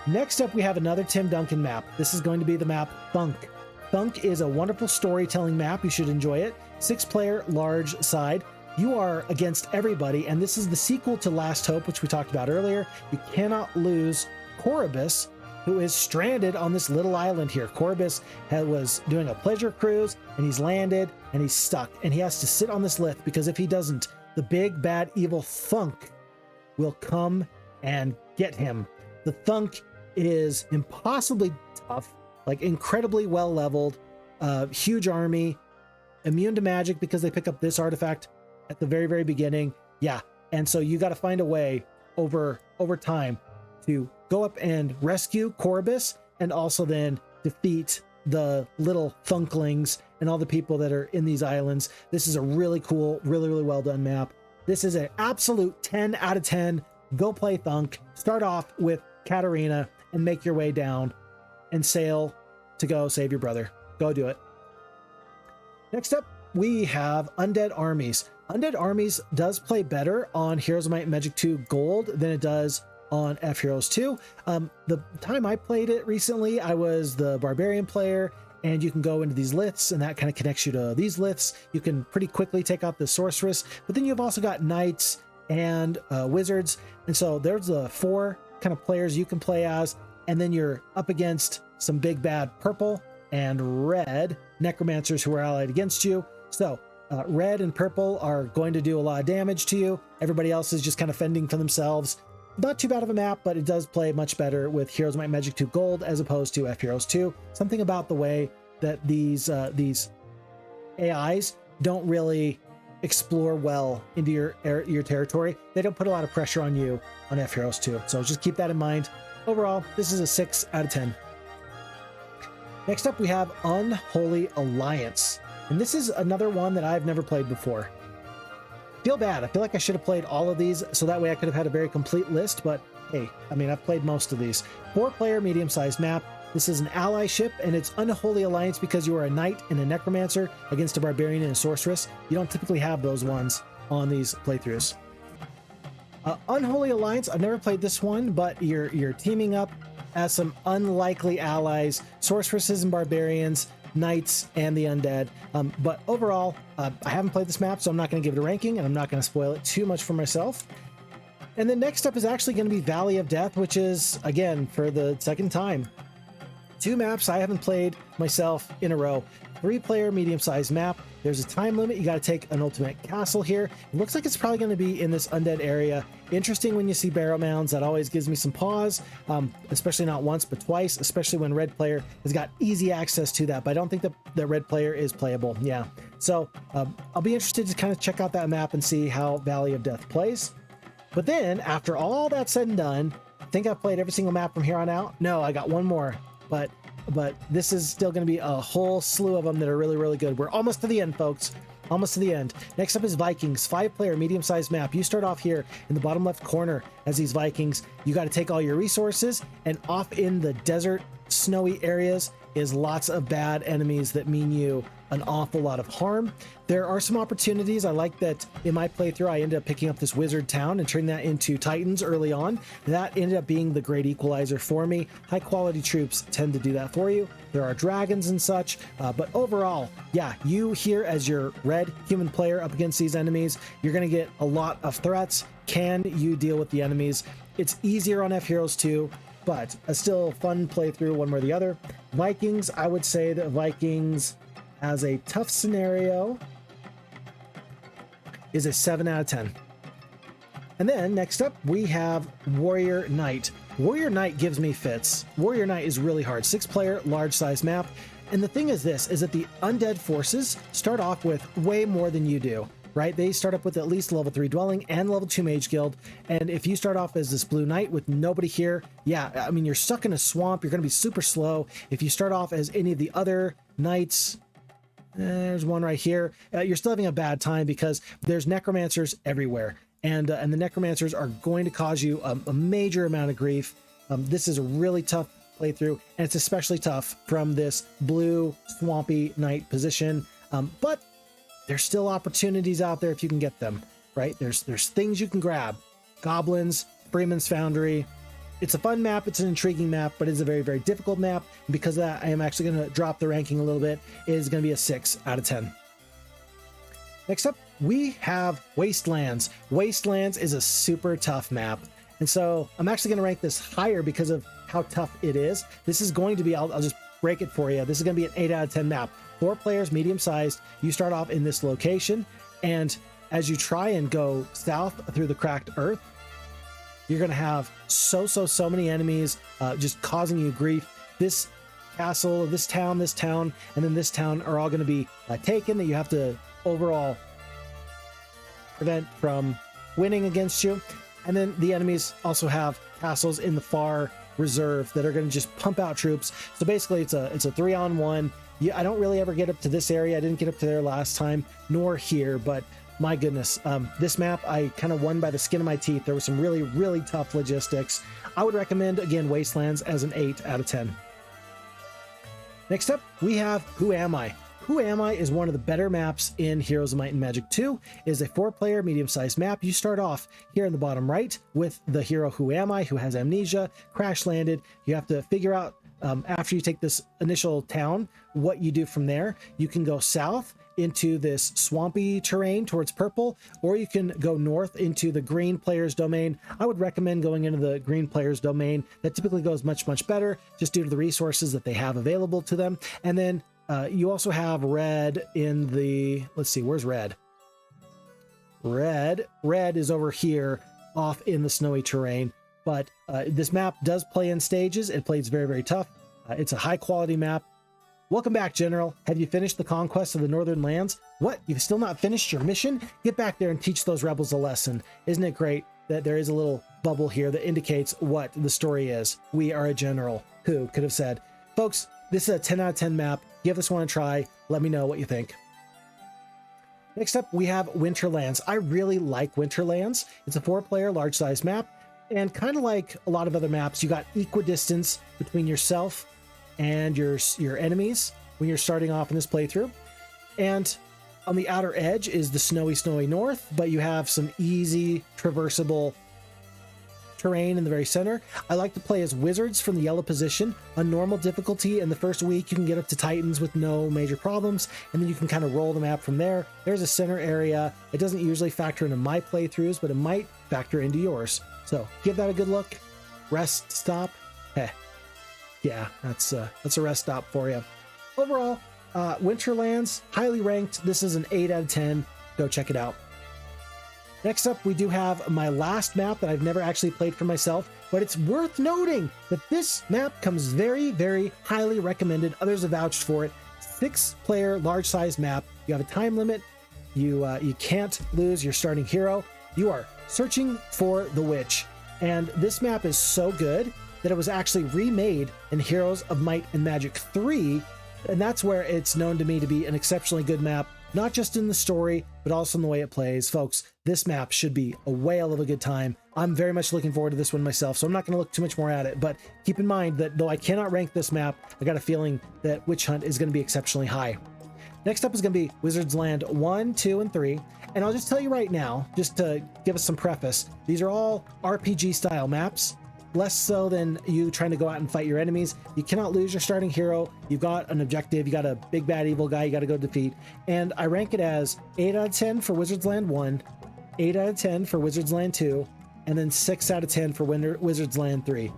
S1: Next up, we have another Tim Duncan map. This is going to be the map Thunk. Thunk is a wonderful storytelling map. You should enjoy it. 6-player, large side. You are against everybody, and this is the sequel to Last Hope, which we talked about earlier. You cannot lose Corybus, who is stranded on this little island here. Corybus was doing a pleasure cruise, and he's landed, and he's stuck, and he has to sit on this lift, because if he doesn't, the big, bad, evil Thunk will come and get him. The Thunk is impossibly tough, like incredibly well-leveled, huge army, immune to magic because they pick up this artifact at the very, very beginning. Yeah. And so you got to find a way over time to go up and rescue Corybus and also then defeat the little Thunklings and all the people that are in these islands. This is a really cool, really, really well done map. This is an absolute 10 out of 10. Go play Thunk. Start off with Katarina and make your way down and sail to go save your brother. Go do it. Next up, we have Undead Armies. Undead Armies does play better on Heroes of Might and Magic 2 Gold than it does on F Heroes 2. The time I played it recently, I was the Barbarian player, and you can go into these liths, and that kind of connects you to these liths. You can pretty quickly take out the Sorceress, but then you've also got Knights and Wizards, and so there's the 4 kind of players you can play as, and then you're up against some big bad purple and red necromancers who are allied against you. So red and purple are going to do a lot of damage to you. Everybody else is just kind of fending for themselves. Not too bad of a map, but it does play much better with Heroes of Might and Magic 2 Gold as opposed to F Heroes 2. Something about the way that these AIs don't really explore well into your territory. They don't put a lot of pressure on you on F Heroes 2. So just keep that in mind. Overall, this is a 6 out of 10. Next up, we have Unholy Alliance. And this is another one that I've never played before. Feel bad. I feel like I should have played all of these so that way I could have had a very complete list, but hey, I mean, I've played most of these. 4-player, medium-sized map. This is an ally ship, and it's Unholy Alliance because you are a knight and a necromancer against a barbarian and a sorceress. You don't typically have those ones on these playthroughs. Unholy Alliance, I've never played this one, but you're teaming up as some unlikely allies, sorceresses and barbarians, knights, and the undead. But overall, I haven't played this map, so I'm not going to give it a ranking, and I'm not going to spoil it too much for myself. And then next up is actually going to be Valley of Death, which is, again, for the second time, 2 maps I haven't played myself in a row. 3-player medium-sized map. There's a time limit. You got to take an ultimate castle here. It looks like it's probably going to be in this undead area. Interesting when you see barrel mounds. That always gives me some pause, especially not once but twice, especially when red player has got easy access to that. But I don't think that the red player is playable. Yeah. So I'll be interested to kind of check out that map and see how Valley of Death plays. But then after all that's said and done, I think I've played every single map from here on out. No, I got one more, but this is still going to be a whole slew of them that are really, really good. We're almost to the end, folks. Almost to the end. Next up is Vikings, 5-player medium-sized map. You start off here in the bottom left corner as these Vikings. You got to take all your resources, and off in the desert, snowy areas is lots of bad enemies that mean you an awful lot of harm. There are some opportunities. I like that in my playthrough, I ended up picking up this wizard town and turning that into Titans early on. That ended up being the great equalizer for me. High quality troops tend to do that for you. There are dragons and such, but overall, yeah, you here as your red human player up against these enemies, you're going to get a lot of threats. Can you deal with the enemies? It's easier on F Heroes too, but a still fun playthrough one way or the other. Vikings, I would say that Vikings as a tough scenario is a 7 out of 10. And then next up we have Warrior Knight. Warrior Knight gives me fits. Warrior Knight is really hard. 6-player, large size map. And the thing is this, is that the undead forces start off with way more than you do, right? They start up with at least level 3 dwelling and level 2 mage guild. And if you start off as this blue knight with nobody here, yeah, I mean, you're stuck in a swamp. You're going to be super slow. If you start off as any of the other knights, there's one right here, you're still having a bad time because there's necromancers everywhere. And the necromancers are going to cause you a major amount of grief. This is a really tough playthrough, and it's especially tough from this blue swampy knight position. But there's still opportunities out there if you can get them, right? There's things you can grab. Goblins, Freeman's Foundry. It's a fun map, it's an intriguing map, but it's a very, very difficult map. And because of that, I am actually going to drop the ranking a little bit. It is going to be a 6 out of 10. Next up, we have Wastelands. Wastelands is a super tough map. And so I'm actually going to rank this higher because of how tough it is. This is going to be, I'll just break it for you. This is going to be an 8 out of 10 map. 4 players, medium sized. You start off in this location, and as you try and go south through the cracked earth, you're going to have so many enemies just causing you grief. This castle, this town, and then this town are all going to be taken, that you have to overall prevent from winning against you. And then the enemies also have castles in the far reserve that are going to just pump out troops. So basically it's a 3-on-1. I don't really ever get up to this area. I didn't get up to there last time, nor here, but my goodness, this map I kind of won by the skin of my teeth. There was some really, really tough logistics. I would recommend, again, Wastelands as an 8 out of 10. Next up, we have Who Am I? Who Am I is one of the better maps in Heroes of Might and Magic 2. It is a 4-player medium-sized map. You start off here in the bottom right with the hero Who Am I, who has amnesia, crash landed. You have to figure out, after you take this initial town, what you do from there. You can go south into this swampy terrain towards purple, or you can go north into the green player's domain. I would recommend going into the green player's domain. That typically goes much
S2: better just due to the resources that they have available to them. And then you also have red in the, let's see, where's red? Red is over here off in the snowy terrain. But this map does play in stages. It plays very, very tough. It's a high quality map. Welcome back, General. Have you finished the conquest of the Northern Lands? What? You've still not finished your mission? Get back there and teach those rebels a lesson. Isn't it great that there is a little bubble here that indicates what the story is? We are a general. Who could have said? Folks, this is a 10 out of 10 map. Give this one a try. Let me know what you think. Next up, we have Winterlands. I really like Winterlands. It's a 4-player, large-sized map. And kind of like a lot of other maps, you got equidistance between yourself and your enemies when you're starting off in this playthrough. And on the outer edge is the snowy north, but you have some easy traversable terrain in the very center. I like to play as wizards from the yellow position. On normal difficulty, in the first week, you can get up to titans with no major problems, and then you can kind of roll the map from there. There's a center area. It doesn't usually factor into my playthroughs, but it might factor into yours. So give that a good look. Rest stop. Yeah, that's a rest stop for you. Overall, Winterlands, highly ranked. This is an 8 out of 10. Go check it out. Next up, we do have my last map that I've never actually played for myself, but it's worth noting that this map comes very, very highly recommended. Others have vouched for it. 6-player, large-sized map. You have a time limit. You can't lose your starting hero. You are searching for the witch. And this map is so good that it was actually remade in Heroes of Might and Magic 3, and that's where it's known to me to be an exceptionally good map, not just in the story, but also in the way it plays. Folks, this map should be a whale of a good time. I'm very much looking forward to this one myself, so I'm not going to look too much more at it, but keep in mind that though I cannot rank this map, I got a feeling that Witch Hunt is going to be exceptionally high. Next up is going to be Wizards Land 1, 2, and 3, and I'll just tell you right now, just to give us some preface, these are all RPG-style maps. Less so than you trying to go out and fight your enemies. You cannot lose your starting hero. You've got an objective. You got a big bad evil guy you got to go defeat. And I rank it as 8 out of 10 for Wizards Land 1, 8 out of 10 for Wizards Land 2, and then 6 out of 10 for Wizards Land 3.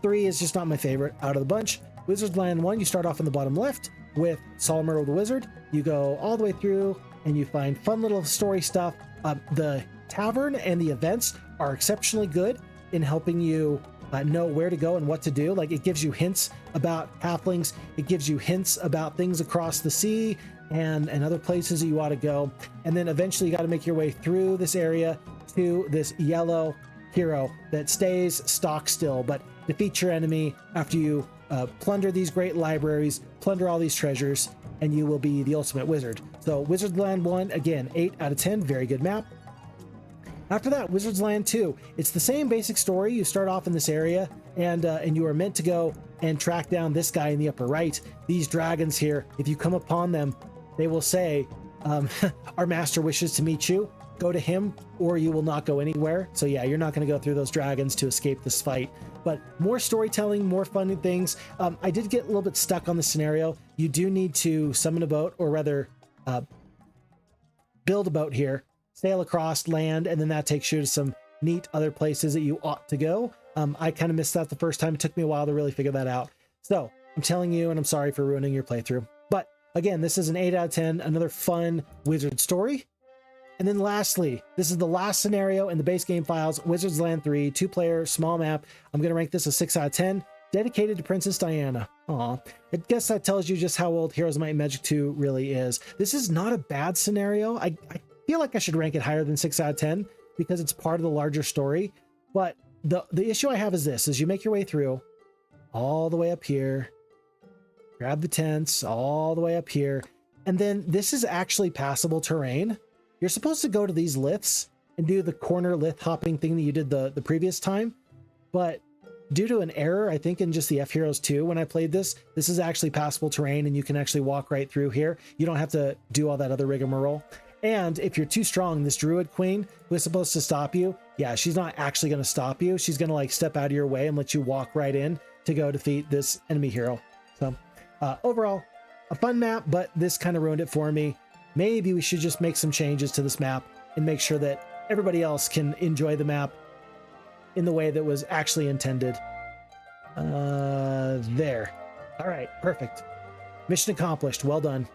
S2: 3 is just not my favorite out of the bunch. Wizards Land 1, you start off in the bottom left with Solomon the Wizard. You go all the way through and you find fun little story stuff. The tavern and the events are exceptionally good in helping you know where to go and what to do. Like, it gives you hints about halflings, it gives you hints about things across the sea and other places that you ought to go. And then eventually you got to make your way through this area to this yellow hero that stays stock still, but defeat your enemy after you plunder these great libraries, plunder all these treasures, and you will be the ultimate wizard. So Wizards Land 1, again, 8 out of 10, very good map. After that, Wizards Land 2. It's the same basic story. You start off in this area, and you are meant to go and track down this guy in the upper right. These dragons here, if you come upon them, they will say, our master wishes to meet you. Go to him, or you will not go anywhere. So yeah, you're not going to go through those dragons to escape this fight. But more storytelling, more fun things. I did get a little bit stuck on the scenario. You do need to summon a boat, or rather, build a boat here. Sail across land, and then that takes you to some neat other places that you ought to go. I kind of missed that the first time. It took me a while to really figure that out. So I'm telling you, and I'm sorry for ruining your playthrough. But again, this is an 8 out of 10, another fun wizard story. And then lastly, this is the last scenario in the base game files, Wizards Land 3, 2-player, small map. I'm going to rank this a 6 out of 10, dedicated to Princess Diana. Aw, I guess that tells you just how old Heroes of Might and Magic 2 really is. This is not a bad scenario. I feel like I should rank it higher than 6 out of 10 because it's part of the larger story. But the issue I have is this, is you make your way through all the way up here, grab the tents all the way up here, and then this is actually passable terrain. You're supposed to go to these liths and do the corner lith hopping thing that you did the previous time, but due to an error, I think in just the F Heroes 2, when I played this is actually passable terrain and you can actually walk right through here. You don't have to do all that other rigmarole. And if you're too strong, this Druid Queen who is supposed to stop you, yeah, she's not actually going to stop you. She's going to like step out of your way and let you walk right in to go defeat this enemy hero. So overall, a fun map, but this kind of ruined it for me. Maybe we should just make some changes to this map and make sure that everybody else can enjoy the map in the way that was actually intended. There. All right, perfect. Mission accomplished. Well done.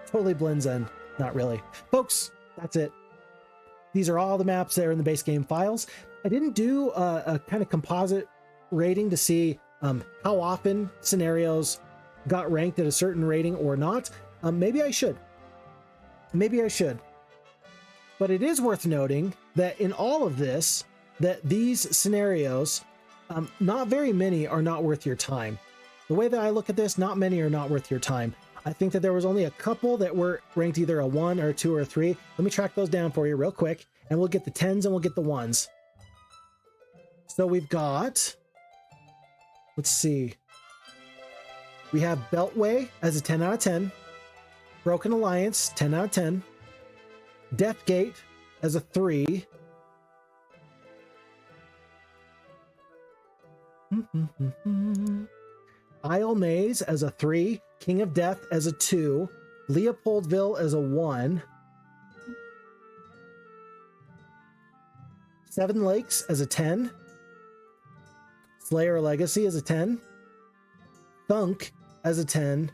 S2: Totally blends in. Not really. Folks, that's it. These are all the maps that are in the base game files. I didn't do a kind of composite rating to see how often scenarios got ranked at a certain rating or not. Maybe I should. Maybe I should. But it is worth noting that in all of this, that these scenarios, not very many are not worth your time. The way that I look at this, not many are not worth your time. I think that there was only a couple that were ranked either a 1 or a 2 or a 3. Let me track those down for you real quick, and we'll get the 10s and we'll get the 1s. So we've got, let's see. We have Beltway as a 10 out of 10. Broken Alliance, 10 out of 10. Deathgate as a 3. Isle Maze as a 3, King of Death as a 2, Leopoldville as a 1, Seven Lakes as a 10, Slayer Legacy as a 10, Thunk as a 10,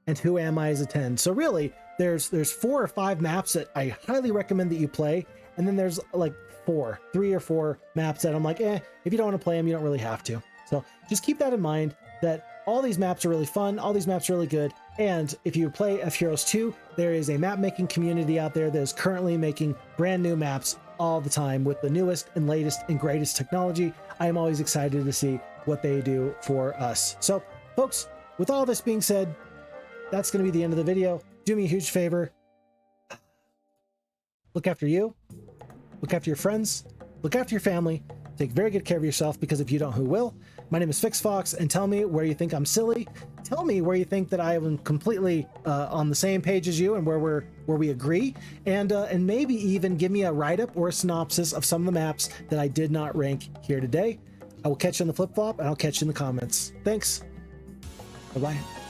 S2: and Who Am I as a 10. So really, there's 4 or 5 maps that I highly recommend that you play, and then there's like 3 or 4 maps that I'm like, if you don't want to play them, you don't really have to. So just keep that in mind, that all these maps are really fun, all these maps are really good, and if you play F Heroes 2, there is a map making community out there that is currently making brand new maps all the time with the newest and latest and greatest technology. I am always excited to see what they do for us. So folks, with all this being said, that's going to be the end of the video. Do me a huge favor. Look after you. Look after your friends. Look after your family. Take very good care of yourself, because if you don't, who will? My name is FixFox, and tell me where you think I'm silly. Tell me where you think that I am completely on the same page as you, and where we agree, and maybe even give me a write-up or a synopsis of some of the maps that I did not rank here today. I will catch you on the flip-flop, and I'll catch you in the comments. Thanks. Bye-bye.